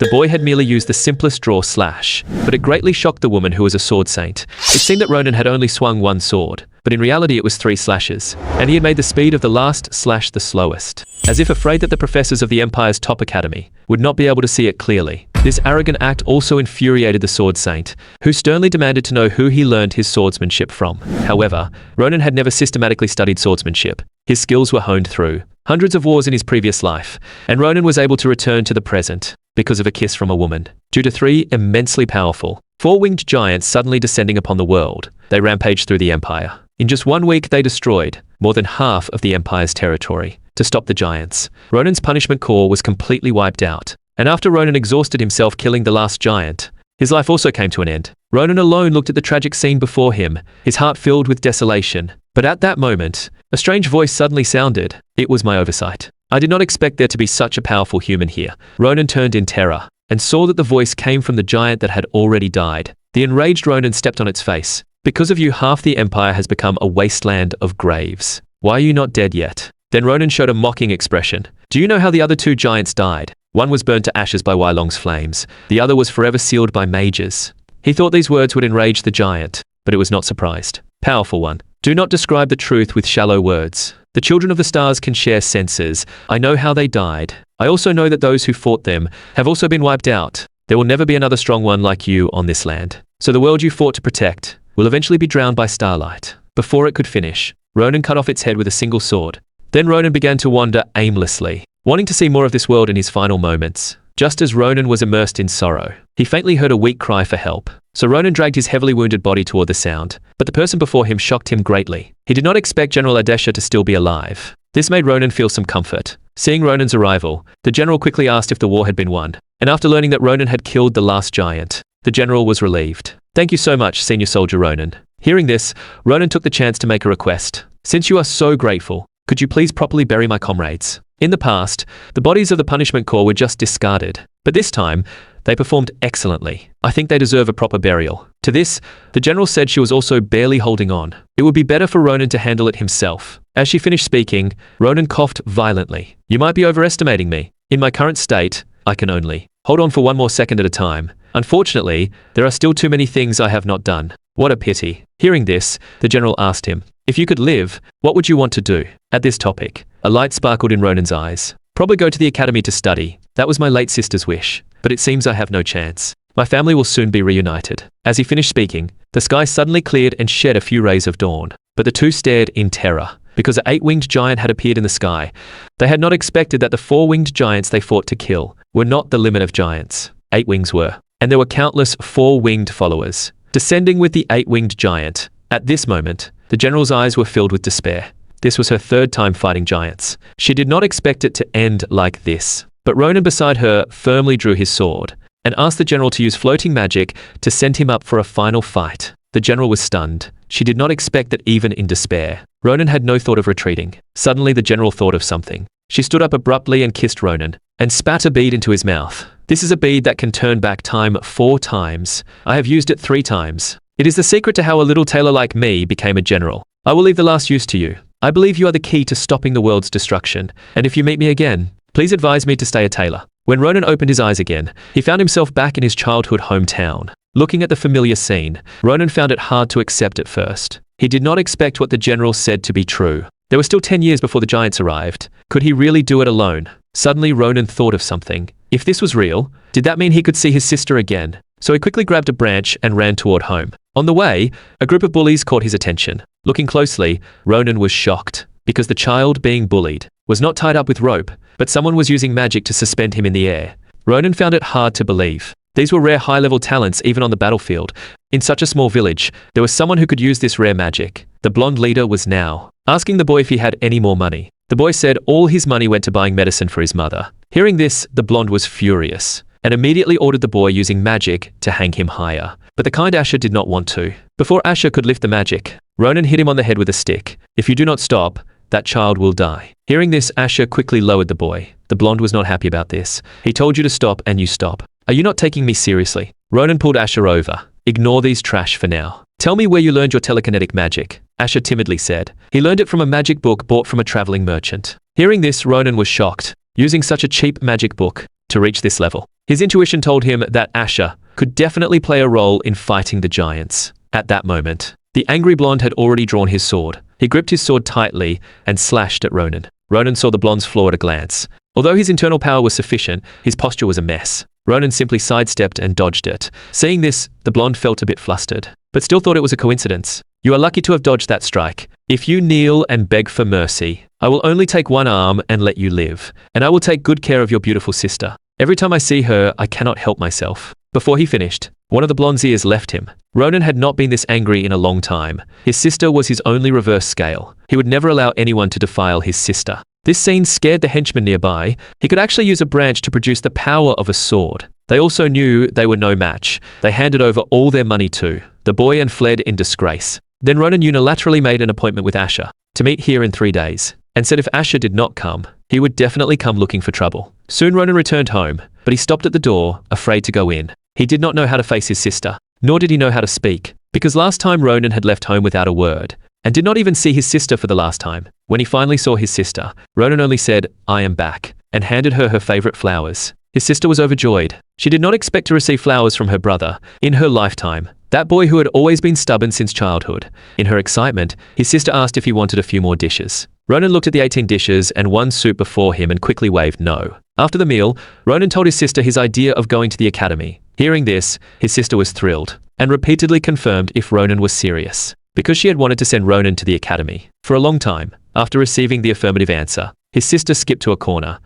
The boy had merely used the simplest draw slash, but it greatly shocked the woman who was a sword saint. It seemed that Ronan had only swung one sword, but in reality it was 3 slashes, and he had made the speed of the last slash the slowest. As if afraid that the professors of the Empire's top academy would not be able to see it clearly. This arrogant act also infuriated the sword saint, who sternly demanded to know who he learned his swordsmanship from. However, Ronan had never systematically studied swordsmanship. His skills were honed through hundreds of wars in his previous life, and Ronan was able to return to the present because of a kiss from a woman. Due to 3 immensely powerful, 4-winged giants suddenly descending upon the world, they rampaged through the Empire. In just 1 week, they destroyed more than half of the Empire's territory. To stop the giants, Ronan's punishment core was completely wiped out, and after Ronan exhausted himself killing the last giant, his life also came to an end. Ronan alone looked at the tragic scene before him, his heart filled with desolation. But at that moment, a strange voice suddenly sounded. It was my oversight. I did not expect there to be such a powerful human here. Ronan turned in terror, and saw that the voice came from the giant that had already died. The enraged Ronan stepped on its face. Because of you, half the Empire has become a wasteland of graves. Why are you not dead yet? Then Ronan showed a mocking expression. Do you know how the other 2 giants died? One was burned to ashes by Wylong's flames. The other was forever sealed by mages. He thought these words would enrage the giant, but it was not surprised. Powerful one. Do not describe the truth with shallow words. The children of the stars can share senses. I know how they died. I also know that those who fought them have also been wiped out. There will never be another strong one like you on this land. So the world you fought to protect will eventually be drowned by Starlight. Before it could finish, Ronan cut off its head with a single sword. Then Ronan began to wander aimlessly, wanting to see more of this world in his final moments. Just as Ronan was immersed in sorrow, he faintly heard a weak cry for help. So Ronan dragged his heavily wounded body toward the sound, but the person before him shocked him greatly. He did not expect General Adeshan to still be alive. This made Ronan feel some comfort. Seeing Ronan's arrival, the general quickly asked if the war had been won, and after learning that Ronan had killed the last giant, the general was relieved. Thank you so much, senior soldier Ronan. Hearing this, Ronan took the chance to make a request. Since you are so grateful, could you please properly bury my comrades? In the past, the bodies of the punishment corps were just discarded, but this time, they performed excellently. I think they deserve a proper burial. To this, the general said she was also barely holding on. It would be better for Ronan to handle it himself. As she finished speaking, Ronan coughed violently. You might be overestimating me. In my current state, I can only hold on for 1 more second at a time. Unfortunately, there are still too many things I have not done. What a pity. Hearing this, the general asked him, if you could live, what would you want to do? At this topic, a light sparkled in Ronan's eyes. Probably go to the academy to study. That was my late sister's wish. But it seems I have no chance. My family will soon be reunited. As he finished speaking, the sky suddenly cleared and shed a few rays of dawn. But the 2 stared in terror, because an 8-winged giant had appeared in the sky. They had not expected that the 4-winged giants they fought to kill were not the limit of giants. 8 wings were. And there were countless 4-winged followers, descending with the 8-winged giant. At this moment, the general's eyes were filled with despair. This was her 3rd time fighting giants. She did not expect it to end like this. But Ronan beside her firmly drew his sword, and asked the general to use floating magic to send him up for a final fight. The general was stunned. She did not expect that even in despair. Ronan had no thought of retreating. Suddenly the general thought of something. She stood up abruptly and kissed Ronan, and spat a bead into his mouth. This is a bead that can turn back time 4 times. I have used it 3 times. It is the secret to how a little tailor like me became a general. I will leave the last use to you. I believe you are the key to stopping the world's destruction, and if you meet me again, please advise me to stay a tailor. When Ronan opened his eyes again, he found himself back in his childhood hometown. Looking at the familiar scene, Ronan found it hard to accept at first. He did not expect what the general said to be true. There were still 10 years before the giants arrived. Could he really do it alone? Suddenly Ronan thought of something. If this was real, did that mean he could see his sister again? So he quickly grabbed a branch and ran toward home. On the way, a group of bullies caught his attention. Looking closely, Ronan was shocked, because the child being bullied was not tied up with rope, but someone was using magic to suspend him in the air. Ronan found it hard to believe. These were rare high-level talents even on the battlefield. In such a small village, there was someone who could use this rare magic. The blonde leader was now asking the boy if he had any more money. The boy said all his money went to buying medicine for his mother. Hearing this, the blonde was furious, and immediately ordered the boy using magic to hang him higher. But the kind Asher did not want to. Before Asher could lift the magic, Ronan hit him on the head with a stick. If you do not stop, that child will die. Hearing this, Asher quickly lowered the boy. The blonde was not happy about this. He told you to stop and you stop. Are you not taking me seriously? Ronan pulled Asher over. Ignore these trash for now. Tell me where you learned your telekinetic magic, Asher timidly said. He learned it from a magic book bought from a traveling merchant. Hearing this, Ronan was shocked. Using such a cheap magic book, to reach this level. His intuition told him that Asher could definitely play a role in fighting the giants. At that moment, the angry blonde had already drawn his sword. He gripped his sword tightly and slashed at Ronan. Ronan saw the blonde's flaw at a glance. Although his internal power was sufficient, his posture was a mess. Ronan simply sidestepped and dodged it. Seeing this, the blonde felt a bit flustered, but still thought it was a coincidence. You are lucky to have dodged that strike. If you kneel and beg for mercy, I will only take one arm and let you live, and I will take good care of your beautiful sister. Every time I see her, I cannot help myself. Before he finished, one of the blonde's ears left him. Ronan had not been this angry in a long time. His sister was his only reverse scale. He would never allow anyone to defile his sister. This scene scared the henchman nearby. He could actually use a branch to produce the power of a sword. They also knew they were no match. They handed over all their money to the boy and fled in disgrace. Then Ronan unilaterally made an appointment with Asher to meet here in 3 days, and said if Asher did not come, he would definitely come looking for trouble. Soon Ronan returned home, but he stopped at the door, afraid to go in. He did not know how to face his sister, nor did he know how to speak, because last time Ronan had left home without a word, and did not even see his sister for the last time. When he finally saw his sister, Ronan only said, "I am back," and handed her her favorite flowers. His sister was overjoyed. She did not expect to receive flowers from her brother in her lifetime, that boy who had always been stubborn since childhood. In her excitement, his sister asked if he wanted a few more dishes. Ronan looked at the 18 dishes and one soup before him and quickly waved no. After the meal, Ronan told his sister his idea of going to the academy. Hearing this, his sister was thrilled, and repeatedly confirmed if Ronan was serious, because she had wanted to send Ronan to the academy for a long time. After receiving the affirmative answer, his sister skipped to a corner.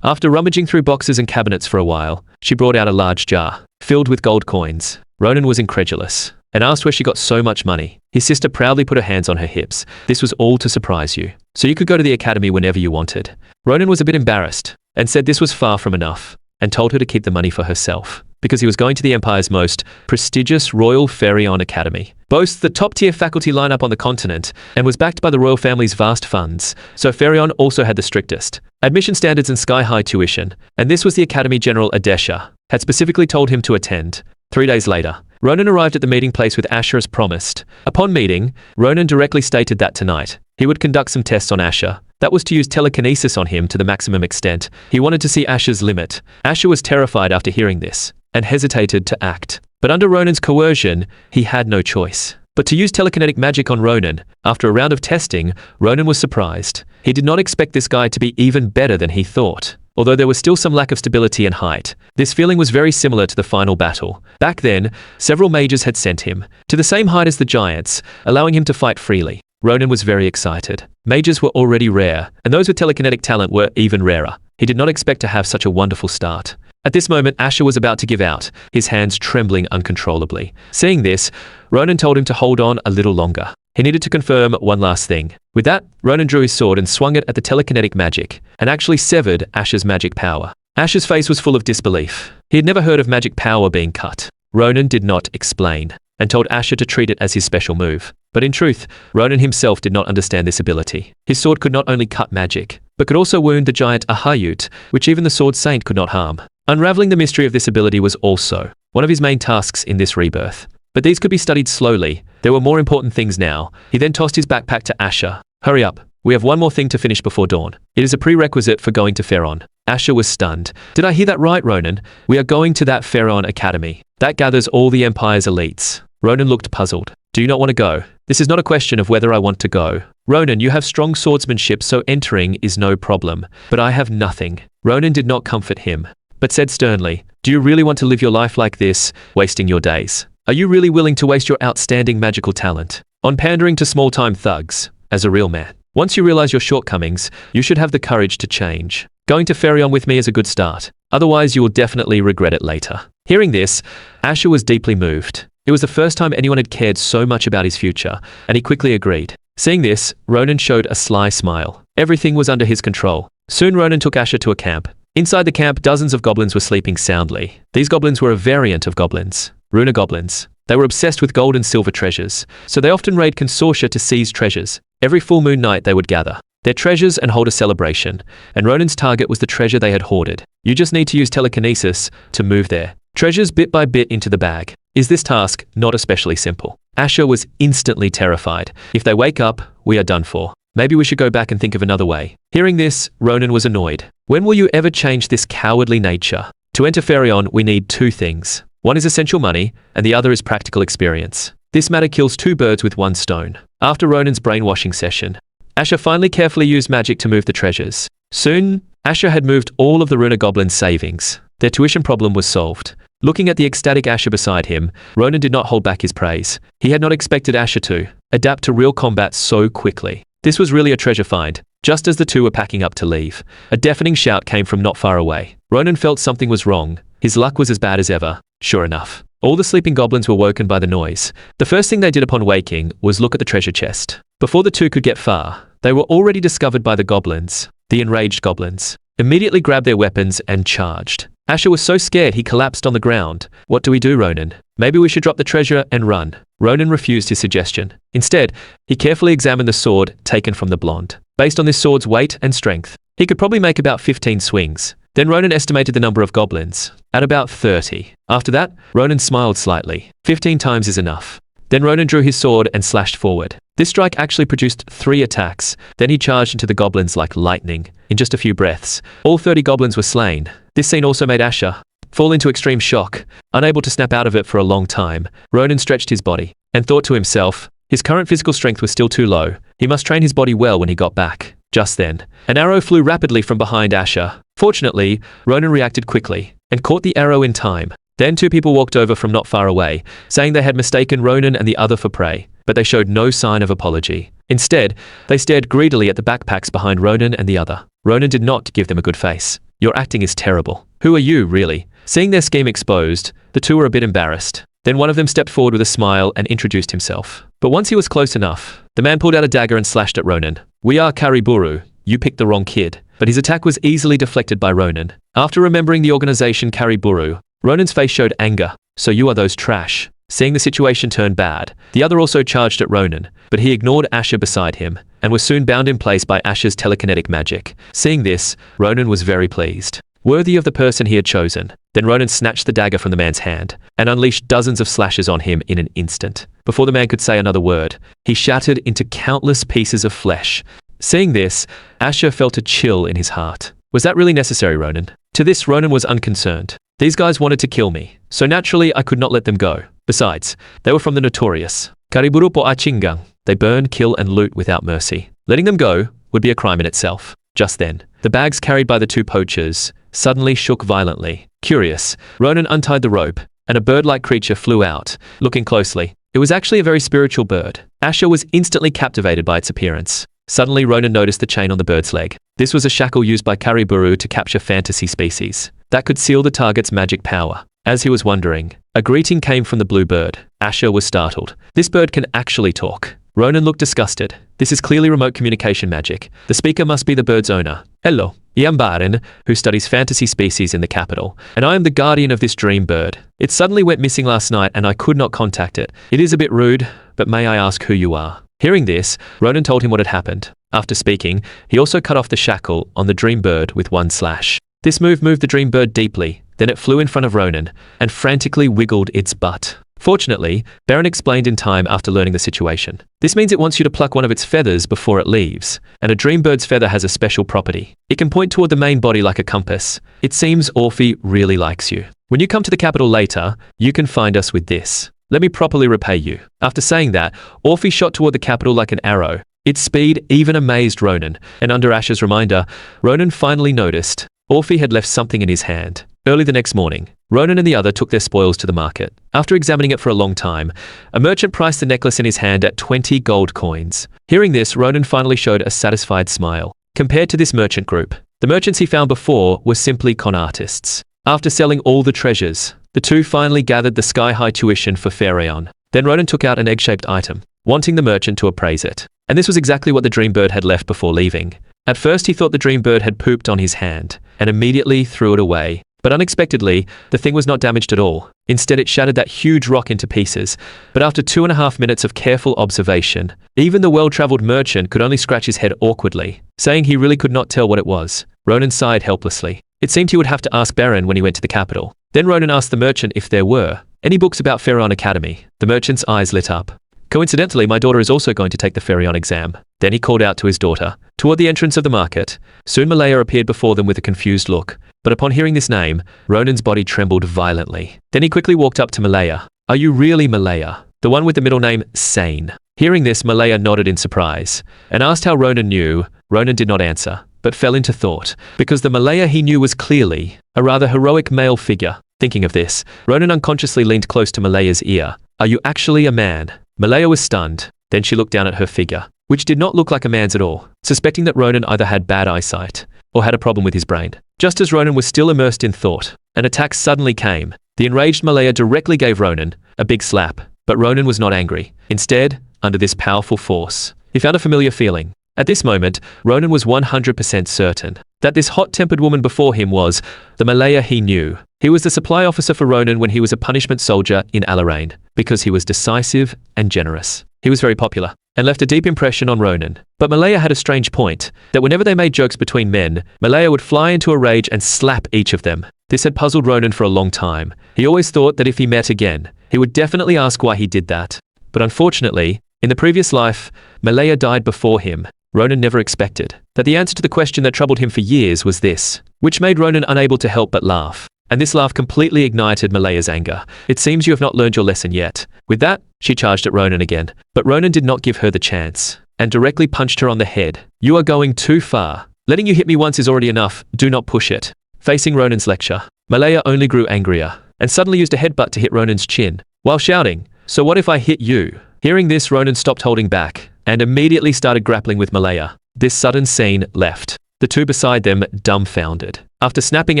After rummaging through boxes and cabinets for a while, she brought out a large jar, filled with gold coins. Ronan was incredulous, and asked where she got so much money. His sister proudly put her hands on her hips. This was all to surprise you, so you could go to the academy whenever you wanted. Ronan was a bit embarrassed, and said this was far from enough, and told her to keep the money for herself, because he was going to the Empire's most prestigious Royal Feleon Academy. Boasts the top-tier faculty lineup on the continent, and was backed by the royal family's vast funds, so Feleon also had the strictest admission standards and sky-high tuition, and this was the Academy General Adeshan had specifically told him to attend. 3 days later, Ronan arrived at the meeting place with Asher as promised. Upon meeting, Ronan directly stated that tonight, he would conduct some tests on Asher. That was to use telekinesis on him to the maximum extent. He wanted to see Asher's limit. Asher was terrified after hearing this, and hesitated to act. But under Ronan's coercion, he had no choice but to use telekinetic magic on Ronan. After a round of testing, Ronan was surprised. He did not expect this guy to be even better than he thought. Although there was still some lack of stability and height, this feeling was very similar to the final battle. Back then, several mages had sent him to the same height as the giants, allowing him to fight freely. Ronan was very excited. Mages were already rare, and those with telekinetic talent were even rarer. He did not expect to have such a wonderful start. At this moment, Asher was about to give out, his hands trembling uncontrollably. Seeing this, Ronan told him to hold on a little longer. He needed to confirm one last thing. With that, Ronan drew his sword and swung it at the telekinetic magic, and actually severed Asher's magic power. Asher's face was full of disbelief. He had never heard of magic power being cut. Ronan did not explain, and told Asher to treat it as his special move. But in truth, Ronan himself did not understand this ability. His sword could not only cut magic, but could also wound the giant Ahayut, which even the Sword Saint could not harm. Unraveling the mystery of this ability was also one of his main tasks in this rebirth. But these could be studied slowly. There were more important things now. He then tossed his backpack to Asher. "Hurry up. We have one more thing to finish before dawn. It is a prerequisite for going to Feleon." Asher was stunned. "Did I hear that right, Ronan? We are going to that Feleon Academy that gathers all the Empire's elites." Ronan looked puzzled. "Do you not want to go?" "This is not a question of whether I want to go. Ronan, you have strong swordsmanship, so entering is no problem. But I have nothing." Ronan did not comfort him, but said sternly, "Do you really want to live your life like this, wasting your days? Are you really willing to waste your outstanding magical talent on pandering to small-time thugs? As a real man, once you realize your shortcomings, you should have the courage to change. Going to Feleon with me is a good start. Otherwise, you will definitely regret it later." Hearing this, Asher was deeply moved. It was the first time anyone had cared so much about his future, and he quickly agreed. Seeing this, Ronan showed a sly smile. Everything was under his control. Soon Ronan took Asher to a camp. Inside the camp, dozens of goblins were sleeping soundly. These goblins were a variant of goblins, Runa goblins. They were obsessed with gold and silver treasures, so they often raid consortia to seize treasures. Every full moon night they would gather their treasures and hold a celebration, and Ronan's target was the treasure they had hoarded. You just need to use telekinesis to move their treasures bit by bit into the bag. Is this task not especially simple? Asher was instantly terrified. "If they wake up, we are done for." Maybe we should go back and think of another way. Hearing this, Ronan was annoyed. When will you ever change this cowardly nature? To enter Feleon, we need two things. One is essential money, and the other is practical experience. This matter kills two birds with one stone. After Ronan's brainwashing session, Asher finally carefully used magic to move the treasures. Soon, Asher had moved all of the Runa Goblin's savings. Their tuition problem was solved. Looking at the ecstatic Asher beside him, Ronan did not hold back his praise. He had not expected Asher to adapt to real combat so quickly. This was really a treasure find. Just as the two were packing up to leave, a deafening shout came from not far away. Ronan felt something was wrong. His luck was as bad as ever. Sure enough, all the sleeping goblins were woken by the noise. The first thing they did upon waking was look at the treasure chest. Before the two could get far, they were already discovered by the goblins. The enraged goblins immediately grabbed their weapons and charged. Asher was so scared he collapsed on the ground. What do we do, Ronan? Maybe we should drop the treasure and run. Ronan refused his suggestion. Instead, he carefully examined the sword taken from the blonde. Based on this sword's weight and strength, he could probably make about 15 swings. Then Ronan estimated the number of goblins at about 30. After that, Ronan smiled slightly. 15 times is enough. Then Ronan drew his sword and slashed forward. This strike actually produced 3 attacks. Then he charged into the goblins like lightning. In just a few breaths, all 30 goblins were slain. This scene also made Asher fall into extreme shock. Unable to snap out of it for a long time, Ronan stretched his body and thought to himself, his current physical strength was still too low. He must train his body well when he got back. Just then, an arrow flew rapidly from behind Asher. Fortunately, Ronan reacted quickly and caught the arrow in time. Then 2 people walked over from not far away, saying they had mistaken Ronan and the other for prey, but they showed no sign of apology. Instead, they stared greedily at the backpacks behind Ronan and the other. Ronan did not give them a good face. Your acting is terrible. Who are you, really? Seeing their scheme exposed, the two were a bit embarrassed. Then one of them stepped forward with a smile and introduced himself. But once he was close enough, the man pulled out a dagger and slashed at Ronan. We are Kariburu. You picked the wrong kid. But his attack was easily deflected by Ronan. After remembering the organization Kariburu, Ronan's face showed anger. So you are those trash. Seeing the situation turn bad, the other also charged at Ronan, but he ignored Asher beside him, and was soon bound in place by Asher's telekinetic magic. Seeing this, Ronan was very pleased. Worthy of the person he had chosen. Then Ronan snatched the dagger from the man's hand, and unleashed dozens of slashes on him in an instant. Before the man could say another word, he shattered into countless pieces of flesh. Seeing this, Asher felt a chill in his heart. Was that really necessary, Ronan? To this, Ronan was unconcerned. These guys wanted to kill me, so naturally I could not let them go. Besides, they were from the notorious Kariburu po Achingang. They burn, kill, and loot without mercy. Letting them go would be a crime in itself. Just then, the bags carried by the 2 poachers suddenly shook violently. Curious, Ronan untied the rope, and a bird-like creature flew out. Looking closely, it was actually a very spiritual bird. Asher was instantly captivated by its appearance. Suddenly, Ronan noticed the chain on the bird's leg. This was a shackle used by Kariburu to capture fantasy species that could seal the target's magic power. As he was wondering, a greeting came from the blue bird. Asher was startled. This bird can actually talk. Ronan looked disgusted. This is clearly remote communication magic. The speaker must be the bird's owner. Hello, I am Baron, who studies fantasy species in the capital, and I am the guardian of this dream bird. It suddenly went missing last night and I could not contact it. It is a bit rude, but may I ask who you are? Hearing this, Ronan told him what had happened. After speaking, he also cut off the shackle on the dream bird with one slash. This move moved the dream bird deeply. Then it flew in front of Ronan and frantically wiggled its butt. Fortunately, Baron explained in time after learning the situation. This means it wants you to pluck one of its feathers before it leaves, and a dream bird's feather has a special property. It can point toward the main body like a compass. It seems Orphe really likes you. When you come to the capital later, you can find us with this. Let me properly repay you. After saying that, Orphe shot toward the capital like an arrow. Its speed even amazed Ronan, and under Asher's reminder, Ronan finally noticed Orphe had left something in his hand. Early the next morning, Ronan and the other took their spoils to the market. After examining it for a long time, a merchant priced the necklace in his hand at 20 gold coins. Hearing this, Ronan finally showed a satisfied smile. Compared to this merchant group, the merchants he found before were simply con artists. After selling all the treasures, the two finally gathered the sky-high tuition for Feleon. Then Ronan took out an egg-shaped item, wanting the merchant to appraise it. And this was exactly what the dream bird had left before leaving. At first he thought the dream bird had pooped on his hand, and immediately threw it away. But unexpectedly, the thing was not damaged at all. Instead, it shattered that huge rock into pieces. But after 2.5 minutes of careful observation, even the well-traveled merchant could only scratch his head awkwardly, saying he really could not tell what it was. Ronan sighed helplessly. It seemed he would have to ask Baron when he went to the capital. Then Ronan asked the merchant if there were any books about Feleon Academy. The merchant's eyes lit up. Coincidentally, my daughter is also going to take the Feleon exam. Then he called out to his daughter. Toward the entrance of the market, soon Malaya appeared before them with a confused look. But upon hearing this name, Ronan's body trembled violently. Then he quickly walked up to Malaya. Are you really Malaya? The one with the middle name, Sane. Hearing this, Malaya nodded in surprise, and asked how Ronan knew. Ronan did not answer, but fell into thought, because the Malaya he knew was clearly a rather heroic male figure. Thinking of this, Ronan unconsciously leaned close to Malaya's ear. Are you actually a man? Malaya was stunned. Then she looked down at her figure, which did not look like a man's at all, suspecting that Ronan either had bad eyesight or had a problem with his brain. Just as Ronan was still immersed in thought, an attack suddenly came. The enraged Malaya directly gave Ronan a big slap, but Ronan was not angry. Instead, under this powerful force, he found a familiar feeling. At this moment, Ronan was 100% certain that this hot-tempered woman before him was the Malaya he knew. He was the supply officer for Ronan when he was a punishment soldier in Alarain, because he was decisive and generous. He was very popular and left a deep impression on Ronan. But Malaya had a strange point, that whenever they made jokes between men, Malaya would fly into a rage and slap each of them. This had puzzled Ronan for a long time. He always thought that if he met again, he would definitely ask why he did that. But unfortunately, in the previous life, Malaya died before him. Ronan never expected that the answer to the question that troubled him for years was this, which made Ronan unable to help but laugh. And this laugh completely ignited Malaya's anger. It seems you have not learned your lesson yet. With that, she charged at Ronan again. But Ronan did not give her the chance, and directly punched her on the head. You are going too far. Letting you hit me once is already enough. Do not push it. Facing Ronan's lecture, Malaya only grew angrier, and suddenly used a headbutt to hit Ronan's chin, while shouting, so what if I hit you? Hearing this, Ronan stopped holding back, and immediately started grappling with Malaya. This sudden scene left the two beside them dumbfounded. After snapping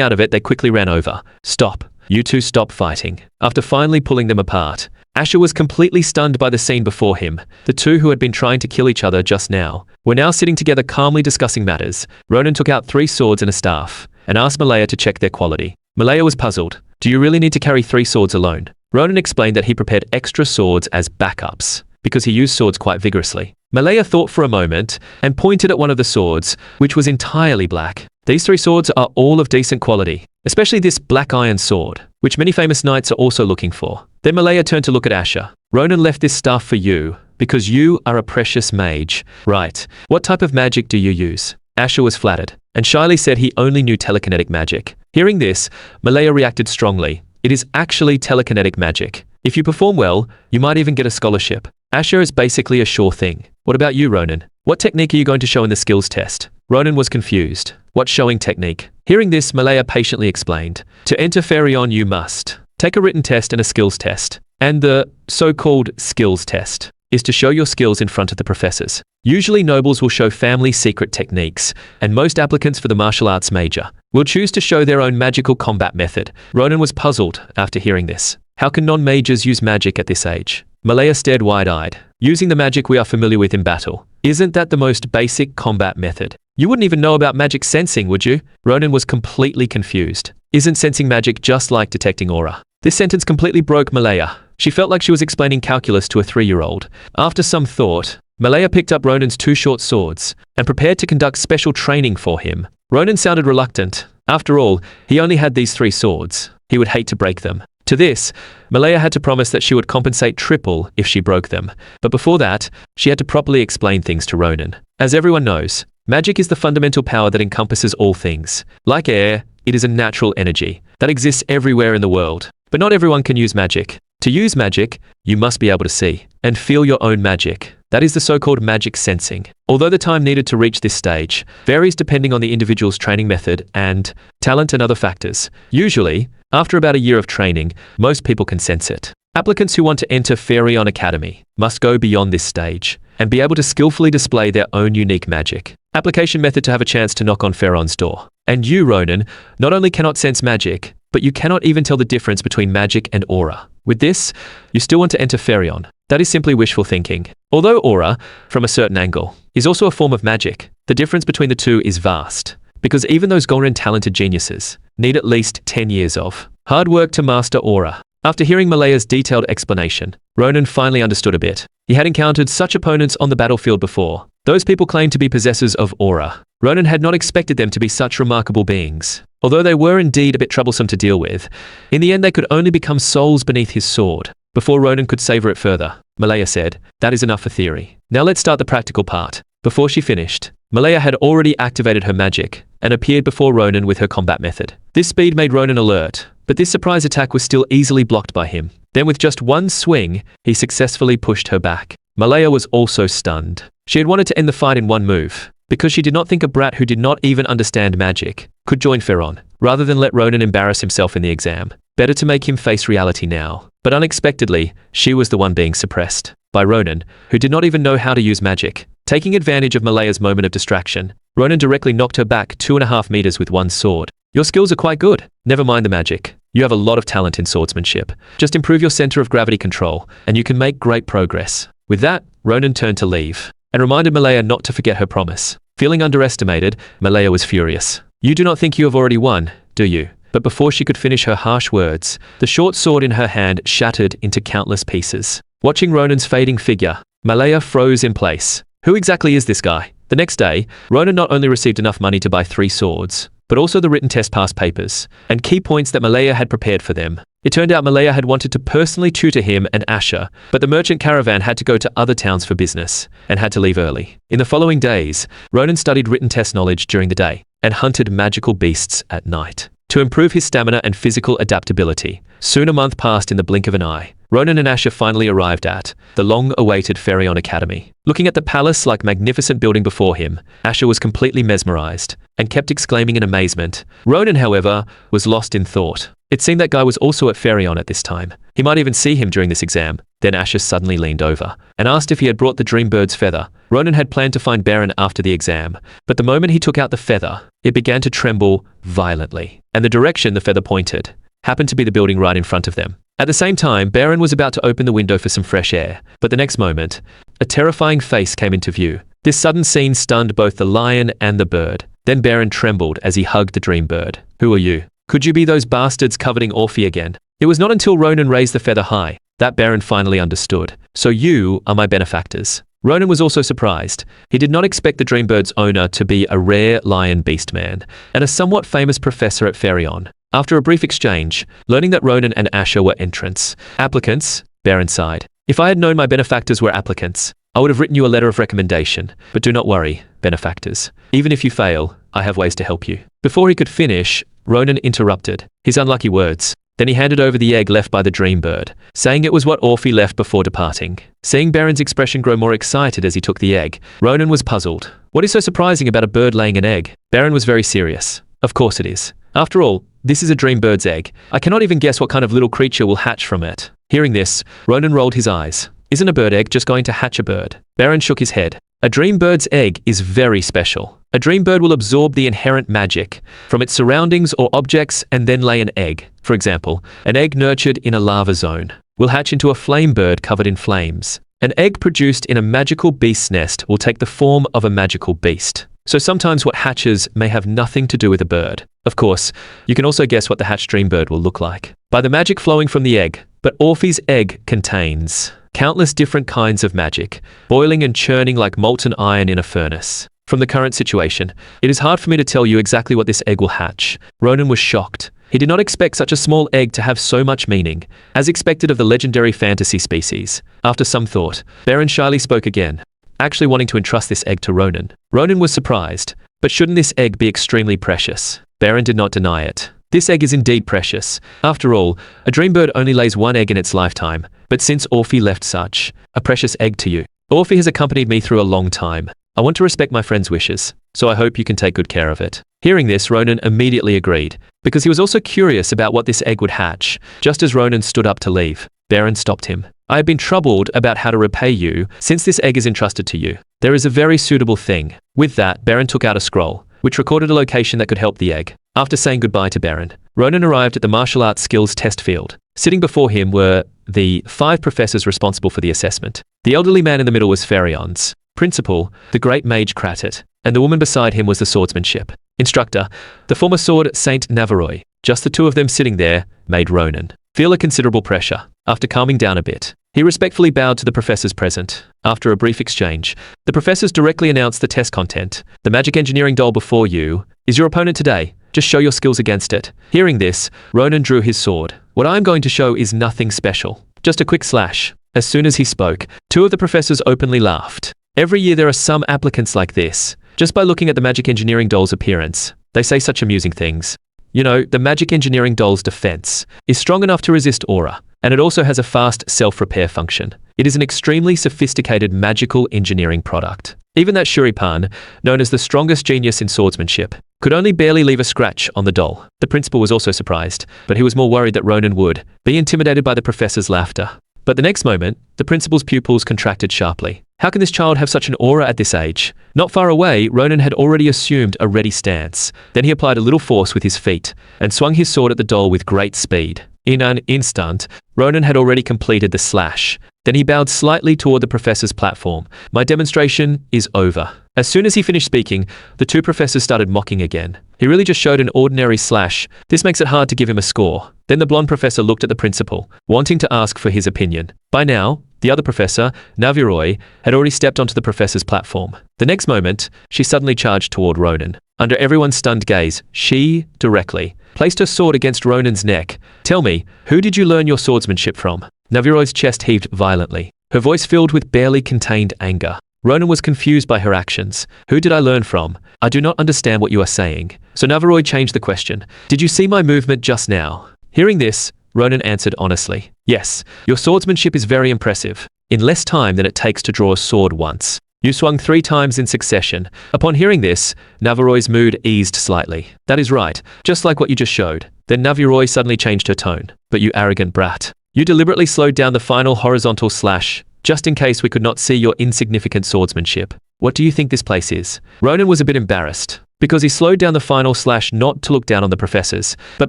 out of it, they quickly ran over. Stop. You two stop fighting. After finally pulling them apart, Asher was completely stunned by the scene before him. The two who had been trying to kill each other just now were now sitting together calmly discussing matters. Ronan took out 3 swords and a staff, and asked Malaya to check their quality. Malaya was puzzled. Do you really need to carry 3 swords alone? Ronan explained that he prepared extra swords as backups, because he used swords quite vigorously. Malaya thought for a moment, and pointed at one of the swords, which was entirely black. These 3 swords are all of decent quality, especially this black iron sword, which many famous knights are also looking for. Then Malaya turned to look at Asher. Ronan left this staff for you, because you are a precious mage. Right. What type of magic do you use? Asher was flattered, and shyly said he only knew telekinetic magic. Hearing this, Malaya reacted strongly. It is actually telekinetic magic. If you perform well, you might even get a scholarship. Asher is basically a sure thing. What about you, Ronan? What technique are you going to show in the skills test? Ronan was confused. What showing technique? Hearing this, Malaya patiently explained. To enter Feleon, you must take a written test and a skills test. And the so-called skills test is to show your skills in front of the professors. Usually nobles will show family secret techniques, and most applicants for the martial arts major will choose to show their own magical combat method. Ronan was puzzled after hearing this. How can non-majors use magic at this age? Malaya stared wide-eyed. Using the magic we are familiar with in battle. Isn't that the most basic combat method? You wouldn't even know about magic sensing, would you? Ronan was completely confused. Isn't sensing magic just like detecting aura? This sentence completely broke Malaya. She felt like she was explaining calculus to a 3-year-old. After some thought, Malaya picked up Ronan's 2 short swords and prepared to conduct special training for him. Ronan sounded reluctant. After all, he only had these 3 swords. He would hate to break them. To this, Malaya had to promise that she would compensate triple if she broke them. But before that, she had to properly explain things to Ronan. As everyone knows, magic is the fundamental power that encompasses all things. Like air, it is a natural energy that exists everywhere in the world. But not everyone can use magic. To use magic, you must be able to see and feel your own magic. That is the so-called magic sensing. Although the time needed to reach this stage varies depending on the individual's training method and talent and other factors. Usually, after about a year of training, most people can sense it. Applicants who want to enter Feleon Academy must go beyond this stage and be able to skillfully display their own unique magic. Application method to have a chance to knock on Feleon's door. And you, Ronan, not only cannot sense magic, but you cannot even tell the difference between magic and aura. With this, you still want to enter Feleon. That is simply wishful thinking. Although aura, from a certain angle, is also a form of magic, the difference between the two is vast. Because even those golden talented geniuses need at least 10 years of hard work to master aura. After hearing Malaya's detailed explanation, Ronan finally understood a bit. He had encountered such opponents on the battlefield before. Those people claimed to be possessors of aura. Ronan had not expected them to be such remarkable beings. Although they were indeed a bit troublesome to deal with, in the end they could only become souls beneath his sword. Before Ronan could savor it further, Malaya said. That is enough for theory. Now let's start the practical part. Before she finished, Malaya had already activated her magic and appeared before Ronan with her combat method. This speed made Ronan alert, but this surprise attack was still easily blocked by him. Then with just one swing, he successfully pushed her back. Malaya was also stunned. She had wanted to end the fight in one move, because she did not think a brat who did not even understand magic could join Feleon, rather than let Ronan embarrass himself in the exam. Better to make him face reality now. But unexpectedly, she was the one being suppressed by Ronan, who did not even know how to use magic. Taking advantage of Malaya's moment of distraction, Ronan directly knocked her back 2.5 meters with one sword. Your skills are quite good. Never mind the magic. You have a lot of talent in swordsmanship. Just improve your center of gravity control, and you can make great progress. With that, Ronan turned to leave, and reminded Malaya not to forget her promise. Feeling underestimated, Malaya was furious. You do not think you have already won, do you? But before she could finish her harsh words, the short sword in her hand shattered into countless pieces. Watching Ronan's fading figure, Malaya froze in place. Who exactly is this guy? The next day, Ronan not only received enough money to buy 3 swords, but also the written test pass papers, and key points that Malaya had prepared for them. It turned out Malaya had wanted to personally tutor him and Asher, but the merchant caravan had to go to other towns for business, and had to leave early. In the following days, Ronan studied written test knowledge during the day, and hunted magical beasts at night, to improve his stamina and physical adaptability. Soon a month passed in the blink of an eye. Ronan and Asher finally arrived at the long-awaited Feleon Academy. Looking at the palace-like magnificent building before him, Asher was completely mesmerized, and kept exclaiming in amazement. Ronan, however, was lost in thought. It seemed that guy was also at Feleon at this time. He might even see him during this exam. Then Asher suddenly leaned over, and asked if he had brought the dream bird's feather. Ronan had planned to find Baron after the exam, but the moment he took out the feather, it began to tremble violently, and the direction the feather pointed happened to be the building right in front of them. At the same time, Baron was about to open the window for some fresh air, but the next moment, a terrifying face came into view. This sudden scene stunned both the lion and the bird. Then Baron trembled as he hugged the dream bird. Who are you? Could you be those bastards coveting Orphe again? It was not until Ronan raised the feather high that Baron finally understood. So you are my benefactors. Ronan was also surprised. He did not expect the Dreambird's owner to be a rare lion beastman and a somewhat famous professor at Feleon. After a brief exchange, learning that Ronan and Asher were applicants, Baron sighed. If I had known my benefactors were applicants, I would have written you a letter of recommendation. But do not worry, benefactors. Even if you fail, I have ways to help you. Before he could finish, Ronan interrupted his unlucky words. Then he handed over the egg left by the dream bird, saying it was what Orphe left before departing. Seeing Baron's expression grow more excited as he took the egg, Ronan was puzzled. What is so surprising about a bird laying an egg? Baron was very serious. Of course it is. After all, this is a dream bird's egg. I cannot even guess what kind of little creature will hatch from it. Hearing this, Ronan rolled his eyes. Isn't a bird egg just going to hatch a bird? Baron shook his head. A dream bird's egg is very special. A dream bird will absorb the inherent magic from its surroundings or objects and then lay an egg. For example, an egg nurtured in a lava zone will hatch into a flame bird covered in flames. An egg produced in a magical beast's nest will take the form of a magical beast. So sometimes what hatches may have nothing to do with a bird. Of course, you can also guess what the hatched dream bird will look like by the magic flowing from the egg. But Orphe's egg contains countless different kinds of magic, boiling and churning like molten iron in a furnace. From the current situation, it is hard for me to tell you exactly what this egg will hatch. Ronan was shocked. He did not expect such a small egg to have so much meaning, as expected of the legendary fantasy species. After some thought, Baron shyly spoke again, actually wanting to entrust this egg to Ronan. Ronan was surprised, but shouldn't this egg be extremely precious? Baron did not deny it. This egg is indeed precious. After all, a dream bird only lays one egg in its lifetime, but since Orphe left such a precious egg to you, Orphe has accompanied me through a long time. I want to respect my friend's wishes, so I hope you can take good care of it. Hearing this, Ronan immediately agreed, because he was also curious about what this egg would hatch. Just as Ronan stood up to leave, Baron stopped him. I have been troubled about how to repay you since this egg is entrusted to you. There is a very suitable thing. With that, Baron took out a scroll, which recorded a location that could help the egg. After saying goodbye to Baron, Ronan arrived at the martial arts skills test field. Sitting before him were the 5 professors responsible for the assessment. The elderly man in the middle was Feleon's principal, the great mage Kratet, and the woman beside him was the swordsmanship instructor, the former Sword Saint Nabiroje. Just the two of them sitting there made Ronan feel a considerable pressure. After calming down a bit, he respectfully bowed to the professors present. After a brief exchange, the professors directly announced the test content. The magic engineering doll before you is your opponent today. Just show your skills against it. Hearing this, Ronan drew his sword. What I am going to show is nothing special. Just a quick slash. As soon as he spoke, two of the professors openly laughed. Every year there are some applicants like this. Just by looking at the magic engineering doll's appearance, they say such amusing things. You know, the magic engineering doll's defense is strong enough to resist aura, and it also has a fast self-repair function. It is an extremely sophisticated magical engineering product. Even that Shulripan, known as the strongest genius in swordsmanship, could only barely leave a scratch on the doll. The principal was also surprised, but he was more worried that Ronan would be intimidated by the professor's laughter. But the next moment, the principal's pupils contracted sharply. How can this child have such an aura at this age? Not far away, Ronan had already assumed a ready stance. Then he applied a little force with his feet and swung his sword at the doll with great speed. In an instant, Ronan had already completed the slash. Then he bowed slightly toward the professor's platform. My demonstration is over. As soon as he finished speaking, the two professors started mocking again. He really just showed an ordinary slash. This makes it hard to give him a score. Then the blonde professor looked at the principal, wanting to ask for his opinion. By now, the other professor, Nabiroje, had already stepped onto the professor's platform. The next moment, she suddenly charged toward Ronan. Under everyone's stunned gaze, she, directly, placed her sword against Ronan's neck. Tell me, who did you learn your swordsmanship from? Nabiroje's chest heaved violently, her voice filled with barely contained anger. Ronan was confused by her actions. Who did I learn from? I do not understand what you are saying. So Nabiroje changed the question. Did you see my movement just now? Hearing this, Ronan answered honestly. Yes, your swordsmanship is very impressive. In less time than it takes to draw a sword once. You swung 3 times in succession. Upon hearing this, Nabiroje's mood eased slightly. That is right, just like what you just showed. Then Nabiroje suddenly changed her tone. But you arrogant brat. You deliberately slowed down the final horizontal slash, just in case we could not see your insignificant swordsmanship. What do you think this place is? Ronan was a bit embarrassed, because he slowed down the final slash not to look down on the professors, but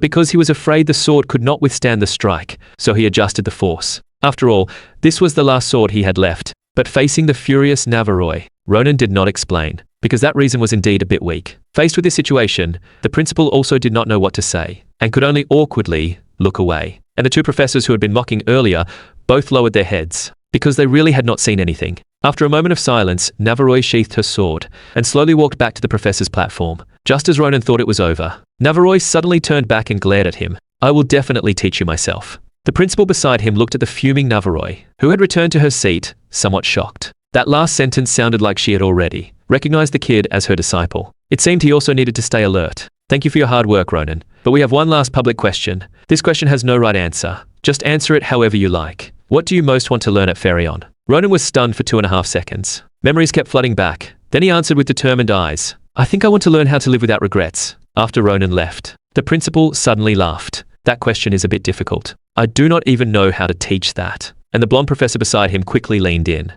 because he was afraid the sword could not withstand the strike, so he adjusted the force. After all, this was the last sword he had left. But facing the furious Nabiroje, Ronan did not explain, because that reason was indeed a bit weak. Faced with this situation, the principal also did not know what to say, and could only awkwardly look away. And the two professors who had been mocking earlier both lowered their heads, because they really had not seen anything. After a moment of silence, Nabiroje sheathed her sword, and slowly walked back to the professor's platform. Just as Ronan thought it was over, Nabiroje suddenly turned back and glared at him. I will definitely teach you myself. The principal beside him looked at the fuming Nabiroje, who had returned to her seat, somewhat shocked. That last sentence sounded like she had already recognized the kid as her disciple. It seemed he also needed to stay alert. Thank you for your hard work, Ronan. But we have one last public question. This question has no right answer. Just answer it however you like. What do you most want to learn at Feleon? Ronan was stunned for 2.5 seconds. Memories kept flooding back. Then he answered with determined eyes. I think I want to learn how to live without regrets. After Ronan left, the principal suddenly laughed. That question is a bit difficult. I do not even know how to teach that. And the blonde professor beside him quickly leaned in,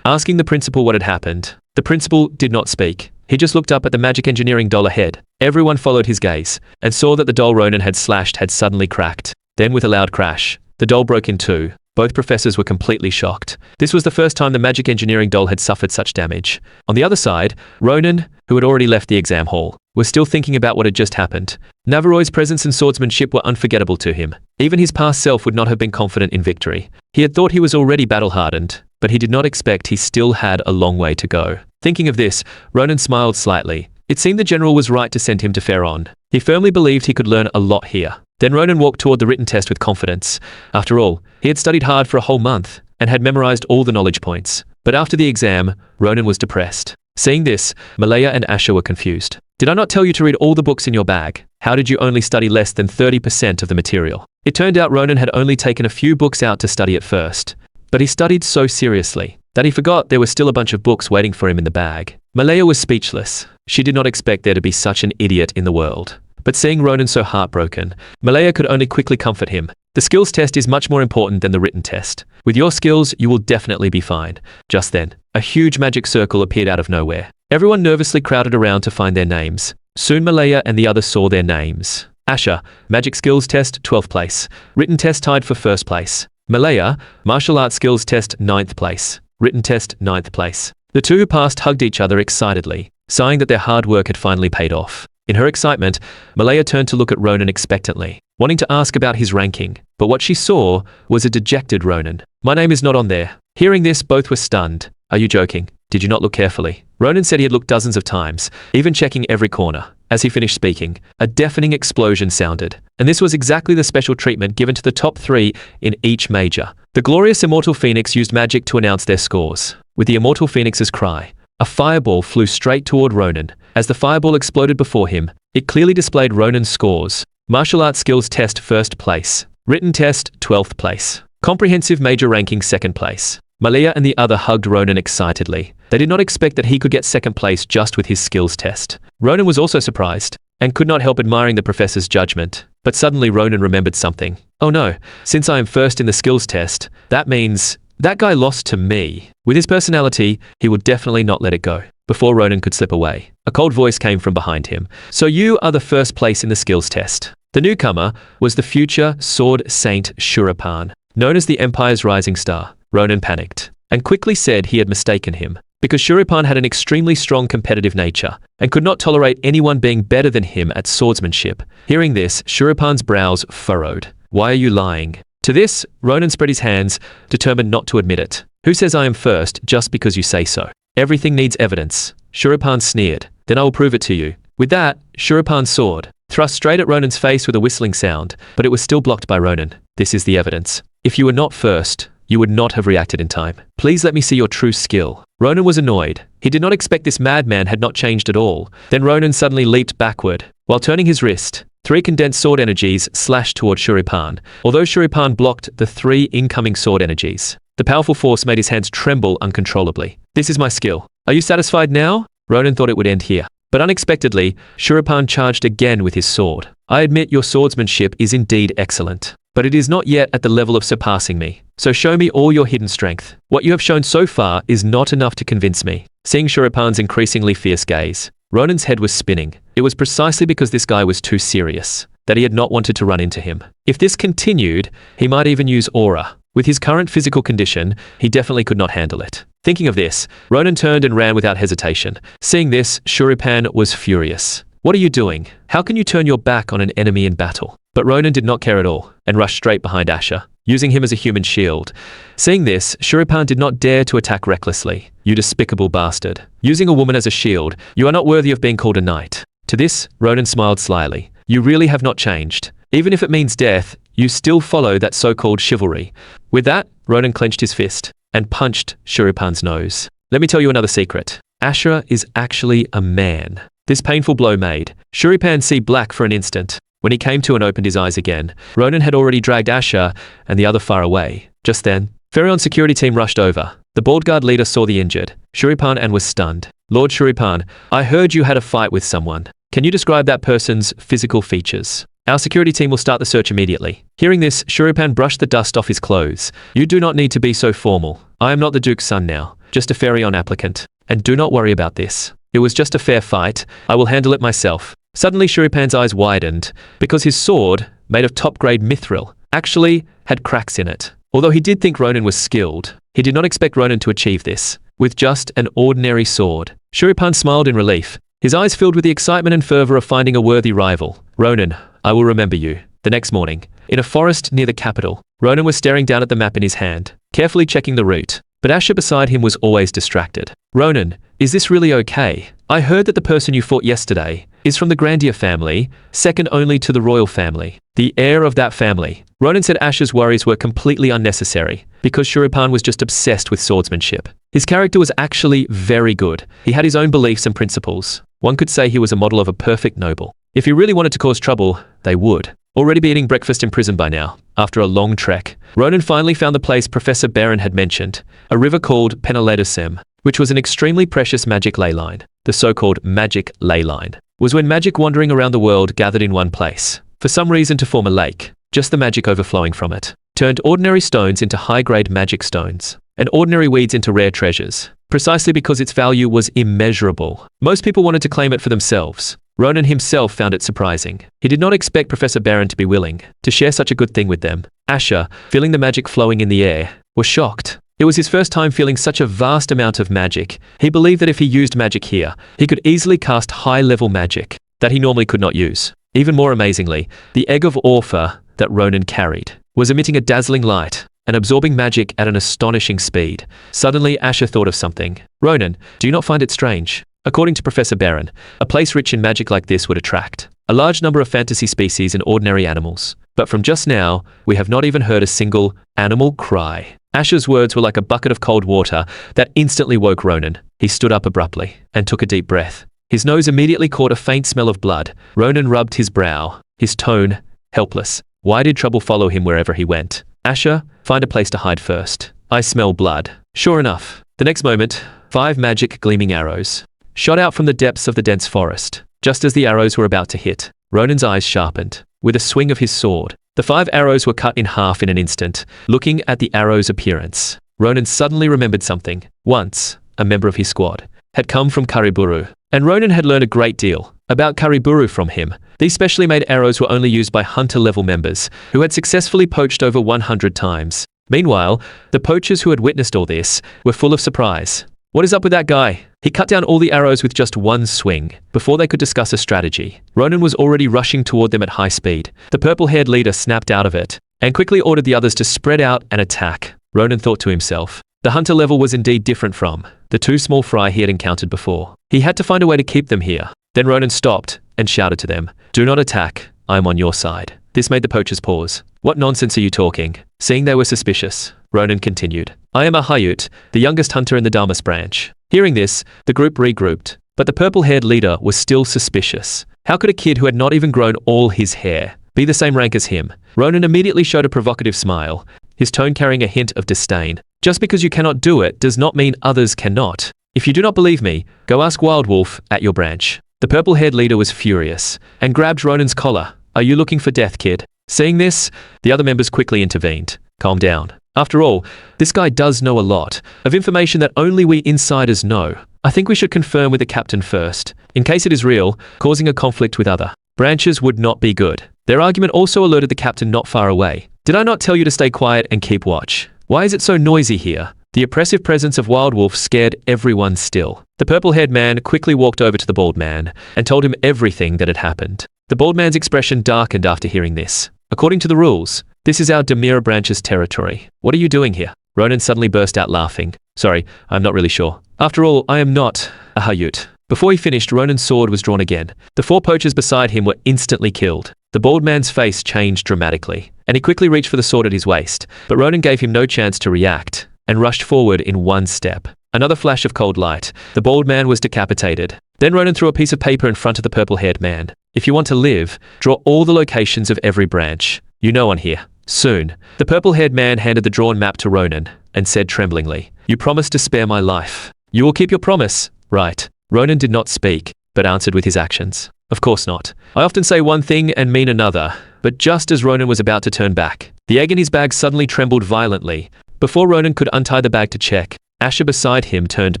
asking the principal what had happened. The principal did not speak. He just looked up at the magic engineering doll ahead. Everyone followed his gaze, and saw that the doll Ronan had slashed had suddenly cracked. Then with a loud crash, the doll broke in two. Both professors were completely shocked. This was the first time the magic engineering doll had suffered such damage. On the other side, Ronan, who had already left the exam hall, was still thinking about what had just happened. Nabiroje's presence and swordsmanship were unforgettable to him. Even his past self would not have been confident in victory. He had thought he was already battle-hardened, but he did not expect he still had a long way to go. Thinking of this, Ronan smiled slightly. It seemed the general was right to send him to Feleon. He firmly believed he could learn a lot here. Then Ronan walked toward the written test with confidence. After all, he had studied hard for a whole month, and had memorized all the knowledge points. But after the exam, Ronan was depressed. Seeing this, Malaya and Asha were confused. Did I not tell you to read all the books in your bag? How did you only study less than 30% of the material? It turned out Ronan had only taken a few books out to study at first. But he studied so seriously that he forgot there were still a bunch of books waiting for him in the bag. Malaya was speechless. She did not expect there to be such an idiot in the world. But seeing Ronan so heartbroken, Malaya could only quickly comfort him. The skills test is much more important than the written test. With your skills, you will definitely be fine. Just then, a huge magic circle appeared out of nowhere. Everyone nervously crowded around to find their names. Soon Malaya and the others saw their names. Asha, magic skills test, 12th place. Written test tied for 1st place. Malaya, martial arts skills test, 9th place. Written test, 9th place. The two who passed hugged each other excitedly, sighing that their hard work had finally paid off. In her excitement, Malaya turned to look at Ronan expectantly, wanting to ask about his ranking, but what she saw was a dejected Ronan. My name is not on there. Hearing this, both were stunned. Are you joking? Did you not look carefully? Ronan said he had looked dozens of times, even checking every corner. As he finished speaking, a deafening explosion sounded, and this was exactly the special treatment given to the top 3 in each major. The glorious immortal phoenix used magic to announce their scores. With the immortal phoenix's cry, a fireball flew straight toward Ronan. As the fireball exploded before him, it clearly displayed Ronan's scores. Martial arts skills test 1st place. Written test 12th place. Comprehensive major ranking 2nd place. Malia and the other hugged Ronan excitedly. They did not expect that he could get 2nd place just with his skills test. Ronan was also surprised, and could not help admiring the professor's judgment. But suddenly Ronan remembered something. Oh no, since I am first in the skills test, that means that guy lost to me. With his personality, he would definitely not let it go. Before Ronan could slip away, a cold voice came from behind him. So you are the 1st place in the skills test. The newcomer was the future Sword Saint Shulripan, known as the Empire's rising star. Ronan panicked, and quickly said he had mistaken him, because Shulripan had an extremely strong competitive nature, and could not tolerate anyone being better than him at swordsmanship. Hearing this, Shulripan's brows furrowed. Why are you lying? To this, Ronan spread his hands, determined not to admit it. Who says I am first just because you say so? Everything needs evidence. Shulripan sneered. Then I will prove it to you. With that, Shulripan's sword thrust straight at Ronan's face with a whistling sound, but it was still blocked by Ronan. This is the evidence. If you were not first, you would not have reacted in time. Please let me see your true skill. Ronan was annoyed. He did not expect this madman had not changed at all. Then Ronan suddenly leaped backward. While turning his wrist, 3 condensed sword energies slashed toward Shulripan. Although Shulripan blocked the 3 incoming sword energies, the powerful force made his hands tremble uncontrollably. This is my skill. Are you satisfied now? Ronan thought it would end here. But unexpectedly, Shulripan charged again with his sword. I admit your swordsmanship is indeed excellent, but it is not yet at the level of surpassing me. So show me all your hidden strength. What you have shown so far is not enough to convince me. Seeing Shulripan's increasingly fierce gaze, Ronan's head was spinning. It was precisely because this guy was too serious that he had not wanted to run into him. If this continued, he might even use aura. With his current physical condition, he definitely could not handle it. Thinking of this, Ronan turned and ran without hesitation. Seeing this, Shulripan was furious. What are you doing? How can you turn your back on an enemy in battle? But Ronan did not care at all, and rushed straight behind Asher, using him as a human shield. Seeing this, Shulripan did not dare to attack recklessly. You despicable bastard. Using a woman as a shield, you are not worthy of being called a knight. To this, Ronan smiled slyly. You really have not changed. Even if it means death, you still follow that so-called chivalry. With that, Ronan clenched his fist and punched Shulripan's nose. Let me tell you another secret. Asher is actually a man. This painful blow made Shulripan see black for an instant. When he came to and opened his eyes again, Ronan had already dragged Asher and the other far away. Just then, Feleon's security team rushed over. The bald guard leader saw the injured Shulripan and was stunned. Lord Shulripan, I heard you had a fight with someone. Can you describe that person's physical features? Our security team will start the search immediately. Hearing this, Shulripan brushed the dust off his clothes. You do not need to be so formal. I am not the Duke's son now, just a Feleon applicant. And do not worry about this. It was just a fair fight. I will handle it myself. Suddenly Shulripan's eyes widened, because his sword, made of top-grade mithril, actually had cracks in it. Although he did think Ronan was skilled, he did not expect Ronan to achieve this, with just an ordinary sword. Shulripan smiled in relief, his eyes filled with the excitement and fervor of finding a worthy rival. Ronan, I will remember you. The next morning, in a forest near the capital, Ronan was staring down at the map in his hand, carefully checking the route. But Asher beside him was always distracted. Ronan, is this really okay? I heard that the person you fought yesterday is from the Grandier family, second only to the royal family. The heir of that family. Ronan said Asher's worries were completely unnecessary, because Shulripan was just obsessed with swordsmanship. His character was actually very good. He had his own beliefs and principles. One could say he was a model of a perfect noble. If he really wanted to cause trouble, they would. Already be eating breakfast in prison by now. After a long trek, Ronan finally found the place Professor Baron had mentioned, a river called Peneladosem, which was an extremely precious magic ley line. The so-called magic ley line was when magic wandering around the world gathered in one place, for some reason to form a lake, just the magic overflowing from it, turned ordinary stones into high-grade magic stones, and ordinary weeds into rare treasures, precisely because its value was immeasurable. Most people wanted to claim it for themselves. Ronan himself found it surprising. He did not expect Professor Baron to be willing to share such a good thing with them. Asher, feeling the magic flowing in the air, was shocked. It was his first time feeling such a vast amount of magic. He believed that if he used magic here, he could easily cast high-level magic that he normally could not use. Even more amazingly, the egg of Orpha that Ronan carried was emitting a dazzling light and absorbing magic at an astonishing speed. Suddenly, Asher thought of something. Ronan, do you not find it strange? According to Professor Baron, a place rich in magic like this would attract a large number of fantasy species and ordinary animals. But from just now, we have not even heard a single animal cry. Asher's words were like a bucket of cold water that instantly woke Ronan. He stood up abruptly and took a deep breath. His nose immediately caught a faint smell of blood. Ronan rubbed his brow, his tone helpless. Why did trouble follow him wherever he went? Asher, find a place to hide first. I smell blood. Sure enough, the next moment, 5 magic gleaming arrows shot out from the depths of the dense forest. Just as the arrows were about to hit, Ronan's eyes sharpened. With a swing of his sword, the 5 arrows were cut in half in an instant. Looking at the arrow's appearance, Ronan suddenly remembered something. Once, a member of his squad had come from Kariburu, and Ronan had learned a great deal about Kariburu from him. These specially made arrows were only used by hunter-level members who had successfully poached over 100 times. Meanwhile, the poachers who had witnessed all this were full of surprise. What is up with that guy? He cut down all the arrows with just one swing. Before they could discuss a strategy, Ronan was already rushing toward them at high speed. The purple-haired leader snapped out of it and quickly ordered the others to spread out and attack. Ronan thought to himself, the hunter level was indeed different from the 2 small fry he had encountered before. He had to find a way to keep them here. Then Ronan stopped and shouted to them, do not attack, I am on your side. This made the poachers pause. What nonsense are you talking? Seeing they were suspicious, Ronan continued, I am a Hayut, the youngest hunter in the Damas branch. Hearing this, the group regrouped, but the purple-haired leader was still suspicious. How could a kid who had not even grown all his hair be the same rank as him? Ronan immediately showed a provocative smile, his tone carrying a hint of disdain. Just because you cannot do it does not mean others cannot. If you do not believe me, go ask Wild Wolf at your branch. The purple-haired leader was furious and grabbed Ronan's collar. Are you looking for death, kid? Seeing this, the other members quickly intervened. Calm down. After all, this guy does know a lot of information that only we insiders know. I think we should confirm with the captain first. In case it is real, causing a conflict with other branches would not be good. Their argument also alerted the captain not far away. Did I not tell you to stay quiet and keep watch? Why is it so noisy here? The oppressive presence of Wild Wolf scared everyone still. The purple-haired man quickly walked over to the bald man and told him everything that had happened. The bald man's expression darkened after hearing this. According to the rules, this is our Demira branch's territory. What are you doing here? Ronan suddenly burst out laughing. Sorry, I'm not really sure. After all, I am not a Hayut. Before he finished, Ronan's sword was drawn again. The 4 poachers beside him were instantly killed. The bald man's face changed dramatically, and he quickly reached for the sword at his waist, but Ronan gave him no chance to react and rushed forward in one step. Another flash of cold light. The bald man was decapitated. Then Ronan threw a piece of paper in front of the purple-haired man. If you want to live, draw all the locations of every branch. You know one here. Soon, the purple-haired man handed the drawn map to Ronan and said tremblingly, you promised to spare my life. You will keep your promise, right? Ronan did not speak, but answered with his actions. Of course not. I often say one thing and mean another, but just as Ronan was about to turn back, the egg in his bag suddenly trembled violently. Before Ronan could untie the bag to check, Asher beside him turned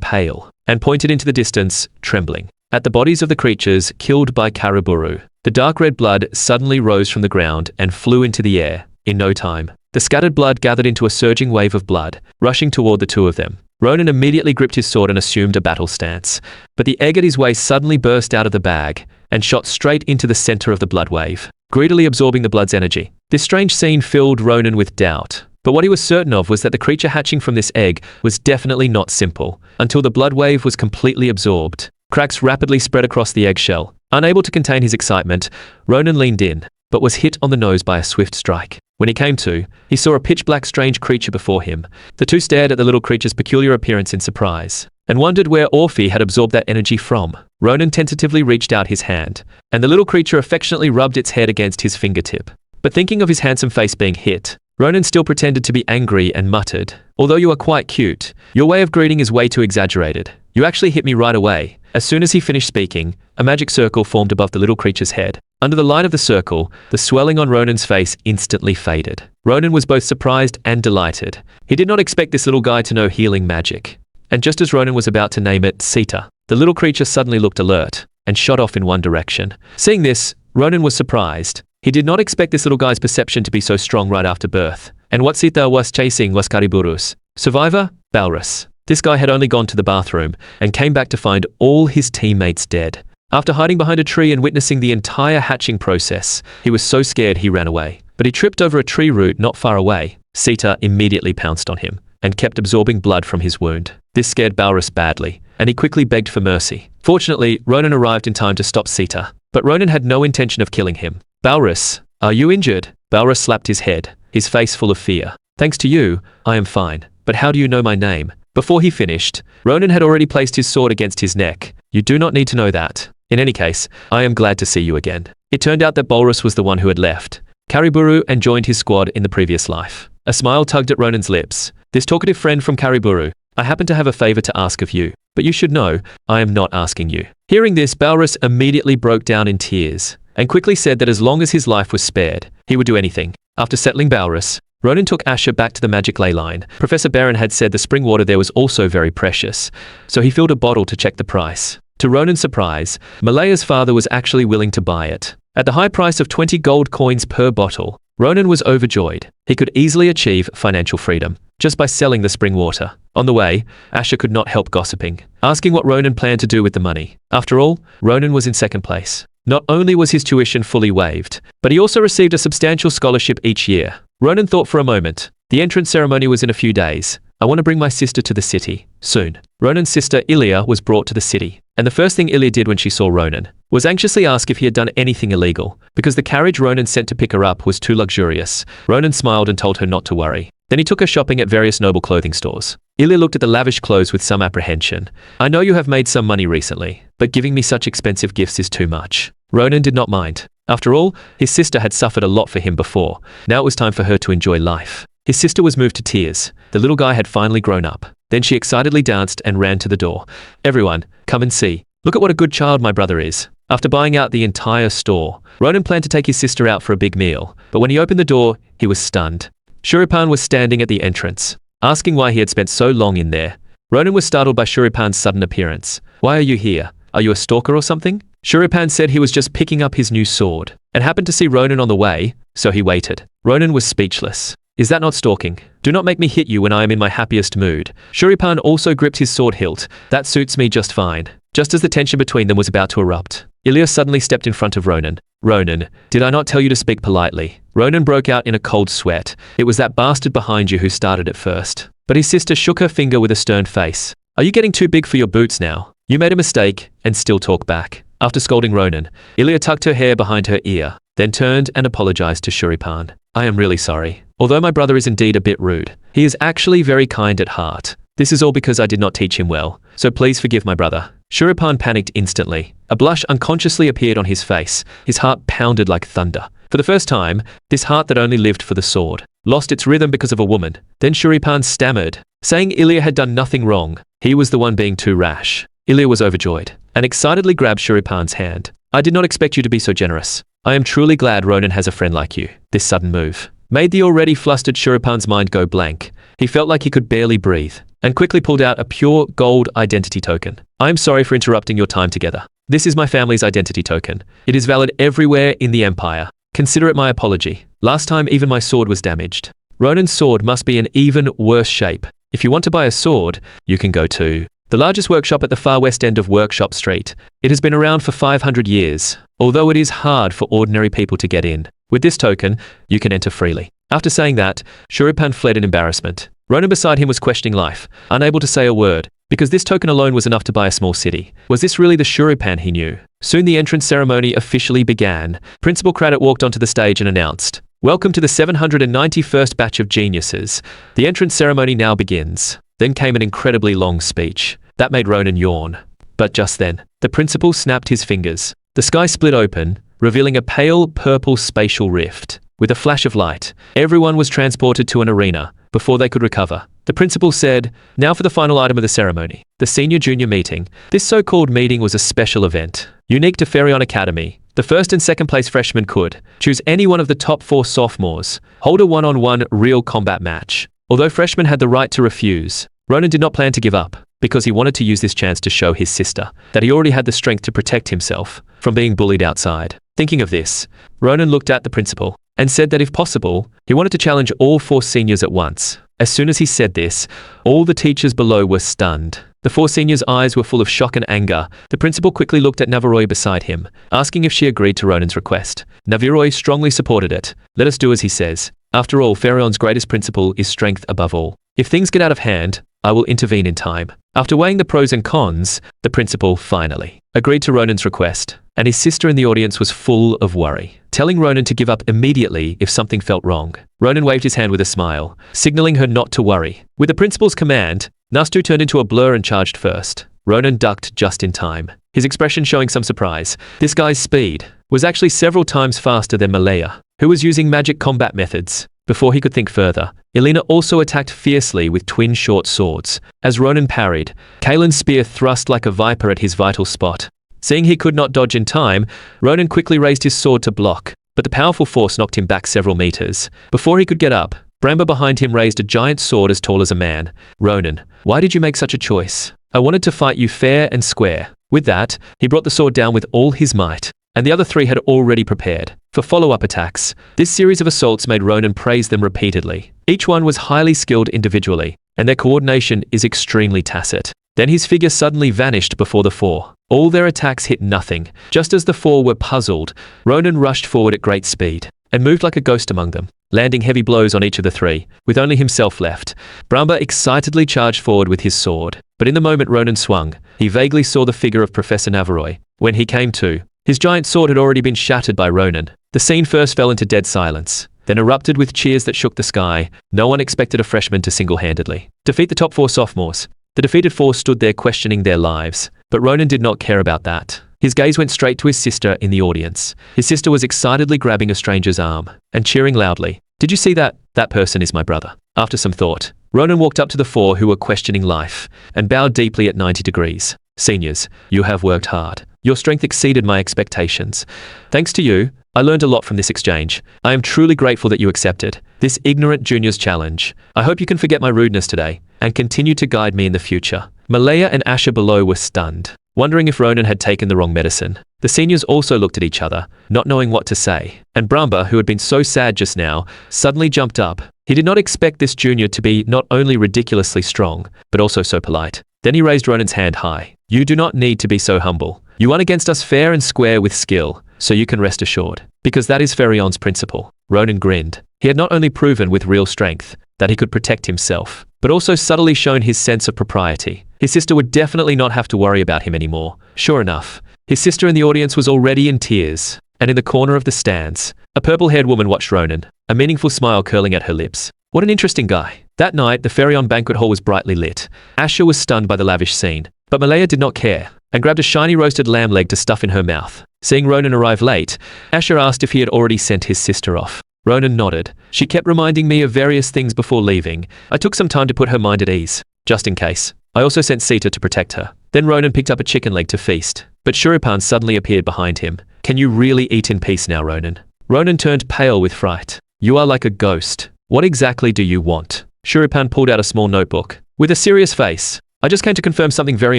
pale and pointed into the distance, trembling. At the bodies of the creatures killed by Kariburu, the dark red blood suddenly rose from the ground and flew into the air. In no time, the scattered blood gathered into a surging wave of blood, rushing toward the 2 of them. Ronan immediately gripped his sword and assumed a battle stance, but the egg at his waist suddenly burst out of the bag and shot straight into the center of the blood wave, greedily absorbing the blood's energy. This strange scene filled Ronan with doubt, but what he was certain of was that the creature hatching from this egg was definitely not simple, until the blood wave was completely absorbed. Cracks rapidly spread across the eggshell. Unable to contain his excitement, Ronan leaned in, but was hit on the nose by a swift strike. When he came to, he saw a pitch-black strange creature before him. The 2 stared at the little creature's peculiar appearance in surprise, and wondered where Orphe had absorbed that energy from. Ronan tentatively reached out his hand, and the little creature affectionately rubbed its head against his fingertip. But thinking of his handsome face being hit, Ronan still pretended to be angry and muttered, although you are quite cute, your way of greeting is way too exaggerated. You actually hit me right away. As soon as he finished speaking, a magic circle formed above the little creature's head. Under the light of the circle, the swelling on Ronan's face instantly faded. Ronan was both surprised and delighted. He did not expect this little guy to know healing magic. And just as Ronan was about to name it Sita, the little creature suddenly looked alert and shot off in one direction. Seeing this, Ronan was surprised. He did not expect this little guy's perception to be so strong right after birth. And what Sita was chasing was Kariburu's survivor, Balrus. This guy had only gone to the bathroom and came back to find all his teammates dead. After hiding behind a tree and witnessing the entire hatching process, he was so scared he ran away. But he tripped over a tree root not far away. Sita immediately pounced on him and kept absorbing blood from his wound. This scared Balrus badly, and he quickly begged for mercy. Fortunately, Ronan arrived in time to stop Sita. but Ronan had no intention of killing him. Balrus, are you injured? Balrus slapped his head, his face full of fear. Thanks to you, I am fine. But how do you know my name? Before he finished, Ronan had already placed his sword against his neck. You do not need to know that. In any case, I am glad to see you again. It turned out that Balrus was the one who had left Kariburu and joined his squad in the previous life. A smile tugged at Ronan's lips. This talkative friend from Kariburu, I happen to have a favor to ask of you. But you should know, I am not asking you. Hearing this, Balrus immediately broke down in tears and quickly said that as long as his life was spared, he would do anything. After settling Balrus, Ronan took Asher back to the magic ley line. Professor Baron had said the spring water there was also very precious, so he filled a bottle to check the price. To Ronan's surprise, Malaya's father was actually willing to buy it. At the high price of 20 gold coins per bottle, Ronan was overjoyed. He could easily achieve financial freedom just by selling the spring water. On the way, Asher could not help gossiping, asking what Ronan planned to do with the money. After all, Ronan was in second place. Not only was his tuition fully waived, but he also received a substantial scholarship each year. Ronan thought for a moment. The entrance ceremony was in a few days. I want to bring my sister to the city, soon. Ronan's sister Ilya was brought to the city, and the first thing Ilya did when she saw Ronan was anxiously ask if he had done anything illegal, because the carriage Ronan sent to pick her up was too luxurious. Ronan smiled and told her not to worry. Then he took her shopping at various noble clothing stores. Ilya looked at the lavish clothes with some apprehension. I know you have made some money recently, but giving me such expensive gifts is too much. Ronan did not mind. After all, his sister had suffered a lot for him before. Now it was time for her to enjoy life. His sister was moved to tears. The little guy had finally grown up. Then she excitedly danced and ran to the door. Everyone, come and see. Look at what a good child my brother is. After buying out the entire store, Ronan planned to take his sister out for a big meal. But when he opened the door, he was stunned. Shulripan was standing at the entrance, asking why he had spent so long in there. Ronan was startled by Shulripan's sudden appearance. Why are you here? Are you a stalker or something? Shulripan said he was just picking up his new sword and happened to see Ronan on the way, so he waited. Ronan was speechless. Is that not stalking? Do not make me hit you when I am in my happiest mood. Shulripan also gripped his sword hilt. That suits me just fine. Just as the tension between them was about to erupt, Ilya suddenly stepped in front of Ronan. Ronan, did I not tell you to speak politely? Ronan broke out in a cold sweat. It was that bastard behind you who started it first. But his sister shook her finger with a stern face. Are you getting too big for your boots now? You made a mistake and still talk back. After scolding Ronan, Ilya tucked her hair behind her ear, then turned and apologized to Shulripan. I am really sorry. Although my brother is indeed a bit rude, he is actually very kind at heart. This is all because I did not teach him well, so please forgive my brother. Shulripan panicked instantly. A blush unconsciously appeared on his face. His heart pounded like thunder. For the first time, this heart that only lived for the sword lost its rhythm because of a woman. Then Shulripan stammered, saying Ilya had done nothing wrong. He was the one being too rash. Ilya was overjoyed and excitedly grabbed Shulripan's hand. I did not expect you to be so generous. I am truly glad Ronan has a friend like you. This sudden move made the already flustered Shulripan's mind go blank. He felt like he could barely breathe and quickly pulled out a pure gold identity token. I am sorry for interrupting your time together. This is my family's identity token. It is valid everywhere in the Empire. Consider it my apology. Last time even my sword was damaged. Ronan's sword must be in even worse shape. If you want to buy a sword, you can go to the largest workshop at the far west end of Workshop Street. It has been around for 500 years, although it is hard for ordinary people to get in. With this token, you can enter freely. After saying that, Shulripan fled in embarrassment. Ronan beside him was questioning life, unable to say a word, because this token alone was enough to buy a small city. Was this really the Shulripan he knew? Soon the entrance ceremony officially began. Principal Craddock walked onto the stage and announced, "Welcome to the 791st batch of geniuses. The entrance ceremony now begins." Then came an incredibly long speech. That made Ronan yawn. But just then, the principal snapped his fingers. The sky split open, revealing a pale purple spatial rift. With a flash of light, everyone was transported to an arena before they could recover. The principal said, "Now for the final item of the ceremony, the senior-junior meeting." This so-called meeting was a special event, unique to Feleon Academy. The first and second place freshmen could choose any one of the top 4 sophomores, hold a one-on-one real combat match. Although freshmen had the right to refuse, Ronan did not plan to give up, because he wanted to use this chance to show his sister that he already had the strength to protect himself from being bullied outside. Thinking of this, Ronan looked at the principal and said that if possible, he wanted to challenge all 4 seniors at once. As soon as he said this, all the teachers below were stunned. The 4 seniors' eyes were full of shock and anger. The principal quickly looked at Nabiroje beside him, asking if she agreed to Ronan's request. Nabiroje strongly supported it. Let us do as he says. After all, Feleon's greatest principle is strength above all. If things get out of hand, I will intervene in time. After weighing the pros and cons, the principal finally agreed to Ronan's request. and his sister in the audience was full of worry, telling Ronan to give up immediately if something felt wrong. Ronan waved his hand with a smile, signaling her not to worry. With the principal's command, Nastu turned into a blur and charged first. Ronan ducked just in time, his expression showing some surprise. This guy's speed was actually several times faster than Malaya, who was using magic combat methods. Before he could think further, Elena also attacked fiercely with twin short swords. As Ronan parried, Kalen's spear thrust like a viper at his vital spot. Seeing he could not dodge in time, Ronan quickly raised his sword to block, but the powerful force knocked him back several meters. Before he could get up, Bramba behind him raised a giant sword as tall as a man. Ronan, why did you make such a choice? I wanted to fight you fair and square. With that, he brought the sword down with all his might, and the other three had already prepared for follow-up attacks. This series of assaults made Ronan praise them repeatedly. Each one was highly skilled individually, and their coordination is extremely tacit. Then his figure suddenly vanished before the four. All their attacks hit nothing. Just as the four were puzzled, Ronan rushed forward at great speed and moved like a ghost among them, landing heavy blows on each of the three, with only himself left. Bramba excitedly charged forward with his sword, but in the moment Ronan swung, he vaguely saw the figure of Professor Nabiroje. When he came to, his giant sword had already been shattered by Ronan. The scene first fell into dead silence, then erupted with cheers that shook the sky. No one expected a freshman to single-handedly defeat the top four sophomores. The defeated four stood there questioning their lives, but Ronan did not care about that. His gaze went straight to his sister in the audience. His sister was excitedly grabbing a stranger's arm and cheering loudly. Did you see that? That person is my brother. After some thought, Ronan walked up to the four who were questioning life and bowed deeply at 90 degrees. Seniors, you have worked hard. Your strength exceeded my expectations. Thanks to you, I learned a lot from this exchange. I am truly grateful that you accepted this ignorant junior's challenge. I hope you can forget my rudeness today and continue to guide me in the future. Malaya and Asher below were stunned, wondering if Ronan had taken the wrong medicine. The seniors also looked at each other, not knowing what to say. And Bramba, who had been so sad just now, suddenly jumped up. He did not expect this junior to be not only ridiculously strong, but also so polite. Then he raised Ronan's hand high. You do not need to be so humble. You won against us fair and square with skill, so you can rest assured. Because that is Feleon's principle. Ronan grinned. He had not only proven with real strength that he could protect himself, but also subtly shown his sense of propriety. His sister would definitely not have to worry about him anymore. Sure enough, his sister in the audience was already in tears, and in the corner of the stands, a purple-haired woman watched Ronan, a meaningful smile curling at her lips. What an interesting guy. That night, the Feleon banquet hall was brightly lit. Asher was stunned by the lavish scene, but Malaya did not care, and grabbed a shiny roasted lamb leg to stuff in her mouth. Seeing Ronan arrive late, Asher asked if he had already sent his sister off. Ronan nodded. She kept reminding me of various things before leaving. I took some time to put her mind at ease, just in case. I also sent Sita to protect her. Then Ronan picked up a chicken leg to feast, but Shulripan suddenly appeared behind him. Can you really eat in peace now, Ronan? Ronan turned pale with fright. You are like a ghost. What exactly do you want? Shulripan pulled out a small notebook. With a serious face, I just came to confirm something very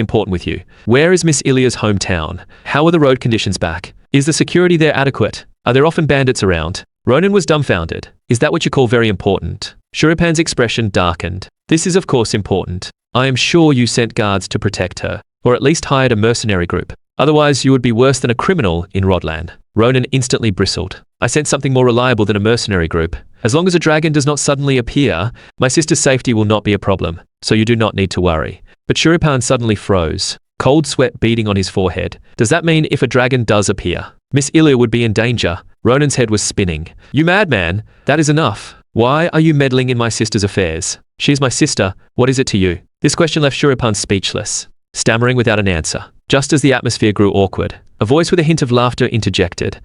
important with you. Where is Miss Ilya's hometown? How are the road conditions back? Is the security there adequate? Are there often bandits around? Ronan was dumbfounded. Is that what you call very important? Shulripan's expression darkened. This is of course important. I am sure you sent guards to protect her, or at least hired a mercenary group. Otherwise you would be worse than a criminal in Rodland. Ronan instantly bristled. I sent something more reliable than a mercenary group. As long as a dragon does not suddenly appear, my sister's safety will not be a problem, so you do not need to worry. But Shulripan suddenly froze, cold sweat beading on his forehead. Does that mean if a dragon does appear, Miss Ilya would be in danger? Ronan's head was spinning. You madman, that is enough. Why are you meddling in my sister's affairs? She is my sister, what is it to you? This question left Shulripan speechless, stammering without an answer. Just as the atmosphere grew awkward, a voice with a hint of laughter interjected.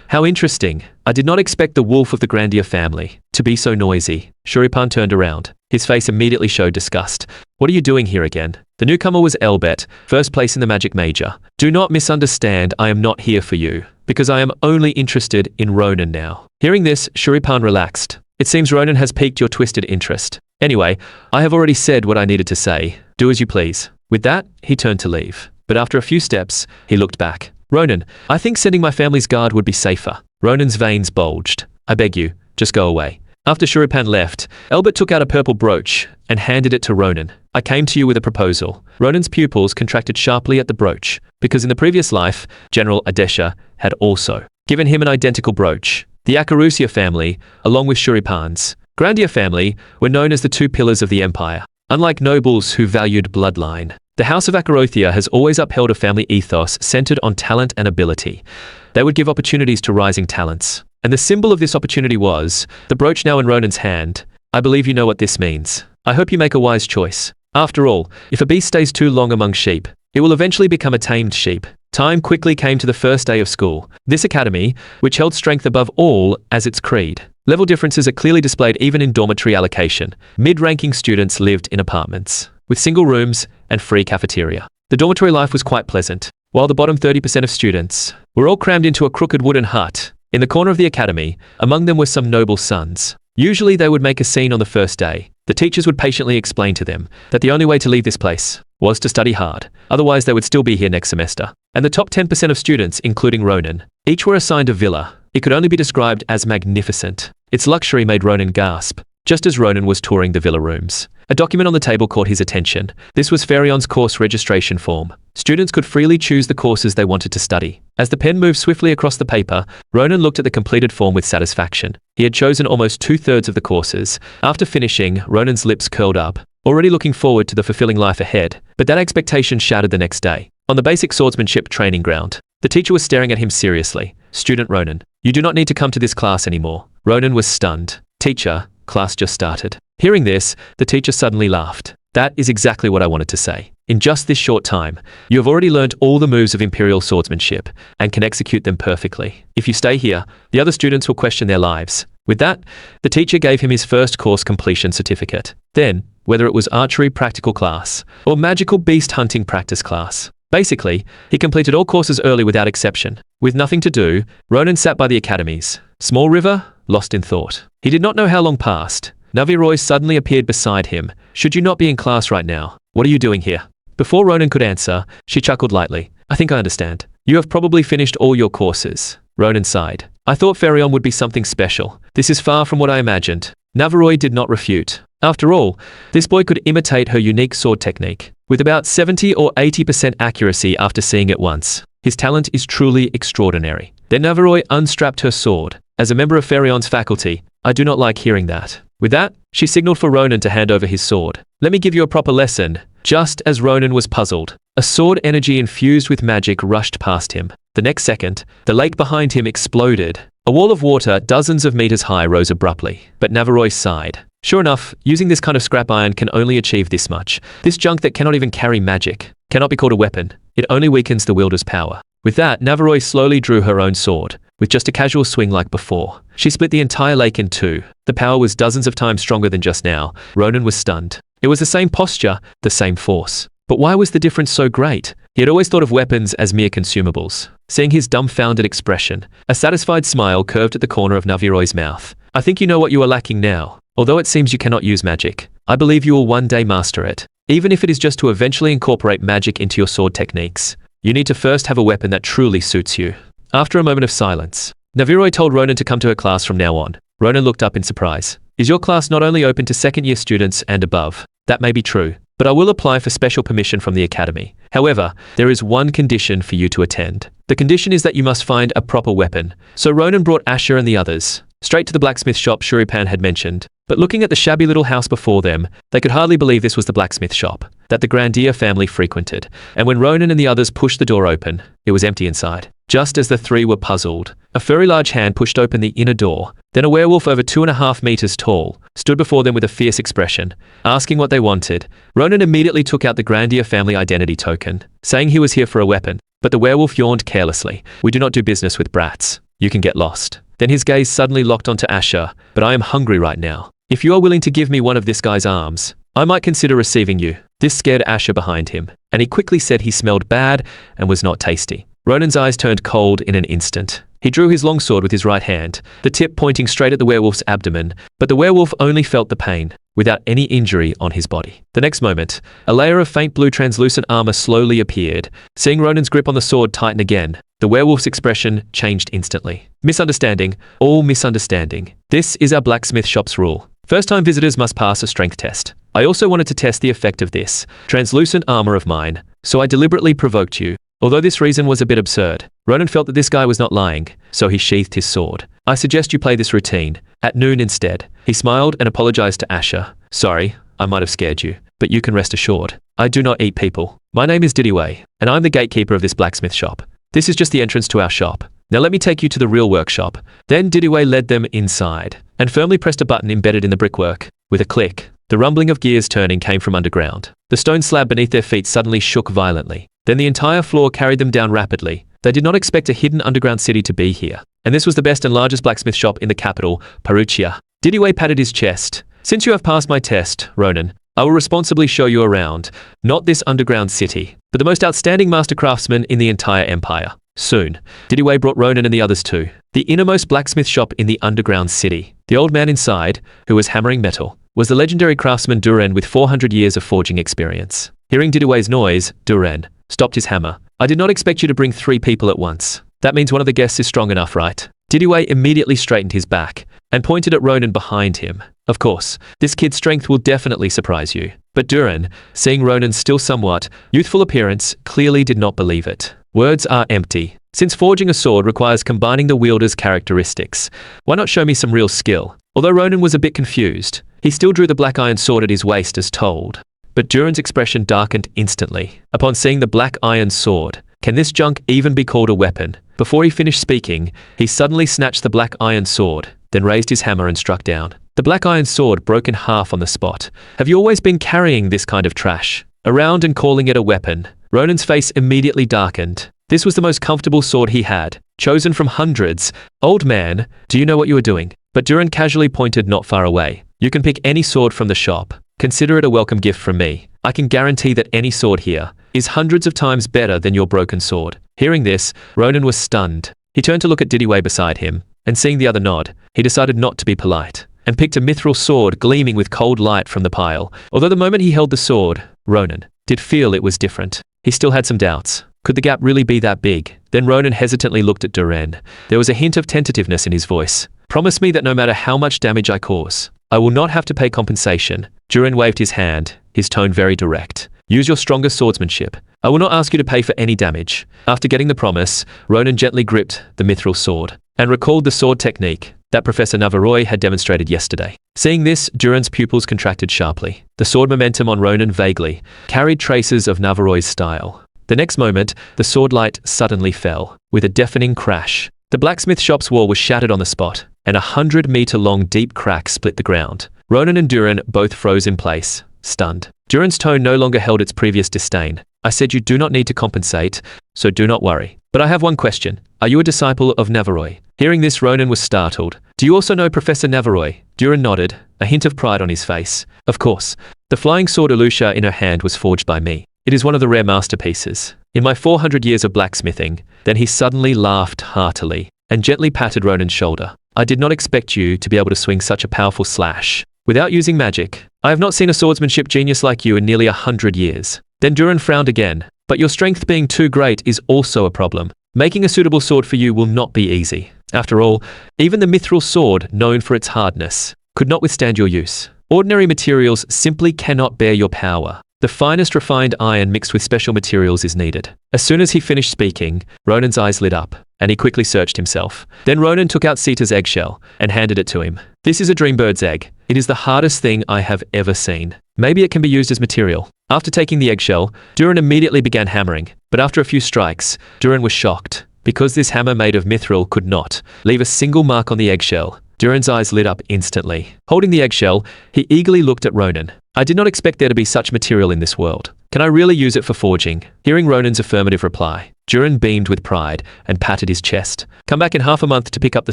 How interesting. I did not expect the wolf of the Grandier family to be so noisy. Shulripan turned around. His face immediately showed disgust. What are you doing here again? The newcomer was Elbet, first place in the Magic Major. Do not misunderstand, I am not here for you, because I am only interested in Ronan now. Hearing this, Shulripan relaxed. It seems Ronan has piqued your twisted interest. Anyway, I have already said what I needed to say. Do as you please. With that, he turned to leave. But after a few steps, he looked back. Ronan, I think sending my family's guard would be safer. Ronan's veins bulged. I beg you, just go away. After Shulripan left, Elbert took out a purple brooch and handed it to Ronan. I came to you with a proposal. Ronan's pupils contracted sharply at the brooch, because in the previous life, General Adeshan had also given him an identical brooch. The Akarusia family, along with Shulripan's Grandier family, were known as the two pillars of the empire. Unlike nobles who valued bloodline, The House of Akarothia has always upheld a family ethos centered on talent and ability. They would give opportunities to rising talents. And the symbol of this opportunity was the brooch now in Ronan's hand. I believe you know what this means. I hope you make a wise choice. After all, if a beast stays too long among sheep, it will eventually become a tamed sheep. Time quickly came to the first day of school. This academy, which held strength above all as its creed. Level differences are clearly displayed even in dormitory allocation. Mid-ranking students lived in apartments, with single rooms and free cafeteria. The dormitory life was quite pleasant, while the bottom 30% of students were all crammed into a crooked wooden hut. In the corner of the academy, among them were some noble sons. Usually they would make a scene on the first day. The teachers would patiently explain to them that the only way to leave this place was to study hard, otherwise they would still be here next semester. And the top 10% of students, including Ronan, each were assigned a villa. It could only be described as magnificent. Its luxury made Ronan gasp, just as Ronan was touring the villa rooms. A document on the table caught his attention. This was Feleon's course registration form. Students could freely choose the courses they wanted to study. As the pen moved swiftly across the paper, Ronan looked at the completed form with satisfaction. He had chosen almost 2/3 of the courses. After finishing, Ronan's lips curled up, already looking forward to the fulfilling life ahead. But that expectation shattered the next day. On the basic swordsmanship training ground, the teacher was staring at him seriously. "Student Ronan, you do not need to come to this class anymore." Ronan was stunned. "Teacher, class just started." Hearing this, the teacher suddenly laughed. "That is exactly what I wanted to say. In just this short time, you have already learned all the moves of imperial swordsmanship and can execute them perfectly. If you stay here, the other students will question their lives." With that, the teacher gave him his first course completion certificate. Then, whether it was archery practical class or magical beast hunting practice class, basically, he completed all courses early without exception. With nothing to do, Ronan sat by the academy's small river, lost in thought. He did not know how long passed. Nabiroje suddenly appeared beside him. "Should you not be in class right now? What are you doing here?" Before Ronan could answer, she chuckled lightly. "I think I understand. You have probably finished all your courses." Ronan sighed. "I thought Feleon would be something special. This is far from what I imagined." Nabiroje did not refute. After all, this boy could imitate her unique sword technique with about 70 or 80% accuracy after seeing it once. His talent is truly extraordinary. Then Nabiroje unstrapped her sword. "As a member of Feleon's faculty, I do not like hearing that." With that, she signaled for Ronan to hand over his sword. "Let me give you a proper lesson." Just as Ronan was puzzled, a sword energy infused with magic rushed past him. The next second, the lake behind him exploded. A wall of water dozens of meters high rose abruptly, but Nabiroje sighed. Sure enough, using this kind of scrap iron can only achieve this much. This junk that cannot even carry magic cannot be called a weapon. It only weakens the wielder's power. With that, Nabiroje slowly drew her own sword, with just a casual swing like before. She split the entire lake in two. The power was dozens of times stronger than just now. Ronan was stunned. It was the same posture, the same force. But why was the difference so great? He had always thought of weapons as mere consumables. Seeing his dumbfounded expression, a satisfied smile curved at the corner of Nabiroje's mouth. "I think you know what you are lacking now. Although it seems you cannot use magic, I believe you will one day master it. Even if it is just to eventually incorporate magic into your sword techniques. You need to first have a weapon that truly suits you." After a moment of silence, Nabiroje told Ronan to come to her class from now on. Ronan looked up in surprise. "Is your class not only open to second-year students and above?" "That may be true, but I will apply for special permission from the academy. However, there is one condition for you to attend. The condition is that you must find a proper weapon." So Ronan brought Asher and the others straight to the blacksmith shop Shulripan had mentioned. But looking at the shabby little house before them, they could hardly believe this was the blacksmith shop that the Grandier family frequented. And when Ronan and the others pushed the door open, it was empty inside. Just as the three were puzzled, a furry large hand pushed open the inner door. Then a werewolf over 2.5 meters tall stood before them with a fierce expression, asking what they wanted. Ronan immediately took out the Grandier family identity token, saying he was here for a weapon. But the werewolf yawned carelessly. "We do not do business with brats. You can get lost." Then his gaze suddenly locked onto Asher. "But I am hungry right now. If you are willing to give me one of this guy's arms, I might consider receiving you." This scared Asher behind him, and he quickly said he smelled bad and was not tasty. Ronan's eyes turned cold in an instant. He drew his longsword with his right hand, the tip pointing straight at the werewolf's abdomen, but the werewolf only felt the pain, without any injury on his body. The next moment, a layer of faint blue translucent armor slowly appeared. Seeing Ronan's grip on the sword tighten again, the werewolf's expression changed instantly. "Misunderstanding, all misunderstanding. This is our blacksmith shop's rule. First-time visitors must pass a strength test. I also wanted to test the effect of this translucent armor of mine, so I deliberately provoked you." Although this reason was a bit absurd, Ronan felt that this guy was not lying, so he sheathed his sword. "I suggest you play this routine at noon instead." He smiled and apologized to Asher. "Sorry, I might have scared you, but you can rest assured. I do not eat people." My name is Didiwei, and I'm the gatekeeper of this blacksmith shop. This is just the entrance to our shop. Now let me take you to the real workshop." Then Didiwei led them inside, and firmly pressed a button embedded in the brickwork. With a click, the rumbling of gears turning came from underground. The stone slab beneath their feet suddenly shook violently. Then the entire floor carried them down rapidly. They did not expect a hidden underground city to be here. And this was the best and largest blacksmith shop in the capital, Perugia. Didiwei patted his chest. "Since you have passed my test, Ronan, I will responsibly show you around, not this underground city, but the most outstanding master craftsman in the entire empire." Soon, Didiwei brought Ronan and the others to the innermost blacksmith shop in the underground city. The old man inside, who was hammering metal, was the legendary craftsman Duran with 400 years of forging experience. Hearing Didiwei's noise, Duran stopped his hammer. "I did not expect you to bring 3 people at once. That means one of the guests is strong enough, right?" Didiwei immediately straightened his back and pointed at Ronan behind him. "Of course, this kid's strength will definitely surprise you." But Duran, seeing Ronan's still somewhat youthful appearance, clearly did not believe it. Words are empty. Since forging a sword requires combining the wielder's characteristics, why not show me some real skill? Although Ronan was a bit confused, he still drew the black iron sword at his waist as told. But Duran's expression darkened instantly upon seeing the black iron sword. Can this junk even be called a weapon? Before he finished speaking, he suddenly snatched the black iron sword, then raised his hammer and struck down. The black iron sword broke in half on the spot. "Have you always been carrying this kind of trash around and calling it a weapon?" Ronan's face immediately darkened. This was the most comfortable sword he had, chosen from hundreds. "Old man, do you know what you are doing?" But Duran casually pointed not far away. "You can pick any sword from the shop. Consider it a welcome gift from me. I can guarantee that any sword here is hundreds of times better than your broken sword." Hearing this, Ronan was stunned. He turned to look at Didiwei beside him, and seeing the other nod, he decided not to be polite, and picked a mithril sword gleaming with cold light from the pile. Although the moment he held the sword, Ronan did feel it was different. He still had some doubts. Could the gap really be that big? Then Ronan hesitantly looked at Duran. There was a hint of tentativeness in his voice. "Promise me that no matter how much damage I cause, I will not have to pay compensation." Duran waved his hand, his tone very direct. "Use your strongest swordsmanship. I will not ask you to pay for any damage." After getting the promise, Ronan gently gripped the mithril sword and recalled the sword technique that Professor Nabiroje had demonstrated yesterday. Seeing this, Duran's pupils contracted sharply. The sword momentum on Ronan vaguely carried traces of Nabiroje's style. The next moment, the sword light suddenly fell, with a deafening crash. The blacksmith shop's wall was shattered on the spot, and 100-meter-long deep crack split the ground. Ronan and Duran both froze in place, stunned. Duran's tone no longer held its previous disdain. "I said you do not need to compensate, so do not worry. But I have one question. Are you a disciple of Nabiroje?" Hearing this, Ronan was startled. "Do you also know Professor Nabiroje?" Duran nodded, a hint of pride on his face. "Of course. The flying sword Alusha in her hand was forged by me. It is one of the rare masterpieces in my 400 years of blacksmithing." Then he suddenly laughed heartily and gently patted Ronan's shoulder. "I did not expect you to be able to swing such a powerful slash without using magic. I have not seen a swordsmanship genius like you in nearly 100 years. Then Duran frowned again. "But your strength being too great is also a problem. Making a suitable sword for you will not be easy. After all, even the mithril sword, known for its hardness, could not withstand your use. Ordinary materials simply cannot bear your power. The finest refined iron mixed with special materials is needed." As soon as he finished speaking, Ronan's eyes lit up, and he quickly searched himself. Then Ronan took out Sita's eggshell and handed it to him. "This is a dreambird's egg. It is the hardest thing I have ever seen. Maybe it can be used as material." After taking the eggshell, Duran immediately began hammering, but after a few strikes, Duran was shocked, because this hammer made of mithril could not leave a single mark on the eggshell. Duran's eyes lit up instantly. Holding the eggshell, he eagerly looked at Ronan. "I did not expect there to be such material in this world. Can I really use it for forging?" Hearing Ronan's affirmative reply, Duran beamed with pride and patted his chest. "Come back in half a month to pick up the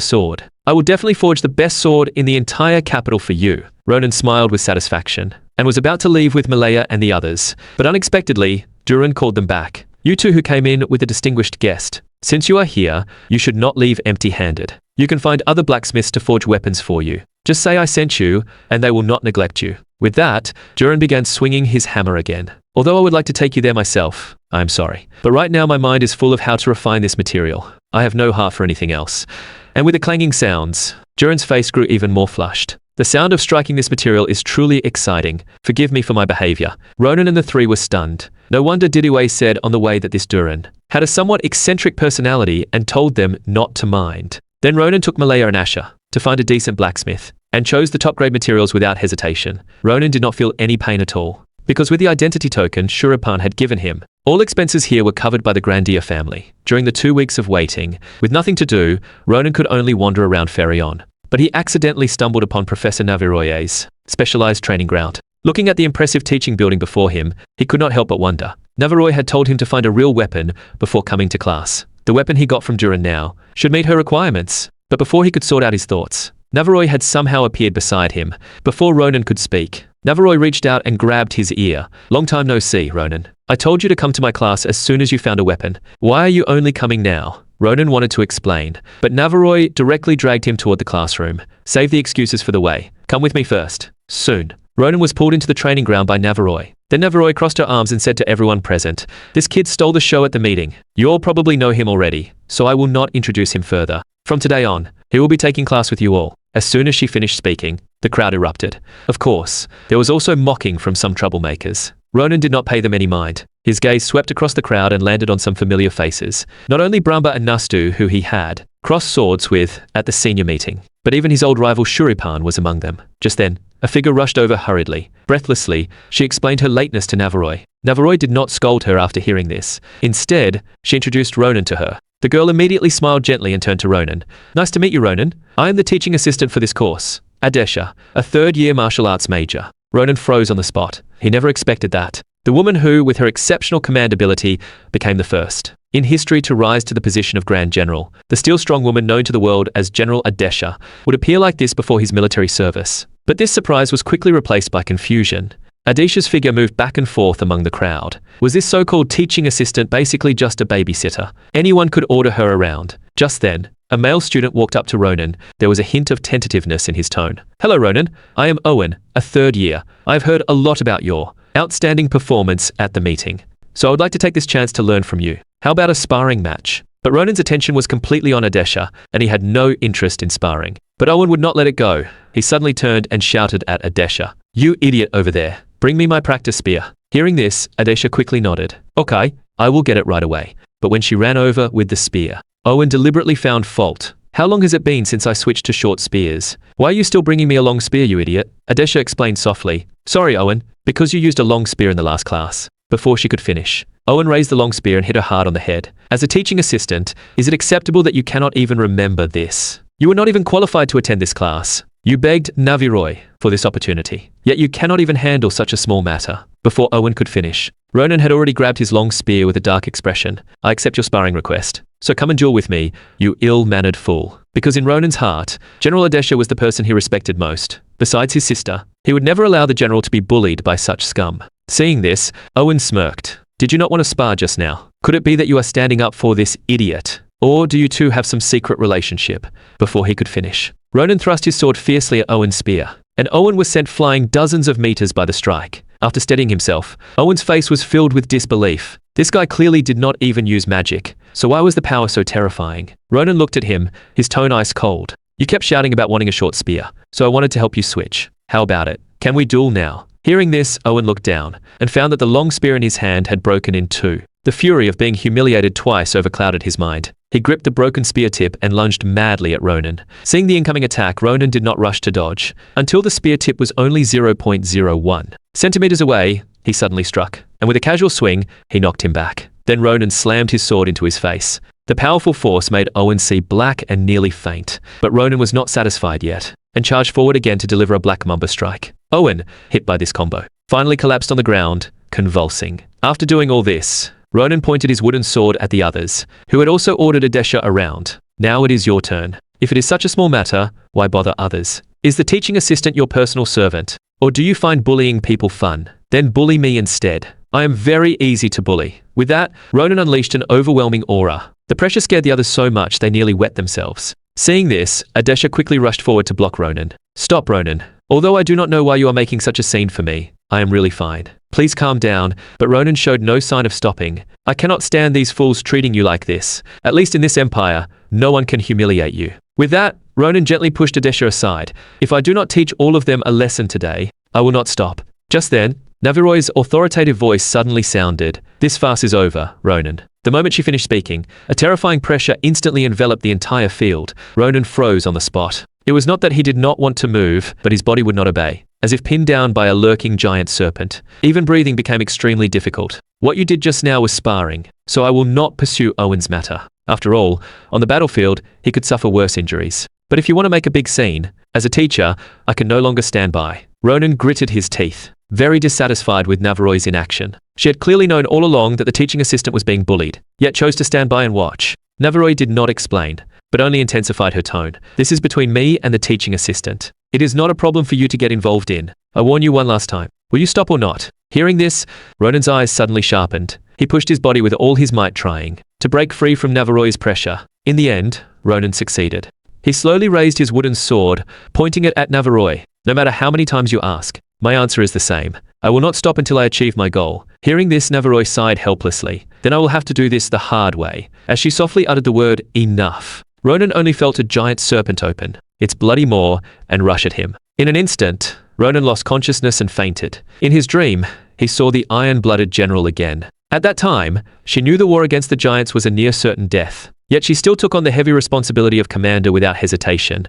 sword. I will definitely forge the best sword in the entire capital for you." Ronan smiled with satisfaction and was about to leave with Malaya and the others, but unexpectedly, Duran called them back. "You two who came in with a distinguished guest, since you are here, you should not leave empty-handed. You can find other blacksmiths to forge weapons for you. Just say I sent you, and they will not neglect you." With that, Duran began swinging his hammer again. "Although I would like to take you there myself, I am sorry. But right now my mind is full of how to refine this material. I have no heart for anything else." And with the clanging sounds, Duran's face grew even more flushed. "The sound of striking this material is truly exciting. Forgive me for my behavior." Ronan and the three were stunned. No wonder Didiwei said on the way that this Duran had a somewhat eccentric personality and told them not to mind. Then Ronan took Malaya and Asher to find a decent blacksmith and chose the top-grade materials without hesitation. Ronan did not feel any pain at all. because with the identity token Shulripan had given him, all expenses here were covered by the Grandia family. During the 2 weeks of waiting, with nothing to do, Ronan could only wander around Feleon. But he accidentally stumbled upon Professor Nabiroje's specialized training ground. Looking at the impressive teaching building before him, he could not help but wonder. Nabiroje had told him to find a real weapon before coming to class. The weapon he got from Duran now should meet her requirements. But before he could sort out his thoughts, Nabiroje had somehow appeared beside him. Before Ronan could speak, Nabiroje reached out and grabbed his ear. "Long time no see, Ronan. I told you to come to my class as soon as you found a weapon. Why are you only coming now?" Ronan wanted to explain, but Nabiroje directly dragged him toward the classroom. "Save the excuses for the way. Come with me first." Soon, Ronan was pulled into the training ground by Nabiroje. Then Nabiroje crossed her arms and said to everyone present, "This kid stole the show at the meeting. You all probably know him already, so I will not introduce him further. From today on, he will be taking class with you all." As soon as she finished speaking, the crowd erupted. Of course, there was also mocking from some troublemakers. Ronan did not pay them any mind. His gaze swept across the crowd and landed on some familiar faces. Not only Bramba and Nastu, who he had crossed swords with at the senior meeting, but even his old rival Shulripan was among them. Just then, a figure rushed over hurriedly. Breathlessly, she explained her lateness to Nabiroje. Nabiroje did not scold her after hearing this. Instead, she introduced Ronan to her. The girl immediately smiled gently and turned to Ronan. "Nice to meet you, Ronan. I am the teaching assistant for this course. Adeshan, a third-year martial arts major." Ronan froze on the spot. He never expected that. The woman who, with her exceptional command ability, became the first in history to rise to the position of Grand General, the steel-strong woman known to the world as General Adeshan, would appear like this before his military service. But this surprise was quickly replaced by confusion. Adesha's figure moved back and forth among the crowd. Was this so-called teaching assistant basically just a babysitter? Anyone could order her around. Just then, a male student walked up to Ronan. There was a hint of tentativeness in his tone. "Hello, Ronan. I am Owen, a third year. I've heard a lot about your outstanding performance at the meeting, so I would like to take this chance to learn from you. How about a sparring match?" But Ronan's attention was completely on Adeshan, and he had no interest in sparring. But Owen would not let it go. He suddenly turned and shouted at Adeshan, "You idiot over there. Bring me my practice spear." Hearing this, Adeshan quickly nodded. "Okay, I will get it right away." But when she ran over with the spear, Owen deliberately found fault. "How long has it been since I switched to short spears? Why are you still bringing me a long spear, you idiot?" Adeshan explained softly. "Sorry, Owen, because you used a long spear in the last class." Before she could finish, Owen raised the long spear and hit her hard on the head. "As a teaching assistant, is it acceptable that you cannot even remember this? You were not even qualified to attend this class. You begged Nabiroje for this opportunity, yet you cannot even handle such a small matter." Before Owen could finish, Ronan had already grabbed his long spear with a dark expression. "I accept your sparring request. So come and duel with me, you ill-mannered fool." Because in Ronan's heart, General Adeshan was the person he respected most. Besides his sister, he would never allow the general to be bullied by such scum. Seeing this, Owen smirked. "Did you not want to spar just now? Could it be that you are standing up for this idiot? Or do you two have some secret relationship?" Before he could finish, Ronan thrust his sword fiercely at Owen's spear, and Owen was sent flying dozens of meters by the strike. After steadying himself, Owen's face was filled with disbelief. This guy clearly did not even use magic, so why was the power so terrifying? Ronan looked at him, his tone ice cold. "You kept shouting about wanting a short spear, so I wanted to help you switch. How about it? Can we duel now?" Hearing this, Owen looked down and found that the long spear in his hand had broken in two. The fury of being humiliated twice overclouded his mind. He gripped the broken spear tip and lunged madly at Ronan. Seeing the incoming attack, Ronan did not rush to dodge. Until the spear tip was only 0.01 centimeters away, he suddenly struck, and with a casual swing, he knocked him back. Then Ronan slammed his sword into his face. The powerful force made Owen see black and nearly faint, but Ronan was not satisfied yet, and charged forward again to deliver a black mamba strike. Owen, hit by this combo, finally collapsed on the ground, convulsing. After doing all this, Ronan pointed his wooden sword at the others, who had also ordered Adeshan around. "Now it is your turn. If it is such a small matter, why bother others? Is the teaching assistant your personal servant? Or do you find bullying people fun? Then bully me instead. I am very easy to bully." With that, Ronan unleashed an overwhelming aura. The pressure scared the others so much they nearly wet themselves. Seeing this, Adeshan quickly rushed forward to block Ronan. "Stop, Ronan. Although I do not know why you are making such a scene for me, I am really fine. Please calm down." But Ronan showed no sign of stopping. "I cannot stand these fools treating you like this. At least in this empire, no one can humiliate you." With that, Ronan gently pushed Adeshan aside. "If I do not teach all of them a lesson today, I will not stop." Just then, Nabiroje's authoritative voice suddenly sounded. "This farce is over, Ronan." The moment she finished speaking, a terrifying pressure instantly enveloped the entire field. Ronan froze on the spot. It was not that he did not want to move, but his body would not obey. as if pinned down by a lurking giant serpent. Even breathing became extremely difficult. What you did just now was sparring, so I will not pursue Owen's matter. After all, on the battlefield, he could suffer worse injuries. But if you want to make a big scene, as a teacher, I can no longer stand by. Ronan gritted his teeth, very dissatisfied with Nabiroje's inaction. She had clearly known all along that the teaching assistant was being bullied, yet chose to stand by and watch. Nabiroje did not explain, but only intensified her tone. This is between me and the teaching assistant. It is not a problem for you to get involved in. I warn you one last time. Will you stop or not? Hearing this, Ronan's eyes suddenly sharpened. He pushed his body with all his might, trying to break free from Nabiroje's pressure. In the end, Ronan succeeded. He slowly raised his wooden sword, pointing it at Nabiroje. No matter how many times you ask, my answer is the same. I will not stop until I achieve my goal. Hearing this, Nabiroje sighed helplessly. Then I will have to do this the hard way. As she softly uttered the word, enough, Ronan only felt a giant serpent open its bloody maw and rush at him. In an instant, Ronan lost consciousness and fainted. In his dream, he saw the iron-blooded general again. At that time, she knew the war against the giants was a near certain death. Yet she still took on the heavy responsibility of commander without hesitation.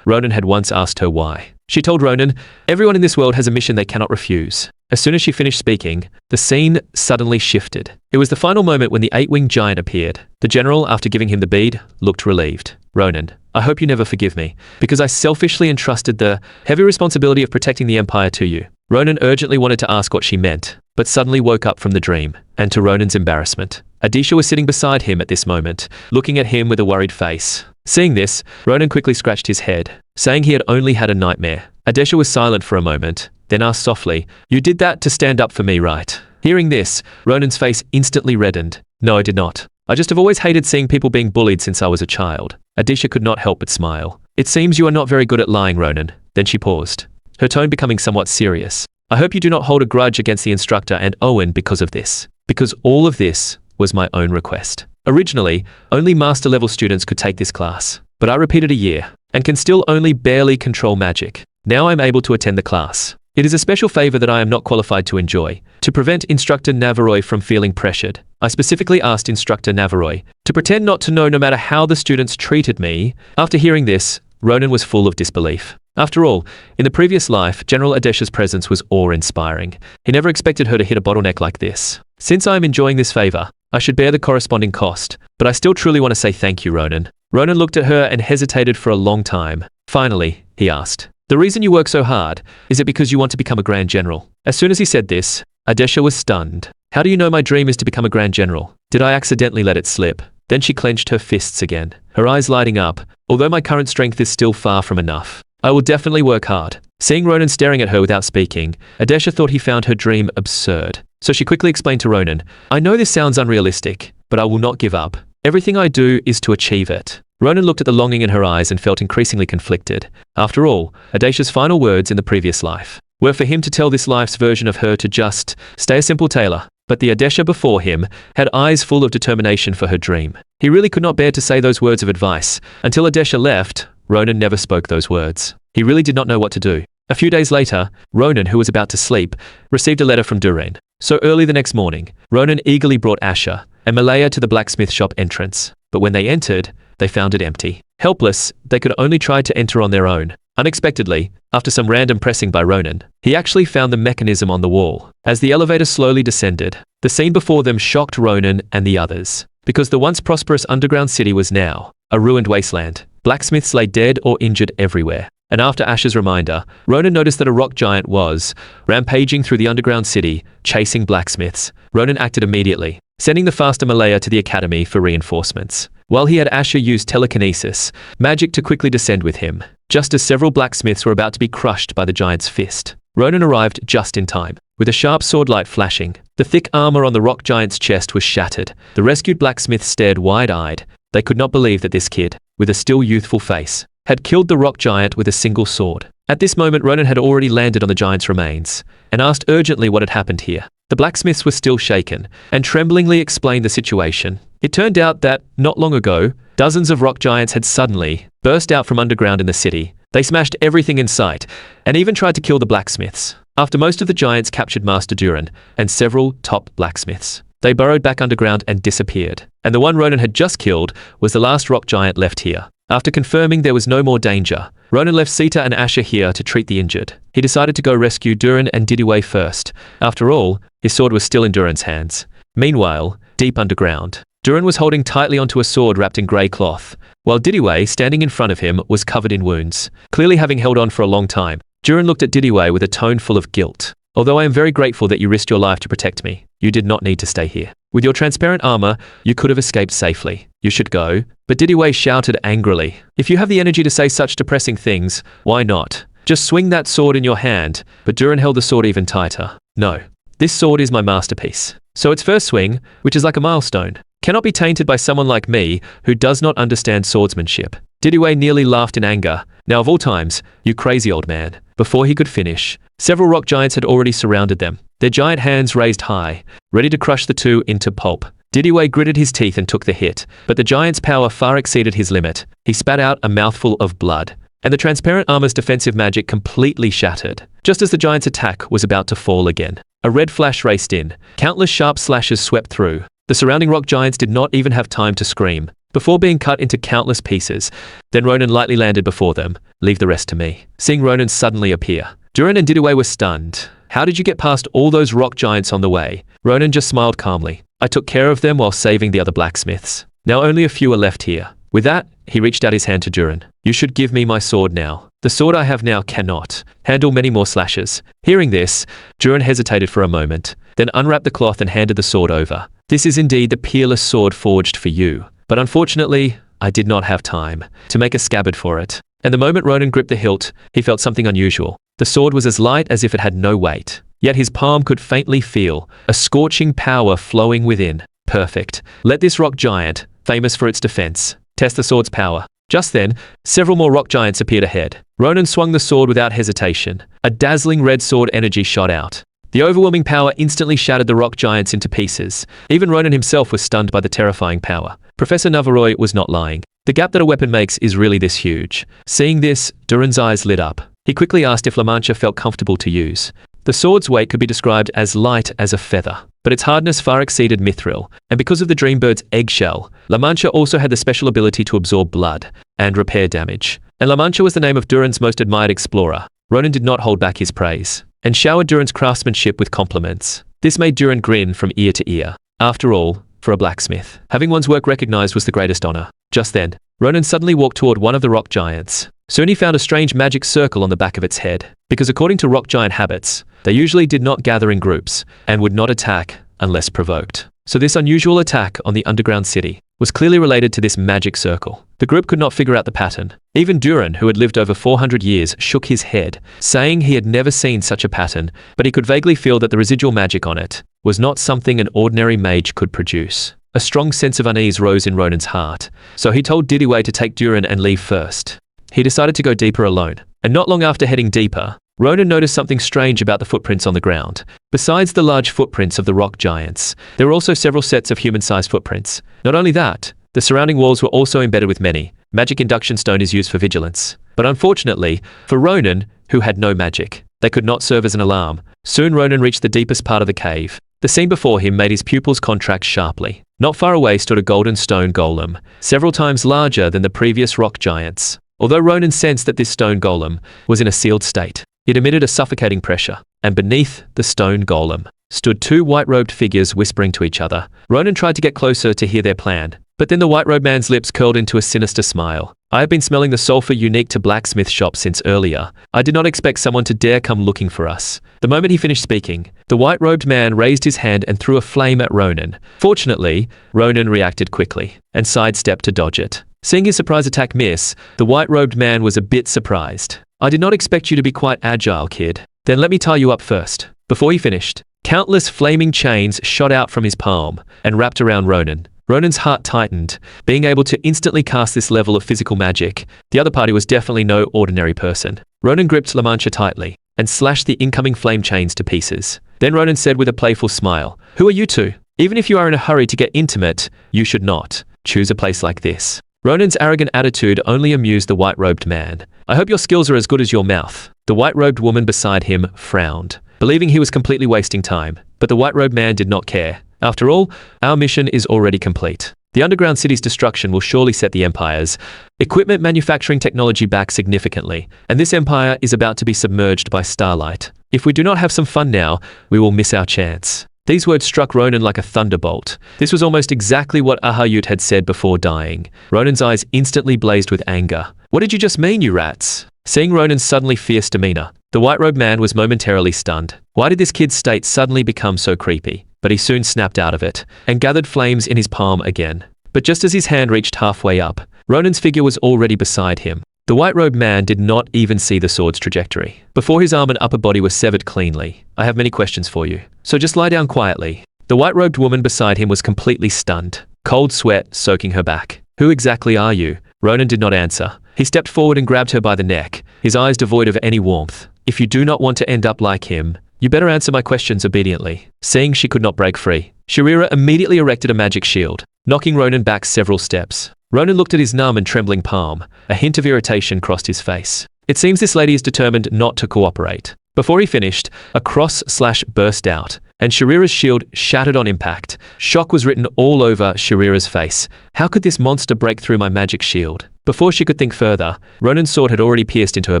Ronan had once asked her why. She told Ronan, everyone in this world has a mission they cannot refuse. As soon as she finished speaking, the scene suddenly shifted. It was the final moment when the 8-winged giant appeared. The general, after giving him the bead, looked relieved. Ronan, I hope you never forgive me, because I selfishly entrusted the heavy responsibility of protecting the empire to you. Ronan urgently wanted to ask what she meant, but suddenly woke up from the dream, and to Ronan's embarrassment, Adesha was sitting beside him at this moment, looking at him with a worried face. Seeing this, Ronan quickly scratched his head, saying he had only had a nightmare. Adesha was silent for a moment, then asked softly, "You did that to stand up for me, right?" Hearing this, Ronan's face instantly reddened. "No, I did not. I just have always hated seeing people being bullied since I was a child." Adesha could not help but smile. "It seems you are not very good at lying, Ronan." Then she paused, her tone becoming somewhat serious. "I hope you do not hold a grudge against the instructor and Owen because of this. Because all of this was my own request. Originally, only master-level students could take this class, but I repeated a year, and can still only barely control magic. Now I'm able to attend the class. It is a special favor that I am not qualified to enjoy. To prevent Instructor Nabiroje from feeling pressured, I specifically asked Instructor Nabiroje to pretend not to know no matter how the students treated me." After hearing this, Ronan was full of disbelief. After all, in the previous life, General Adesha's presence was awe-inspiring. He never expected her to hit a bottleneck like this. "Since I am enjoying this favor, I should bear the corresponding cost, but I still truly want to say thank you, Ronan." Ronan looked at her and hesitated for a long time. Finally, he asked, "The reason you work so hard, is it because you want to become a Grand General?" As soon as he said this, Adesha was stunned. "How do you know my dream is to become a Grand General? Did I accidentally let it slip?" Then she clenched her fists again, her eyes lighting up. "Although my current strength is still far from enough, I will definitely work hard." Seeing Ronan staring at her without speaking, Adesha thought he found her dream absurd. So she quickly explained to Ronan, "I know this sounds unrealistic, but I will not give up. Everything I do is to achieve it." Ronan looked at the longing in her eyes and felt increasingly conflicted. After all, Adesha's final words in the previous life were for him to tell this life's version of her to just stay a simple tailor. But the Adesha before him had eyes full of determination for her dream. He really could not bear to say those words of advice. Until Adesha left, Ronan never spoke those words. He really did not know what to do. A few days later, Ronan, who was about to sleep, received a letter from Duran. So early the next morning, Ronan eagerly brought Asha and Malaya to the blacksmith shop entrance. But when they entered, they found it empty. Helpless, they could only try to enter on their own. Unexpectedly, after some random pressing by Ronan, he actually found the mechanism on the wall. As the elevator slowly descended, the scene before them shocked Ronan and the others. Because the once prosperous underground city was now a ruined wasteland. Blacksmiths lay dead or injured everywhere. And after Asha's reminder, Ronan noticed that a rock giant was rampaging through the underground city, chasing blacksmiths. Ronan acted immediately, sending the faster Malaya to the academy for reinforcements, while he had Asha use telekinesis, magic to quickly descend with him. Just as several blacksmiths were about to be crushed by the giant's fist, Ronan arrived just in time, with a sharp sword light flashing. The thick armor on the rock giant's chest was shattered. The rescued blacksmiths stared wide-eyed. They could not believe that this kid, with a still youthful face, had killed the rock giant with a single sword. At this moment, Ronan had already landed on the giant's remains, and asked urgently what had happened here. The blacksmiths were still shaken, and tremblingly explained the situation. It turned out that, not long ago, dozens of rock giants had suddenly burst out from underground in the city. They smashed everything in sight, and even tried to kill the blacksmiths. After most of the giants captured Master Duran and several top blacksmiths, they burrowed back underground and disappeared. And the one Ronan had just killed was the last rock giant left here. After confirming there was no more danger, Ronan left Sita and Asha here to treat the injured. He decided to go rescue Duran and Didiwei first. After all, his sword was still in Duran's hands. Meanwhile, deep underground, Duran was holding tightly onto a sword wrapped in grey cloth, while Didiwei, standing in front of him, was covered in wounds, clearly having held on for a long time. Duran looked at Didiwei with a tone full of guilt. Although I am very grateful that you risked your life to protect me, you did not need to stay here. With your transparent armor, you could have escaped safely. You should go. But Didiwei shouted angrily, if you have the energy to say such depressing things, why not? Just swing that sword in your hand. But Duran held the sword even tighter. No. This sword is my masterpiece. So its first swing, which is like a milestone, cannot be tainted by someone like me who does not understand swordsmanship. Didiwei nearly laughed in anger. Now of all times, you crazy old man. Before he could finish, several rock giants had already surrounded them, their giant hands raised high, ready to crush the two into pulp. Didiwei gritted his teeth and took the hit, but the giant's power far exceeded his limit. He spat out a mouthful of blood, and the transparent armor's defensive magic completely shattered. Just as the giant's attack was about to fall again, a red flash raced in. Countless sharp slashes swept through. The surrounding rock giants did not even have time to scream, before being cut into countless pieces. Then Ronan lightly landed before them. Leave the rest to me. Seeing Ronan suddenly appear, Duran and Didiwei were stunned. How did you get past all those rock giants on the way? Ronan just smiled calmly. I took care of them while saving the other blacksmiths. Now only a few are left here. With that, he reached out his hand to Duran. You should give me my sword now. The sword I have now cannot handle many more slashes. Hearing this, Duran hesitated for a moment, then unwrapped the cloth and handed the sword over. This is indeed the peerless sword forged for you. But unfortunately, I did not have time to make a scabbard for it. And the moment Ronan gripped the hilt, he felt something unusual. The sword was as light as if it had no weight. Yet his palm could faintly feel a scorching power flowing within. Perfect. Let this rock giant, famous for its defense, test the sword's power. Just then, several more rock giants appeared ahead. Ronan swung the sword without hesitation. A dazzling red sword energy shot out. The overwhelming power instantly shattered the rock giants into pieces. Even Ronan himself was stunned by the terrifying power. Professor Nabiroje was not lying. The gap that a weapon makes is really this huge. Seeing this, Duran's eyes lit up. He quickly asked if La Mancha felt comfortable to use. The sword's weight could be described as light as a feather, but its hardness far exceeded mithril, and because of the Dreambird's eggshell, La Mancha also had the special ability to absorb blood and repair damage. And La Mancha was the name of Duran's most admired explorer. Ronan did not hold back his praise, and showered Duran's craftsmanship with compliments. This made Duran grin from ear to ear. After all, for a blacksmith, having one's work recognized was the greatest honor. Just then, Ronan suddenly walked toward one of the rock giants. Soon he found a strange magic circle on the back of its head, because according to rock giant habits, they usually did not gather in groups, and would not attack unless provoked. So this unusual attack on the underground city was clearly related to this magic circle. The group could not figure out the pattern. Even Duran, who had lived over 400 years, shook his head, saying he had never seen such a pattern, but he could vaguely feel that the residual magic on it was not something an ordinary mage could produce. A strong sense of unease rose in Ronan's heart, so he told Didiwei to take Duran and leave first. He decided to go deeper alone, and not long after heading deeper, Ronan noticed something strange about the footprints on the ground. Besides the large footprints of the rock giants, there were also several sets of human-sized footprints. Not only that, the surrounding walls were also embedded with many. Magic induction stone is used for vigilance. But unfortunately, for Ronan, who had no magic, they could not serve as an alarm. Soon Ronan reached the deepest part of the cave. The scene before him made his pupils contract sharply. Not far away stood a golden stone golem, several times larger than the previous rock giants. Although Ronan sensed that this stone golem was in a sealed state, it emitted a suffocating pressure, and beneath the stone golem stood two white-robed figures whispering to each other. Ronan tried to get closer to hear their plan, but then the white-robed man's lips curled into a sinister smile. I have been smelling the sulfur unique to blacksmith shops since earlier. I did not expect someone to dare come looking for us. The moment he finished speaking, the white-robed man raised his hand and threw a flame at Ronan. Fortunately, Ronan reacted quickly and sidestepped to dodge it. Seeing his surprise attack miss, the white-robed man was a bit surprised. I did not expect you to be quite agile, kid. Then let me tie you up first. Before he finished, countless flaming chains shot out from his palm and wrapped around Ronan. Ronan's heart tightened, being able to instantly cast this level of physical magic. The other party was definitely no ordinary person. Ronan gripped La Mancha tightly and slashed the incoming flame chains to pieces. Then Ronan said with a playful smile, "Who are you two? Even if you are in a hurry to get intimate, you should not choose a place like this." Ronan's arrogant attitude only amused the white-robed man. "I hope your skills are as good as your mouth." The white-robed woman beside him frowned, believing he was completely wasting time. But the white-robed man did not care. After all, our mission is already complete. The underground city's destruction will surely set the Empire's equipment manufacturing technology back significantly, and this empire is about to be submerged by Starlight. If we do not have some fun now, we will miss our chance. These words struck Ronan like a thunderbolt. This was almost exactly what Ahayut had said before dying. Ronan's eyes instantly blazed with anger. What did you just mean, you rats? Seeing Ronan's suddenly fierce demeanor, the white-robed man was momentarily stunned. Why did this kid's state suddenly become so creepy? But he soon snapped out of it, and gathered flames in his palm again. But just as his hand reached halfway up, Ronan's figure was already beside him. The white-robed man did not even see the sword's trajectory. Before his arm and upper body were severed cleanly. I have many questions for you, so just lie down quietly. The white-robed woman beside him was completely stunned, cold sweat soaking her back. Who exactly are you? Ronan did not answer. He stepped forward and grabbed her by the neck, his eyes devoid of any warmth. If you do not want to end up like him, you better answer my questions obediently. Seeing she could not break free, Shurira immediately erected a magic shield, knocking Ronan back several steps. Ronan looked at his numb and trembling palm. A hint of irritation crossed his face. It seems this lady is determined not to cooperate. Before he finished, a cross-slash burst out, and Shurira's shield shattered on impact. Shock was written all over Shurira's face. How could this monster break through my magic shield? Before she could think further, Ronan's sword had already pierced into her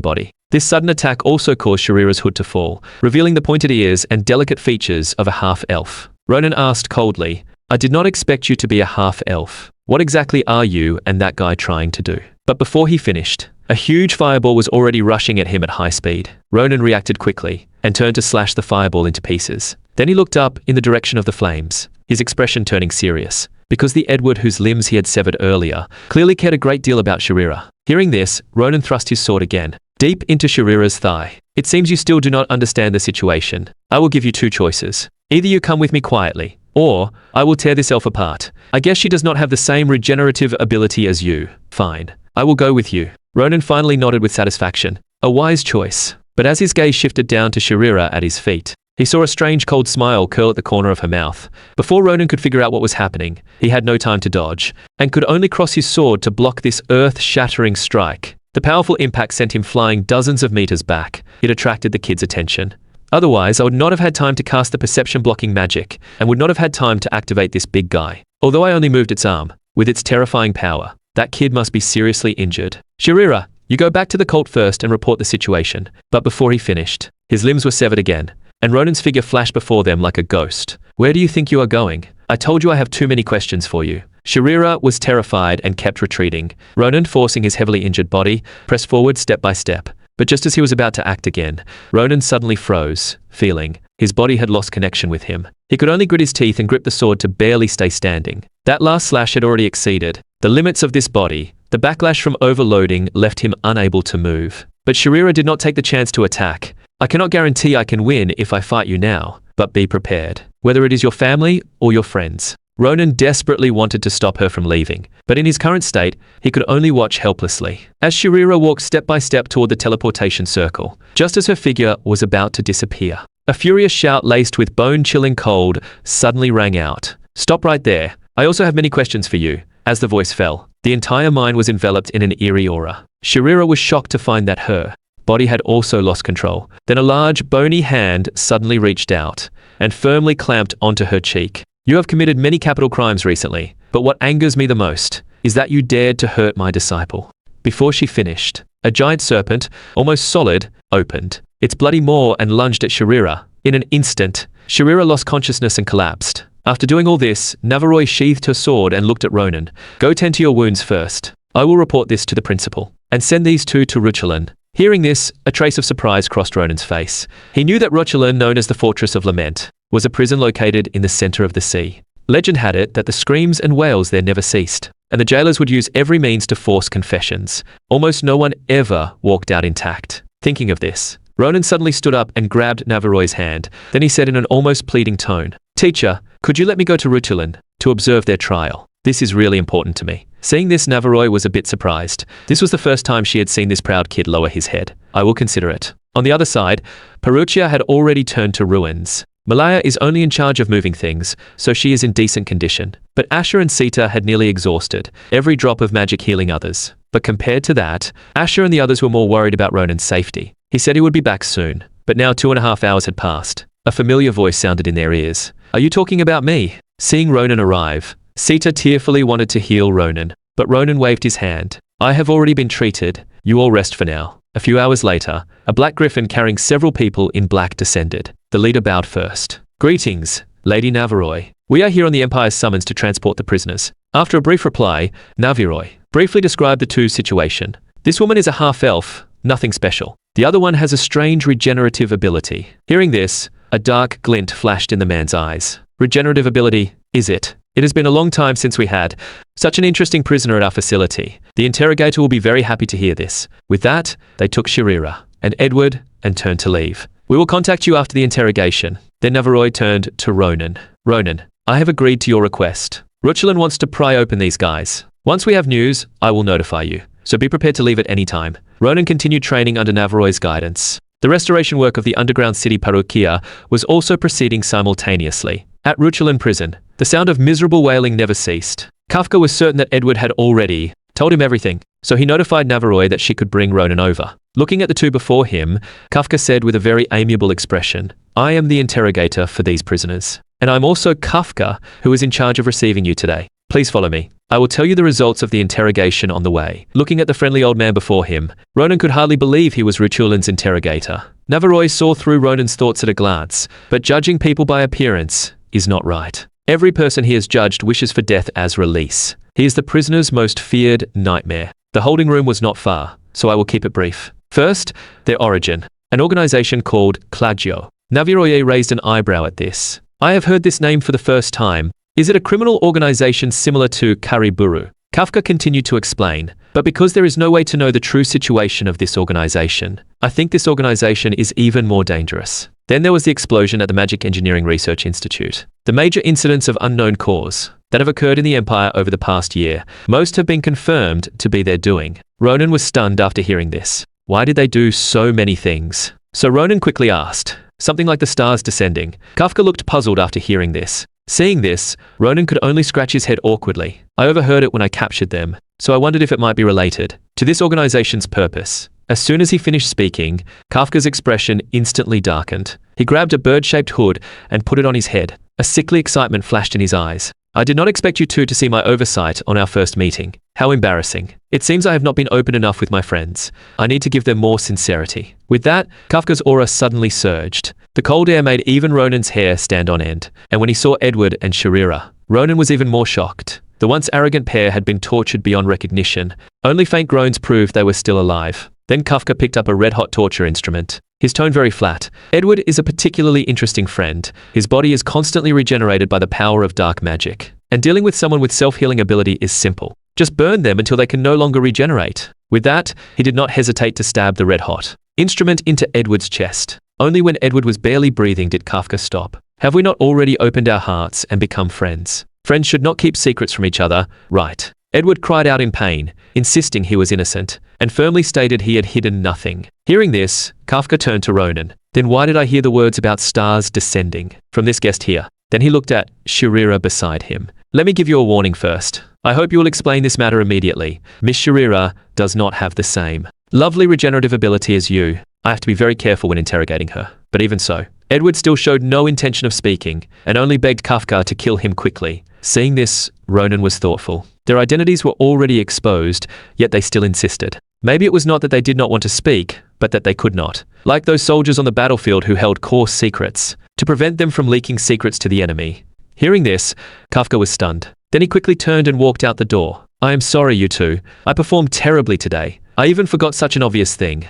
body. This sudden attack also caused Shurira's hood to fall, revealing the pointed ears and delicate features of a half-elf. Ronan asked coldly, I did not expect you to be a half-elf. What exactly are you and that guy trying to do? But before he finished, a huge fireball was already rushing at him at high speed. Ronan reacted quickly and turned to slash the fireball into pieces. Then he looked up in the direction of the flames, his expression turning serious, because the Edward whose limbs he had severed earlier clearly cared a great deal about Shurira. Hearing this, Ronan thrust his sword again, deep into Shurira's thigh. It seems you still do not understand the situation. I will give you two choices. Either you come with me quietly, or I will tear this elf apart. I guess she does not have the same regenerative ability as you. Fine. I will go with you. Ronan finally nodded with satisfaction. A wise choice. But as his gaze shifted down to Shurira at his feet, he saw a strange cold smile curl at the corner of her mouth. Before Ronan could figure out what was happening, he had no time to dodge, and could only cross his sword to block this earth-shattering strike. The powerful impact sent him flying dozens of meters back. It attracted the kid's attention. Otherwise, I would not have had time to cast the perception-blocking magic, and would not have had time to activate this big guy. Although I only moved its arm, with its terrifying power, that kid must be seriously injured. Shurira, you go back to the cult first and report the situation. But before he finished, his limbs were severed again, and Ronan's figure flashed before them like a ghost. Where do you think you are going? I told you I have too many questions for you. Shurira was terrified and kept retreating. Ronan, forcing his heavily injured body, pressed forward step by step. But just as he was about to act again, Ronan suddenly froze, feeling his body had lost connection with him. He could only grit his teeth and grip the sword to barely stay standing. That last slash had already exceeded the limits of this body. The backlash from overloading left him unable to move. But Shurira did not take the chance to attack. I cannot guarantee I can win if I fight you now, but be prepared. Whether it is your family or your friends. Ronan desperately wanted to stop her from leaving, but in his current state, he could only watch helplessly. As Shurira walked step by step toward the teleportation circle, just as her figure was about to disappear, a furious shout laced with bone-chilling cold suddenly rang out. Stop right there. I also have many questions for you. As the voice fell, the entire mine was enveloped in an eerie aura. Shurira was shocked to find that her body had also lost control. Then a large, bony hand suddenly reached out and firmly clamped onto her cheek. You have committed many capital crimes recently, but what angers me the most is that you dared to hurt my disciple. Before she finished, a giant serpent, almost solid, opened its bloody maw and lunged at Shurira. In an instant, Shurira lost consciousness and collapsed. After doing all this, Nabiroje sheathed her sword and looked at Ronan. Go tend to your wounds first. I will report this to the principal, and send these two to Ruchalan. Hearing this, a trace of surprise crossed Ronan's face. He knew that Ruchalan, known as the Fortress of Lament, was a prison located in the center of the sea. Legend had it that the screams and wails there never ceased, and the jailers would use every means to force confessions. Almost no one ever walked out intact. Thinking of this, Ronan suddenly stood up and grabbed Nabiroje's hand. Then he said in an almost pleading tone, Teacher, could you let me go to Ruchalan to observe their trial? This is really important to me. Seeing this, Nabiroje was a bit surprised. This was the first time she had seen this proud kid lower his head. I will consider it. On the other side, Peruchia had already turned to ruins. Malaya is only in charge of moving things, so she is in decent condition. But Asher and Sita had nearly exhausted every drop of magic healing others. But compared to that, Asher and the others were more worried about Ronan's safety. He said he would be back soon. But now 2.5 hours had passed. A familiar voice sounded in their ears. Are you talking about me? Seeing Ronan arrive, Sita tearfully wanted to heal Ronan, but Ronan waved his hand. I have already been treated. You all rest for now. A few hours later, a black griffin carrying several people in black descended. The leader bowed first. Greetings, Lady Nabiroje. We are here on the Empire's summons to transport the prisoners. After a brief reply, Nabiroje briefly described the two situation. This woman is a half-elf, nothing special. The other one has a strange regenerative ability. Hearing this, a dark glint flashed in the man's eyes. Regenerative ability, is it? It has been a long time since we had such an interesting prisoner at our facility. The interrogator will be very happy to hear this. With that, they took Shurira and Edward and turned to leave. We will contact you after the interrogation. Then Nabiroje turned to Ronan. Ronan, I have agreed to your request. Ruchulin wants to pry open these guys. Once we have news, I will notify you. So be prepared to leave at any time. Ronan continued training under Nabiroje's guidance. The restoration work of the underground city Parukia was also proceeding simultaneously. At Ruchulin prison, the sound of miserable wailing never ceased. Kafka was certain that Edward had already told him everything, so he notified Nabiroje that she could bring Ronan over. Looking at the two before him, Kafka said with a very amiable expression, I am the interrogator for these prisoners. And I'm also Kafka, who is in charge of receiving you today. Please follow me. I will tell you the results of the interrogation on the way. Looking at the friendly old man before him, Ronan could hardly believe he was Ruchulin's interrogator. Nabiroje saw through Ronan's thoughts at a glance, but judging people by appearance is not right. Every person he has judged wishes for death as release. He is the prisoner's most feared nightmare. The holding room was not far, so I will keep it brief. First, their origin. An organization called Claggio. Nabiroje raised an eyebrow at this. I have heard this name for the first time. Is it a criminal organization similar to Kariburu? Kafka continued to explain, but because there is no way to know the true situation of this organization, I think this organization is even more dangerous. Then there was the explosion at the Magic Engineering Research Institute. The major incidents of unknown cause that have occurred in the Empire over the past year, most have been confirmed to be their doing. Ronan was stunned after hearing this. Why did they do so many things? So Ronan quickly asked, something like the stars descending. Kafka looked puzzled after hearing this. Seeing this, Ronan could only scratch his head awkwardly. I overheard it when I captured them, so I wondered if it might be related to this organization's purpose. As soon as he finished speaking, Kafka's expression instantly darkened. He grabbed a bird-shaped hood and put it on his head. A sickly excitement flashed in his eyes. I did not expect you two to see my oversight on our first meeting. How embarrassing. It seems I have not been open enough with my friends. I need to give them more sincerity. With that, Kafka's aura suddenly surged. The cold air made even Ronan's hair stand on end. And when he saw Edward and Shurira, Ronan was even more shocked. The once arrogant pair had been tortured beyond recognition. Only faint groans proved they were still alive. Then Kafka picked up a red-hot torture instrument. His tone very flat. Edward is a particularly interesting friend. His body is constantly regenerated by the power of dark magic. And dealing with someone with self-healing ability is simple. Just burn them until they can no longer regenerate. With that, he did not hesitate to stab the red-hot instrument into Edward's chest. Only when Edward was barely breathing did Kafka stop. Have we not already opened our hearts and become friends? Friends should not keep secrets from each other, right? Edward cried out in pain, insisting he was innocent, and firmly stated he had hidden nothing. Hearing this, Kafka turned to Ronan. Then why did I hear the words about stars descending from this guest here? Then he looked at Shurira beside him. Let me give you a warning first. I hope you will explain this matter immediately. Miss Shurira does not have the same lovely regenerative ability as you. I have to be very careful when interrogating her. But even so, Edward still showed no intention of speaking, and only begged Kafka to kill him quickly. Seeing this, Ronan was thoughtful. Their identities were already exposed, yet they still insisted. Maybe it was not that they did not want to speak, but that they could not. Like those soldiers on the battlefield who held core secrets, to prevent them from leaking secrets to the enemy. Hearing this, Kafka was stunned. Then he quickly turned and walked out the door. I am sorry, you two. I performed terribly today. I even forgot such an obvious thing.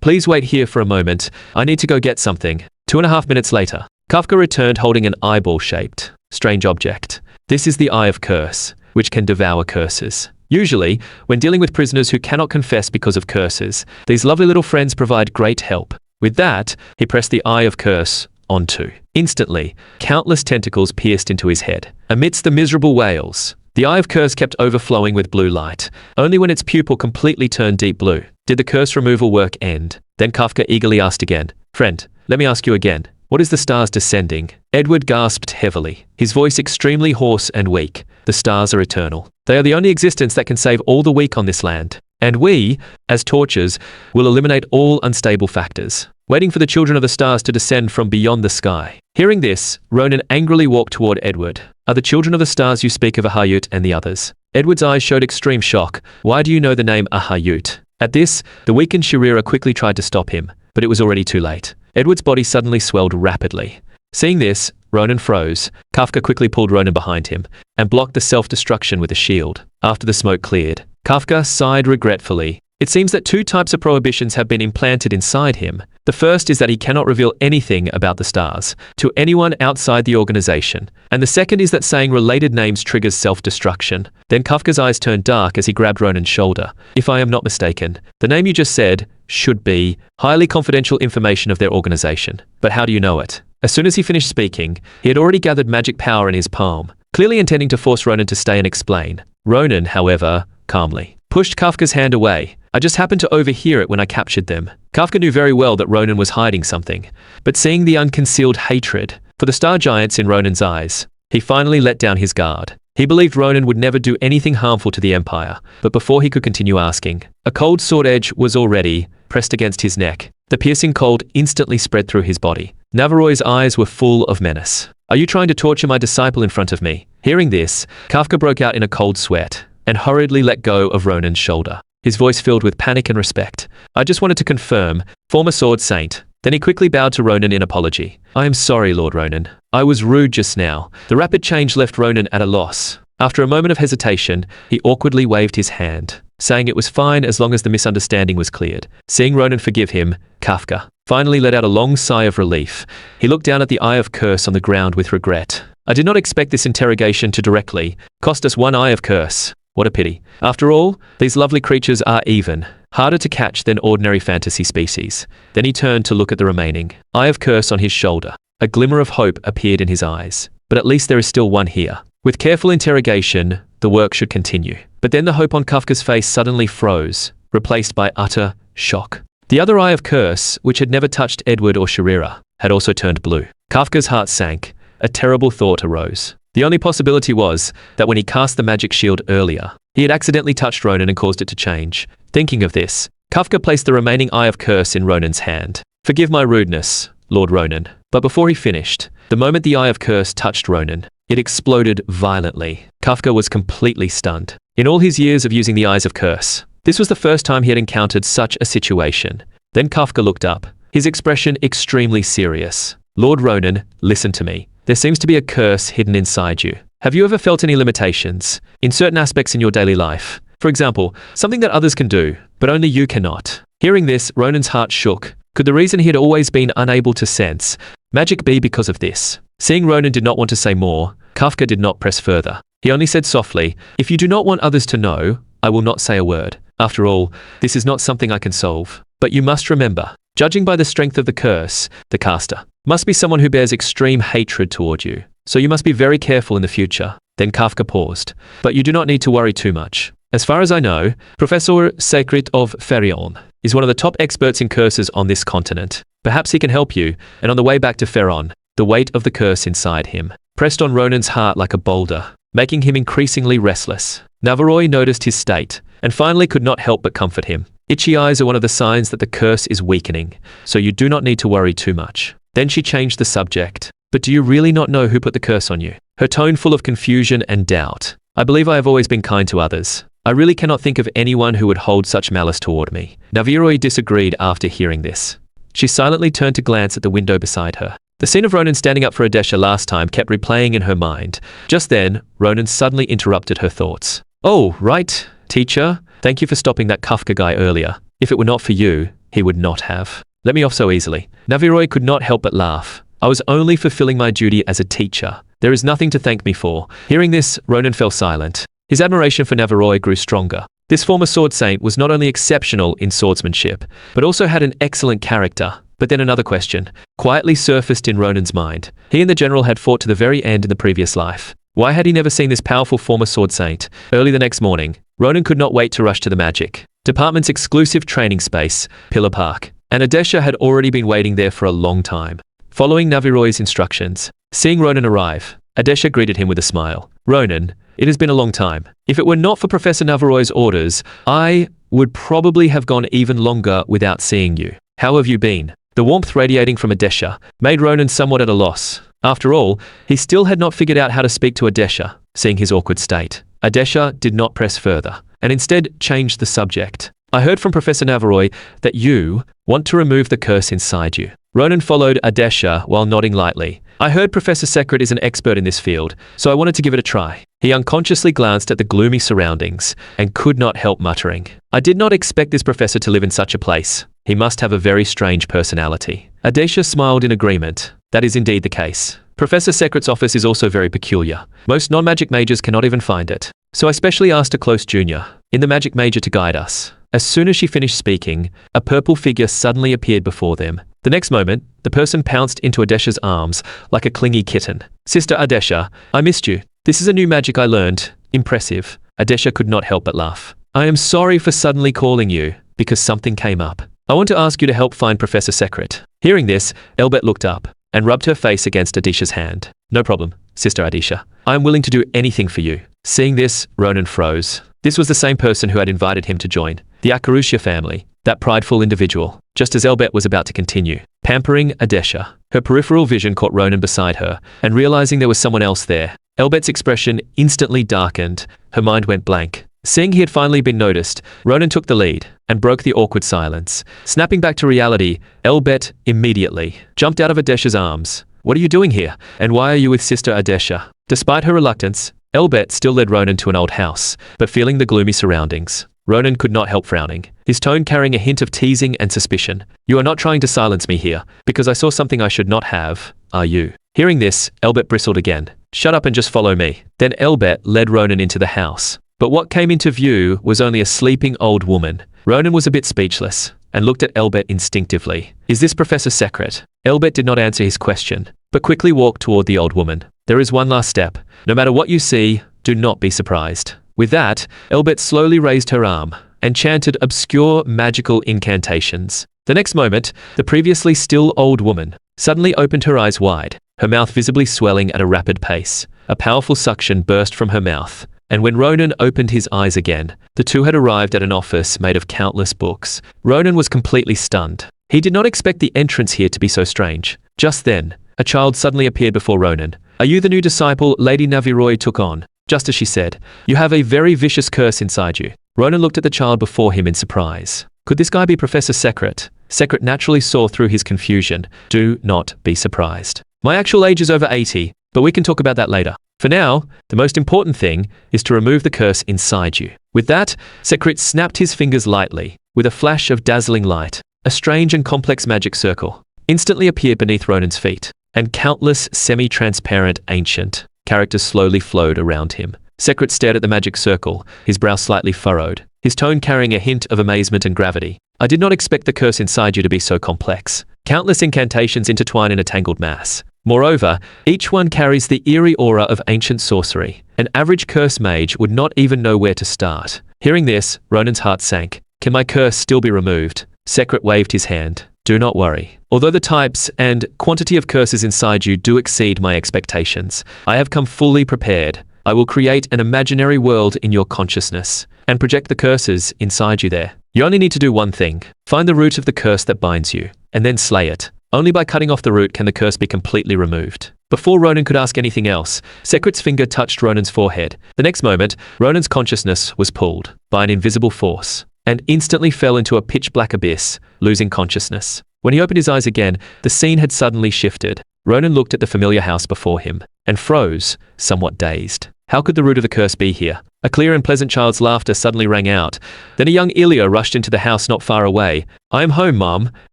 Please wait here for a moment. I need to go get something. 2.5 minutes later, Kafka returned holding an eyeball-shaped, strange object. This is the Eye of Curse, which can devour curses. Usually, when dealing with prisoners who cannot confess because of curses, these lovely little friends provide great help. With that, he pressed the Eye of Curse onto. Instantly, countless tentacles pierced into his head. Amidst the miserable wails, the Eye of Curse kept overflowing with blue light. Only when its pupil completely turned deep blue did the curse removal work end. Then Kafka eagerly asked again, Friend, let me ask you again. What is the stars descending? Edward gasped heavily, his voice extremely hoarse and weak. The stars are eternal. They are the only existence that can save all the weak on this land. And we, as torches, will eliminate all unstable factors. waiting for the children of the stars to descend from beyond the sky. Hearing this, Ronan angrily walked toward Edward. Are the children of the stars you speak of Ahayut and the others? Edward's eyes showed extreme shock. Why do you know the name Ahayut? At this, the weakened Shurira quickly tried to stop him, but it was already too late. Edward's body suddenly swelled rapidly. Seeing this, Ronan froze. Kafka quickly pulled Ronan behind him and blocked the self-destruction with a shield. After the smoke cleared, Kafka sighed regretfully. It seems that two types of prohibitions have been implanted inside him. The first is that he cannot reveal anything about the stars to anyone outside the organization, and the second is that saying related names triggers self-destruction. Then Kafka's eyes turned dark as he grabbed Ronan's shoulder. If I am not mistaken, the name you just said should be highly confidential information of their organization. But how do you know it? As soon as he finished speaking, he had already gathered magic power in his palm, clearly intending to force Ronan to stay and explain. Ronan, however, calmly pushed Kafka's hand away. I just happened to overhear it when I captured them. Kafka knew very well that Ronan was hiding something, but seeing the unconcealed hatred for the star giants in Ronan's eyes, he finally let down his guard. He believed Ronan would never do anything harmful to the Empire, but before he could continue asking, a cold sword edge was already pressed against his neck. The piercing cold instantly spread through his body. Naviroy's eyes were full of menace. Are you trying to torture my disciple in front of me? Hearing this, Kafka broke out in a cold sweat and hurriedly let go of Ronan's shoulder, his voice filled with panic and respect. I just wanted to confirm, former Sword Saint. Then he quickly bowed to Ronan in apology. I am sorry, Lord Ronan. I was rude just now. The rapid change left Ronan at a loss. After a moment of hesitation, he awkwardly waved his hand, saying it was fine as long as the misunderstanding was cleared. Seeing Ronan forgive him, Kafka finally let out a long sigh of relief. He looked down at the Eye of Curse on the ground with regret. I did not expect this interrogation to directly cost us one Eye of Curse. What a pity. After all, these lovely creatures are even harder to catch than ordinary fantasy species. Then he turned to look at the remaining Eye of Curse on his shoulder. A glimmer of hope appeared in his eyes. But at least there is still one here. With careful interrogation, the work should continue. But then the hope on Kafka's face suddenly froze, replaced by utter shock. The other Eye of Curse, which had never touched Edward or Shurira, had also turned blue. Kafka's heart sank. A terrible thought arose. The only possibility was that when he cast the magic shield earlier, he had accidentally touched Ronan and caused it to change. Thinking of this, Kafka placed the remaining Eye of Curse in Ronan's hand. Forgive my rudeness, Lord Ronan. But before he finished, the moment the Eye of Curse touched Ronan, it exploded violently. Kafka was completely stunned. In all his years of using the Eyes of Curse, this was the first time he had encountered such a situation. Then Kafka looked up, his expression extremely serious. Lord Ronan, listen to me. There seems to be a curse hidden inside you. Have you ever felt any limitations in certain aspects in your daily life? For example, something that others can do, but only you cannot. Hearing this, Ronan's heart shook. Could the reason he had always been unable to sense magic be because of this? Seeing Ronan did not want to say more, Kafka did not press further. He only said softly, if you do not want others to know, I will not say a word. After all, this is not something I can solve. But you must remember, judging by the strength of the curse, the caster must be someone who bears extreme hatred toward you. So you must be very careful in the future. Then Kafka paused. But you do not need to worry too much. As far as I know, Professor Sacred of Feleon is one of the top experts in curses on this continent. Perhaps he can help you, and on the way back to Feleon, the weight of the curse inside him pressed on Ronan's heart like a boulder, making him increasingly restless. Naviroje noticed his state, and finally could not help but comfort him. Itchy eyes are one of the signs that the curse is weakening, so you do not need to worry too much. Then she changed the subject. But do you really not know who put the curse on you? Her tone full of confusion and doubt. I believe I have always been kind to others. I really cannot think of anyone who would hold such malice toward me. Naviroje disagreed after hearing this. She silently turned to glance at the window beside her. The scene of Ronan standing up for Adesha last time kept replaying in her mind. Just then, Ronan suddenly interrupted her thoughts. Oh, right, teacher. Thank you for stopping that Kafka guy earlier. If it were not for you, he would not have let me off so easily. Naviroje could not help but laugh. I was only fulfilling my duty as a teacher. There is nothing to thank me for. Hearing this, Ronan fell silent. His admiration for Naviroje grew stronger. This former sword saint was not only exceptional in swordsmanship, but also had an excellent character. But then another question quietly surfaced in Ronan's mind. He and the general had fought to the very end in the previous life. Why had he never seen this powerful former sword saint? Early the next morning, Ronan could not wait to rush to the magic department's exclusive training space, Pillar Park. And Adesha had already been waiting there for a long time. Following Naviroje's instructions, seeing Ronan arrive, Adesha greeted him with a smile. Ronan, it has been a long time. If it were not for Professor Naviroje's orders, I would probably have gone even longer without seeing you. How have you been? The warmth radiating from Adesha made Ronan somewhat at a loss. After all, he still had not figured out how to speak to Adesha. Seeing his awkward state, Adesha did not press further, and instead changed the subject. I heard from Professor Nabiroje that you want to remove the curse inside you. Ronan followed Adesha while nodding lightly. I heard Professor Secret is an expert in this field, so I wanted to give it a try. He unconsciously glanced at the gloomy surroundings and could not help muttering. I did not expect this professor to live in such a place. He must have a very strange personality. Adesha smiled in agreement. That is indeed the case. Professor Secret's office is also very peculiar. Most non-magic mages cannot even find it. So I specially asked a close junior in the magic major to guide us. As soon as she finished speaking, a purple figure suddenly appeared before them. The next moment, the person pounced into Adesha's arms like a clingy kitten. Sister Adesha, I missed you. This is a new magic I learned. Impressive. Adesha could not help but laugh. I am sorry for suddenly calling you, because something came up. I want to ask you to help find Professor Secret. Hearing this, Elbet looked up and rubbed her face against Adesha's hand. No problem, Sister Adesha. I am willing to do anything for you. Seeing this, Ronan froze. This was the same person who had invited him to join the Akarusha family, that prideful individual. Just as Elbet was about to continue, pampering Adesha, her peripheral vision caught Ronan beside her, and realizing there was someone else there, Elbet's expression instantly darkened. Her mind went blank. Seeing he had finally been noticed, Ronan took the lead and broke the awkward silence. Snapping back to reality, Elbet immediately jumped out of Adesha's arms. What are you doing here? And why are you with Sister Adesha? Despite her reluctance, Elbet still led Ronan to an old house, but feeling the gloomy surroundings, Ronan could not help frowning, his tone carrying a hint of teasing and suspicion. You are not trying to silence me here, because I saw something I should not have, are you? Hearing this, Elbet bristled again. Shut up and just follow me. Then Elbet led Ronan into the house. But what came into view was only a sleeping old woman. Ronan was a bit speechless, and looked at Elbet instinctively. Is this Professor Secret? Elbet did not answer his question, but quickly walked toward the old woman. There is one last step. No matter what you see, do not be surprised. With that, Elbet slowly raised her arm and chanted obscure magical incantations. The next moment, the previously still old woman suddenly opened her eyes wide, her mouth visibly swelling at a rapid pace. A powerful suction burst from her mouth, and when Ronan opened his eyes again, the two had arrived at an office made of countless books. Ronan was completely stunned. He did not expect the entrance here to be so strange. Just then, a child suddenly appeared before Ronan. Are you the new disciple Lady Nabiroje took on? Just as she said, you have a very vicious curse inside you. Ronan looked at the child before him in surprise. Could this guy be Professor Secret? Secret naturally saw through his confusion. Do not be surprised. My actual age is over 80, but we can talk about that later. For now, the most important thing is to remove the curse inside you. With that, Secret snapped his fingers lightly. With a flash of dazzling light, a strange and complex magic circle instantly appeared beneath Ronan's feet, and countless semi-transparent ancient characters slowly flowed around him. Secret stared at the magic circle, his brow slightly furrowed, his tone carrying a hint of amazement and gravity. I did not expect the curse inside you to be so complex. Countless incantations intertwine in a tangled mass. Moreover, each one carries the eerie aura of ancient sorcery. An average curse mage would not even know where to start. Hearing this, Ronan's heart sank. Can my curse still be removed? Secret waved his hand. Do not worry. Although the types and quantity of curses inside you do exceed my expectations, I have come fully prepared. I will create an imaginary world in your consciousness and project the curses inside you there. You only need to do one thing. Find the root of the curse that binds you, and then slay it. Only by cutting off the root can the curse be completely removed. Before Ronan could ask anything else, Secret's finger touched Ronan's forehead. The next moment, Ronan's consciousness was pulled by an invisible force and instantly fell into a pitch-black abyss, losing consciousness. When he opened his eyes again, the scene had suddenly shifted. Ronan looked at the familiar house before him and froze, somewhat dazed. How could the root of the curse be here? A clear and pleasant child's laughter suddenly rang out. Then a young Ilya rushed into the house not far away. I am home, Mom.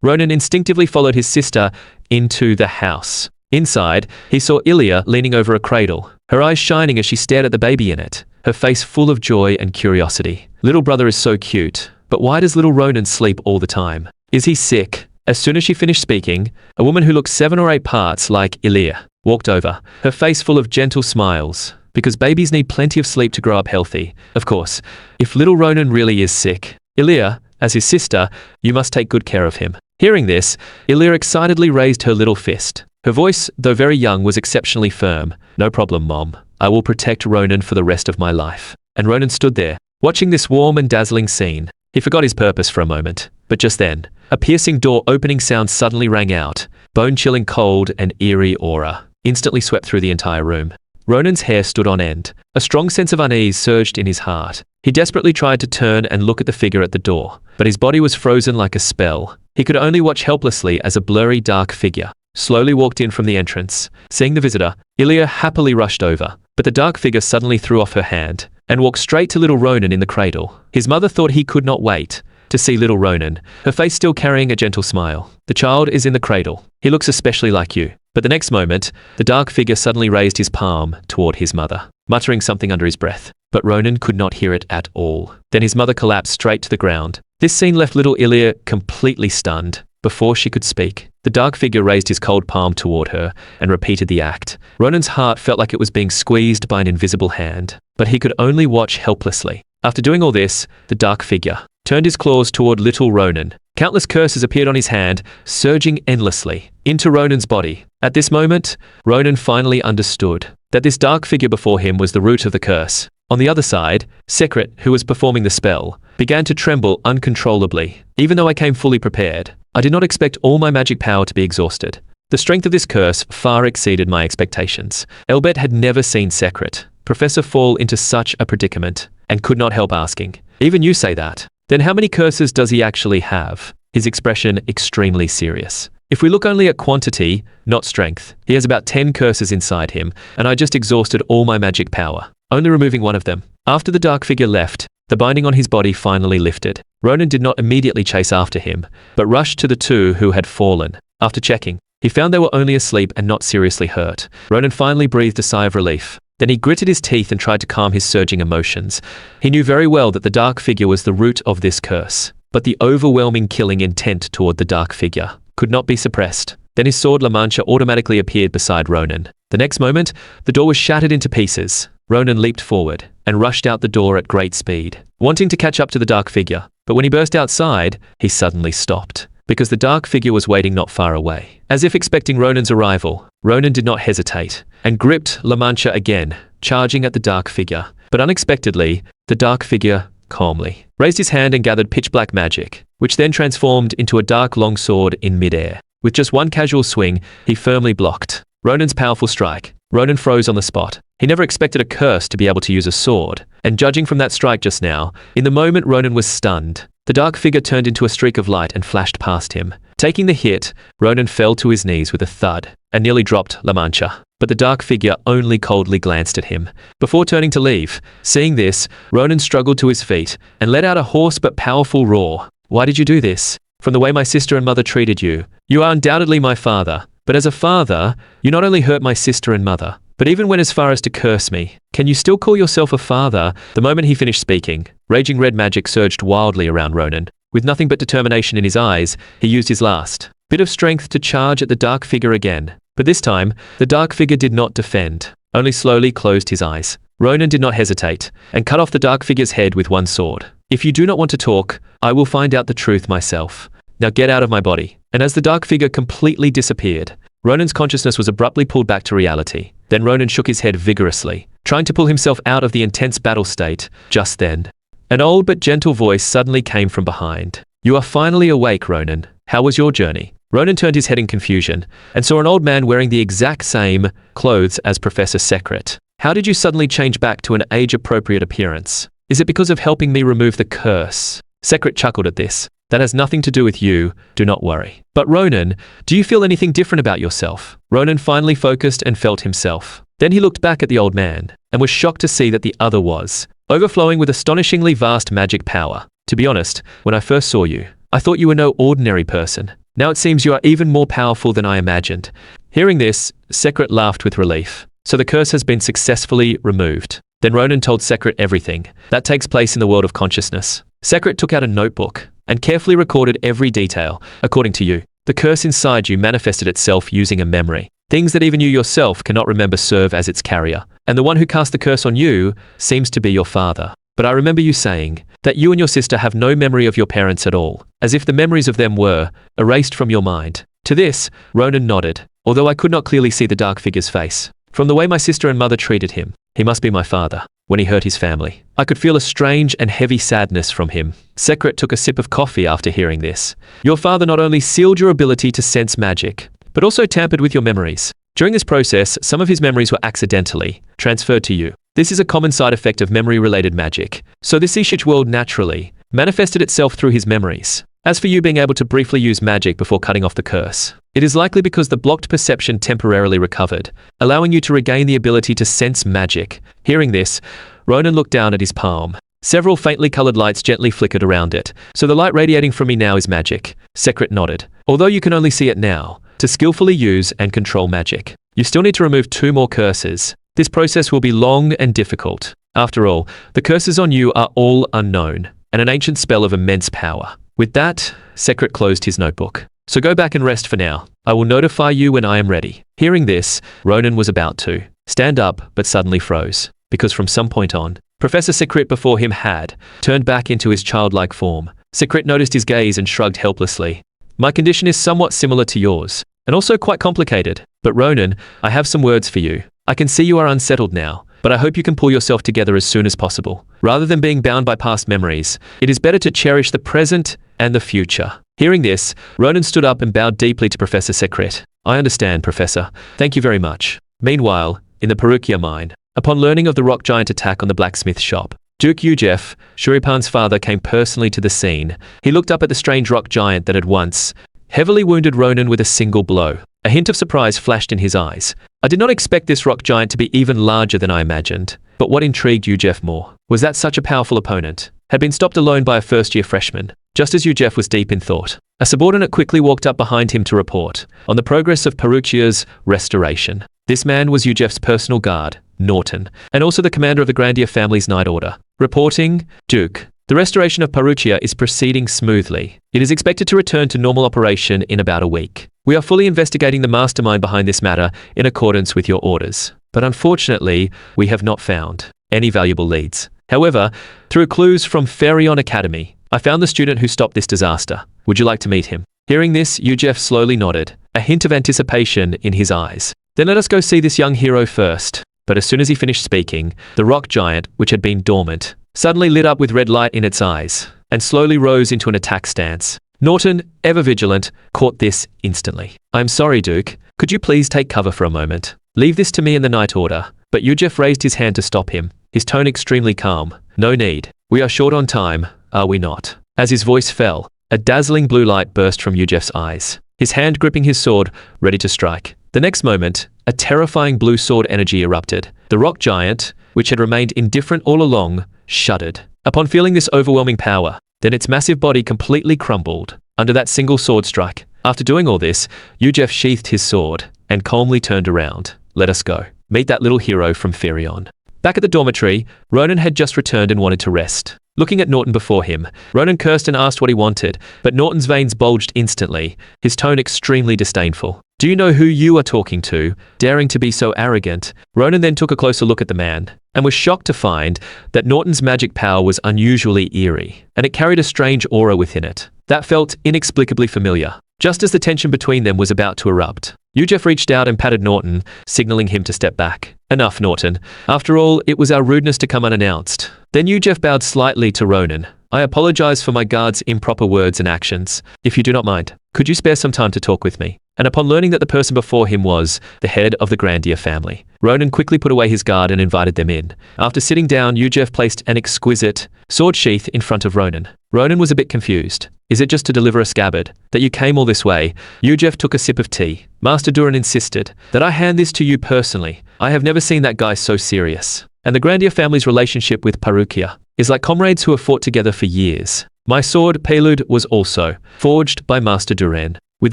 Ronan instinctively followed his sister into the house. Inside, he saw Ilya leaning over a cradle, her eyes shining as she stared at the baby in it, her face full of joy and curiosity. Little brother is so cute, but why does little Ronan sleep all the time? Is he sick? As soon as she finished speaking, a woman who looked 7 or 8 parts like Ilya walked over, her face full of gentle smiles. Because babies need plenty of sleep to grow up healthy. Of course, if little Ronan really is sick, Ilya, as his sister, you must take good care of him. Hearing this, Ilya excitedly raised her little fist. Her voice, though very young, was exceptionally firm. No problem, Mom. I will protect Ronan for the rest of my life. And Ronan stood there, watching this warm and dazzling scene. He forgot his purpose for a moment, But just then, a piercing door-opening sound suddenly rang out, bone-chilling cold and eerie aura instantly swept through the entire room. Ronan's hair stood on end. A strong sense of unease surged in his heart. He desperately tried to turn and look at the figure at the door, but his body was frozen like a spell. He could only watch helplessly as a blurry dark figure slowly walked in from the entrance. Seeing the visitor, Ilya happily rushed over, but the dark figure suddenly threw off her hand and walked straight to little Ronan in the cradle. His mother thought he could not wait to see little Ronan, her face still carrying a gentle smile. The child is in the cradle. He looks especially like you. But the next moment, the dark figure suddenly raised his palm toward his mother, muttering something under his breath. But Ronan could not hear it at all. Then his mother collapsed straight to the ground. This scene left little Ilya completely stunned. Before she could speak, the dark figure raised his cold palm toward her and repeated the act. Ronan's heart felt like it was being squeezed by an invisible hand, but he could only watch helplessly. After doing all this, the dark figure turned his claws toward little Ronan. Countless curses appeared on his hand, surging endlessly into Ronan's body. At this moment, Ronan finally understood that this dark figure before him was the root of the curse. On the other side, Sekret, who was performing the spell, began to tremble uncontrollably. Even though I came fully prepared, I did not expect all my magic power to be exhausted. The strength of this curse far exceeded my expectations. Elbet had never seen Sekret, Professor, fall into such a predicament, and could not help asking, "Even you say that? Then how many curses does he actually have?" His expression extremely serious. "If we look only at quantity, not strength, he has about 10 curses inside him, and I just exhausted all my magic power, only removing one of them." After the dark figure left, the binding on his body finally lifted. Ronan did not immediately chase after him, but rushed to the two who had fallen. After checking, he found they were only asleep and not seriously hurt. Ronan finally breathed a sigh of relief. Then he gritted his teeth and tried to calm his surging emotions. He knew very well that the dark figure was the root of this curse, but the overwhelming killing intent toward the dark figure could not be suppressed. Then his sword La Mancha automatically appeared beside Ronan. The next moment, the door was shattered into pieces. Ronan leaped forward and rushed out the door at great speed, wanting to catch up to the dark figure. But when he burst outside, he suddenly stopped, because the dark figure was waiting not far away. As if expecting Ronan's arrival, Ronan did not hesitate and gripped La Mancha again, charging at the dark figure. But unexpectedly, the dark figure calmly raised his hand and gathered pitch-black magic, which then transformed into a dark longsword in midair. With just one casual swing, he firmly blocked Ronan's powerful strike. Ronan froze on the spot. He never expected a curse to be able to use a sword, and judging from that strike just now, in the moment Ronan was stunned. The dark figure turned into a streak of light and flashed past him. Taking the hit, Ronan fell to his knees with a thud and nearly dropped La Mancha. But the dark figure only coldly glanced at him before turning to leave. Seeing this, Ronan struggled to his feet and let out a hoarse but powerful roar. "Why did you do this? From the way my sister and mother treated you, you are undoubtedly my father. But as a father, you not only hurt my sister and mother, but even went as far as to curse me. Can you still call yourself a father?" The moment he finished speaking, raging red magic surged wildly around Ronan. With nothing but determination in his eyes, he used his last bit of strength to charge at the dark figure again. But this time, the dark figure did not defend, only slowly closed his eyes. Ronan did not hesitate, and cut off the dark figure's head with one sword. "If you do not want to talk, I will find out the truth myself. Now get out of my body." And as the dark figure completely disappeared, Ronan's consciousness was abruptly pulled back to reality. Then Ronan shook his head vigorously, trying to pull himself out of the intense battle state. Just then, an old but gentle voice suddenly came from behind. "You are finally awake, Ronan. How was your journey?" Ronan turned his head in confusion and saw an old man wearing the exact same clothes as Professor Sekret. "How did you suddenly change back to an age-appropriate appearance? Is it because of helping me remove the curse?" Sekret chuckled at this. "That has nothing to do with you, do not worry. But Ronan, do you feel anything different about yourself?" Ronan finally focused and felt himself. Then he looked back at the old man and was shocked to see that the other was overflowing with astonishingly vast magic power. "To be honest, when I first saw you, I thought you were no ordinary person. Now it seems you are even more powerful than I imagined." Hearing this, Sekret laughed with relief. "So the curse has been successfully removed." Then Ronan told Sekret everything that takes place in the world of consciousness. Sekret took out a notebook and carefully recorded every detail. "According to you, the curse inside you manifested itself using a memory. Things that even you yourself cannot remember serve as its carrier. And the one who cast the curse on you seems to be your father. But I remember you saying that you and your sister have no memory of your parents at all, as if the memories of them were erased from your mind." To this, Ronan nodded, although I could not clearly see the dark figure's face. "From the way my sister and mother treated him, he must be my father." when he hurt his family. I could feel a strange and heavy sadness from him. Secret took a sip of coffee after hearing this. Your father not only sealed your ability to sense magic, but also tampered with your memories. During this process, some of his memories were accidentally transferred to you. This is a common side effect of memory-related magic. So this Ishich world naturally manifested itself through his memories. As for you being able to briefly use magic before cutting off the curse, it is likely because the blocked perception temporarily recovered, allowing you to regain the ability to sense magic. Hearing this, Ronan looked down at his palm. Several faintly colored lights gently flickered around it. So the light radiating from me now is magic. Secret nodded. Although you can only see it now, to skillfully use and control magic, you still need to remove 2 more curses. This process will be long and difficult. After all, the curses on you are all unknown, and an ancient spell of immense power. With that, Secret closed his notebook. So go back and rest for now. I will notify you when I am ready. Hearing this, Ronan was about to stand up, but suddenly froze, because from some point on, Professor Secret before him had turned back into his childlike form. Secret noticed his gaze and shrugged helplessly. My condition is somewhat similar to yours, and also quite complicated. But Ronan, I have some words for you. I can see you are unsettled now, but I hope you can pull yourself together as soon as possible. Rather than being bound by past memories, it is better to cherish the present and the future. Hearing this, Ronan stood up and bowed deeply to Professor Secret. I understand, Professor. Thank you very much. Meanwhile, in the Parukia mine, upon learning of the rock giant attack on the blacksmith shop, Duke Ujef, Shulripan's father, came personally to the scene. He looked up at the strange rock giant that had once heavily wounded Ronan with a single blow. A hint of surprise flashed in his eyes. I did not expect this rock giant to be even larger than I imagined. But what intrigued Ujef more was that such a powerful opponent had been stopped alone by a first-year freshman. Just as Ujef was deep in thought, a subordinate quickly walked up behind him to report on the progress of Parukia's restoration. This man was Ujef's personal guard, Norton, and also the commander of the Grandier family's night order. Reporting, Duke. The restoration of Parukia is proceeding smoothly. It is expected to return to normal operation in about a week. We are fully investigating the mastermind behind this matter in accordance with your orders. But unfortunately, we have not found any valuable leads. However, through clues from Feleon Academy, I found the student who stopped this disaster. Would you like to meet him? Hearing this, Ujef slowly nodded, a hint of anticipation in his eyes. Then let us go see this young hero first. But as soon as he finished speaking, the rock giant, which had been dormant, suddenly lit up with red light in its eyes, and slowly rose into an attack stance. Norton, ever vigilant, caught this instantly. I'm sorry, Duke. Could you please take cover for a moment? Leave this to me in the night order. But Ujef raised his hand to stop him, his tone extremely calm. No need. We are short on time, are we not? As his voice fell, a dazzling blue light burst from Ujef's eyes, his hand gripping his sword, ready to strike. The next moment, a terrifying blue sword energy erupted. The rock giant, which had remained indifferent all along, shuddered upon feeling this overwhelming power. Then its massive body completely crumbled under that single sword strike. After doing all this, Ujef sheathed his sword and calmly turned around. Let us go. Meet that little hero from Feleon. Back at the dormitory, Ronan had just returned and wanted to rest. Looking at Norton before him, Ronan cursed and asked what he wanted, but Norton's veins bulged instantly, his tone extremely disdainful. Do you know who you are talking to, daring to be so arrogant? Ronan then took a closer look at the man, and was shocked to find that Norton's magic power was unusually eerie, and it carried a strange aura within it that felt inexplicably familiar. Just as the tension between them was about to erupt, Ujef reached out and patted Norton, signaling him to step back. Enough, Norton. After all, it was our rudeness to come unannounced. Then Ujef bowed slightly to Ronan. I apologize for my guard's improper words and actions. If you do not mind, could you spare some time to talk with me? And upon learning that the person before him was the head of the Grandier family, Ronan quickly put away his guard and invited them in. After sitting down, Ujef placed an exquisite sword sheath in front of Ronan. Ronan was a bit confused. Is it just to deliver a scabbard that you came all this way? Ujef took a sip of tea. Master Duran insisted that I hand this to you personally. I have never seen that guy so serious. And the Grandier family's relationship with Parukia is like comrades who have fought together for years. My sword, Prelude, was also forged by Master Duran. With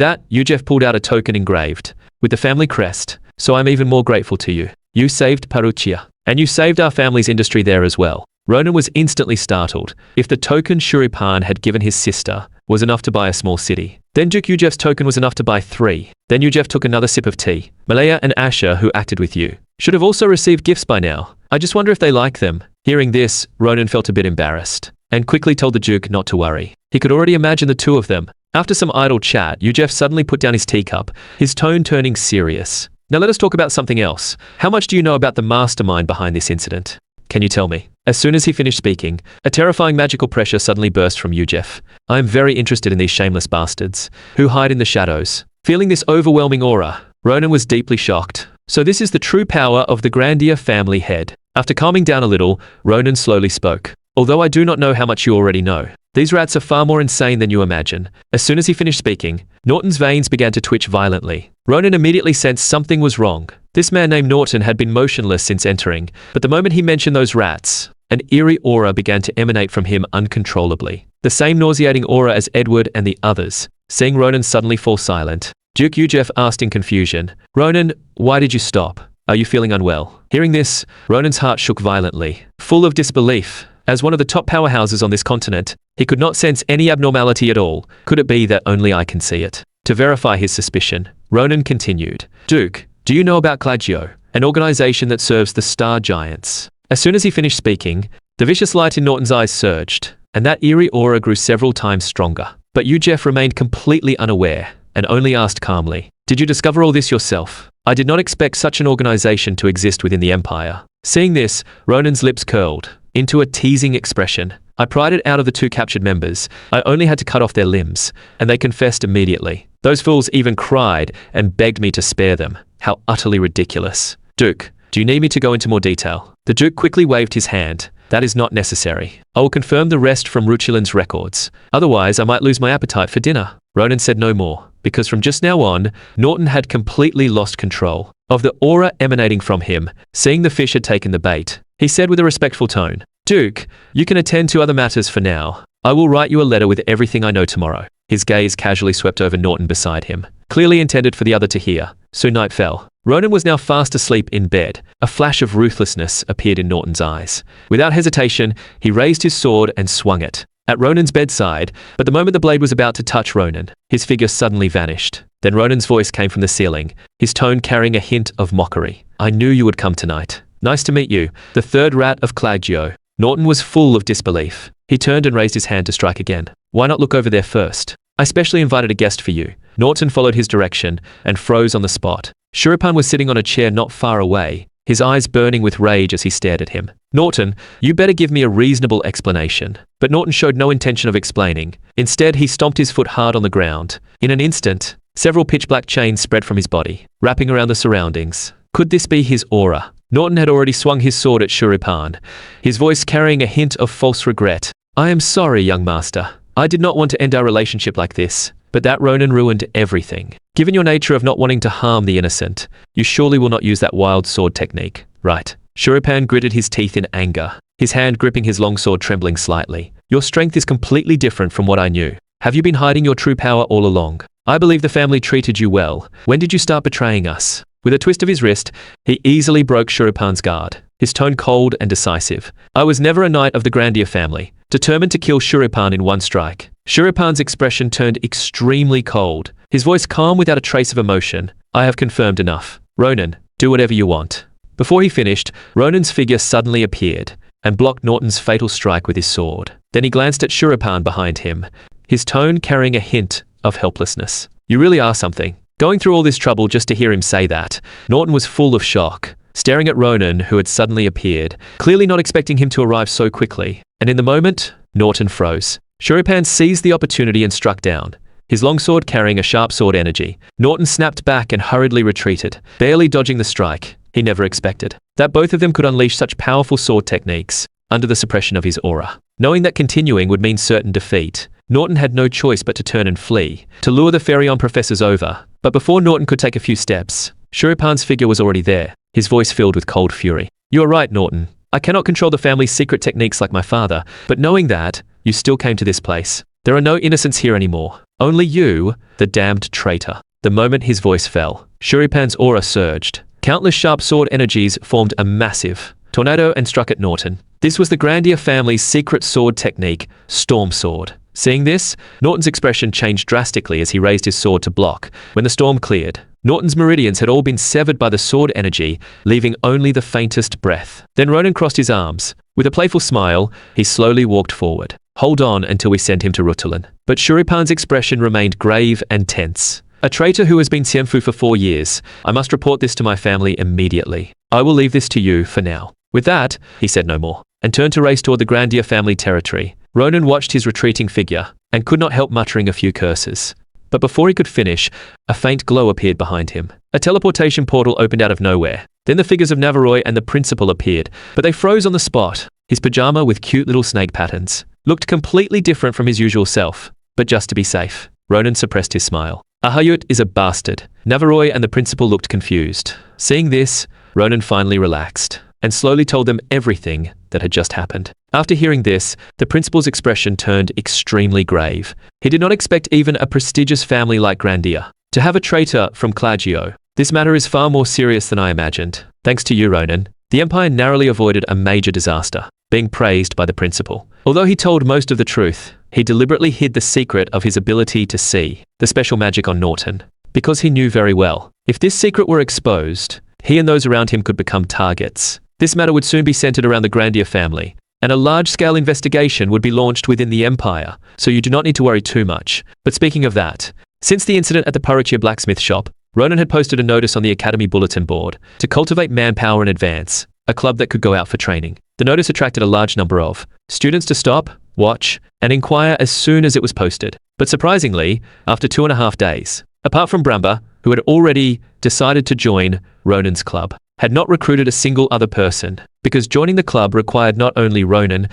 that, Ujef pulled out a token engraved with the family crest. So I'm even more grateful to you. You saved Parukia, and you saved our family's industry there as well. Ronan was instantly startled. If the token Shulripan had given his sister was enough to buy a small city, then Duke Ujef's token was enough to buy 3. Then Ujef took another sip of tea. Malaya and Asher, who acted with you, should have also received gifts by now. I just wonder if they like them. Hearing this, Ronan felt a bit embarrassed, and quickly told the Duke not to worry. He could already imagine the two of them. After some idle chat, Ujef suddenly put down his teacup, his tone turning serious. Now let us talk about something else. How much do you know about the mastermind behind this incident? Can you tell me? As soon as he finished speaking, a terrifying magical pressure suddenly burst from Yujef. I am very interested in these shameless bastards, who hide in the shadows. Feeling this overwhelming aura, Ronan was deeply shocked. So this is the true power of the Grandia family head. After calming down a little, Ronan slowly spoke. Although I do not know how much you already know, these rats are far more insane than you imagine. As soon as he finished speaking, Norton's veins began to twitch violently. Ronan immediately sensed something was wrong. This man named Norton had been motionless since entering, but the moment he mentioned those rats, an eerie aura began to emanate from him uncontrollably. The same nauseating aura as Edward and the others. Seeing Ronan suddenly fall silent, Duke Yujef asked in confusion, Ronan, why did you stop? Are you feeling unwell? Hearing this, Ronan's heart shook violently. Full of disbelief, as one of the top powerhouses on this continent, he could not sense any abnormality at all. Could it be that only I can see it? To verify his suspicion, Ronan continued, Duke, do you know about Claggio, an organization that serves the Star Giants? As soon as he finished speaking, the vicious light in Norton's eyes surged, and that eerie aura grew several times stronger. But Yujef remained completely unaware, and only asked calmly, did you discover all this yourself? I did not expect such an organization to exist within the Empire. Seeing this, Ronan's lips curled into a teasing expression. I pried it out of the two captured members. I only had to cut off their limbs, and they confessed immediately. Those fools even cried and begged me to spare them. How utterly ridiculous. Duke, do you need me to go into more detail? The Duke quickly waved his hand. That is not necessary. I will confirm the rest from Ruchilin's records. Otherwise, I might lose my appetite for dinner. Ronan said no more, because from just now on, Norton had completely lost control of the aura emanating from him. Seeing the fish had taken the bait, he said with a respectful tone, Duke, you can attend to other matters for now. I will write you a letter with everything I know tomorrow. His gaze casually swept over Norton beside him, clearly intended for the other to hear. Soon night fell. Ronan was now fast asleep in bed. A flash of ruthlessness appeared in Norton's eyes. Without hesitation, he raised his sword and swung it at Ronan's bedside, but the moment the blade was about to touch Ronan, his figure suddenly vanished. Then Ronan's voice came from the ceiling, his tone carrying a hint of mockery. I knew you would come tonight. Nice to meet you, the third rat of Claggio. Norton was full of disbelief. He turned and raised his hand to strike again. Why not look over there first? I specially invited a guest for you. Norton followed his direction and froze on the spot. Shulripan was sitting on a chair not far away, his eyes burning with rage as he stared at him. Norton, you better give me a reasonable explanation. But Norton showed no intention of explaining. Instead, he stomped his foot hard on the ground. In an instant, several pitch-black chains spread from his body, wrapping around the surroundings. Could this be his aura? Norton had already swung his sword at Shulripan, his voice carrying a hint of false regret. I am sorry, young master. I did not want to end our relationship like this, but that Ronan ruined everything. Given your nature of not wanting to harm the innocent, you surely will not use that wild sword technique, right? Shulripan gritted his teeth in anger, his hand gripping his long sword trembling slightly. Your strength is completely different from what I knew. Have you been hiding your true power all along? I believe the family treated you well. When did you start betraying us? With a twist of his wrist, he easily broke Shulripan's guard, his tone cold and decisive. I was never a knight of the Grandia family, determined to kill Shulripan in one strike. Shulripan's expression turned extremely cold, his voice calm without a trace of emotion. I have confirmed enough. Ronan, do whatever you want. Before he finished, Ronan's figure suddenly appeared and blocked Norton's fatal strike with his sword. Then he glanced at Shulripan behind him, his tone carrying a hint of helplessness. You really are something. Going through all this trouble just to hear him say that, Norton was full of shock, staring at Ronan, who had suddenly appeared, clearly not expecting him to arrive so quickly. And in the moment, Norton froze. Shulripan seized the opportunity and struck down, his longsword carrying a sharp sword energy. Norton snapped back and hurriedly retreated, barely dodging the strike. He never expected that both of them could unleash such powerful sword techniques under the suppression of his aura. Knowing that continuing would mean certain defeat, Norton had no choice but to turn and flee, to lure the Feleon professors over. But before Norton could take a few steps, Shulripan's figure was already there, his voice filled with cold fury. You are right, Norton. I cannot control the family's secret techniques like my father, but knowing that, you still came to this place. There are no innocents here anymore. Only you, the damned traitor. The moment his voice fell, Shulripan's aura surged. Countless sharp sword energies formed a massive tornado and struck at Norton. This was the Grandia family's secret sword technique, Storm Sword. Seeing this, Norton's expression changed drastically as he raised his sword to block. When the storm cleared, Norton's meridians had all been severed by the sword energy, leaving only the faintest breath. Then Ronan crossed his arms. With a playful smile, he slowly walked forward. Hold on until we send him to Rutilin. But Shulripan's expression remained grave and tense. A traitor who has been Xianfu for 4 years. I must report this to my family immediately. I will leave this to you for now. With that, he said no more, and turned to race toward the Grandier family territory. Ronan watched his retreating figure, and could not help muttering a few curses. But before he could finish, a faint glow appeared behind him. A teleportation portal opened out of nowhere. Then the figures of Nabiroje and the principal appeared, but they froze on the spot. His pajama with cute little snake patterns looked completely different from his usual self, but just to be safe, Ronan suppressed his smile. Ahayut is a bastard. Nabiroje and the principal looked confused. Seeing this, Ronan finally relaxed, and slowly told them everything that had just happened. After hearing this, the principal's expression turned extremely grave. He did not expect even a prestigious family like Grandier to have a traitor from Claggio. This matter is far more serious than I imagined. Thanks to you, Ronan, the Empire narrowly avoided a major disaster, being praised by the principal. Although he told most of the truth, he deliberately hid the secret of his ability to see the special magic on Norton, because he knew very well, if this secret were exposed, he and those around him could become targets. This matter would soon be centered around the Grandier family, and a large-scale investigation would be launched within the Empire, so you do not need to worry too much. But speaking of that, since the incident at the Purrutia blacksmith shop, Ronan had posted a notice on the Academy bulletin board to cultivate manpower in advance, a club that could go out for training. The notice attracted a large number of students to stop, watch, and inquire as soon as it was posted. But surprisingly, after 2.5 days, apart from Bramba, who had already decided to join Ronan's club, had not recruited a single other person, because joining the club required not only Ronan,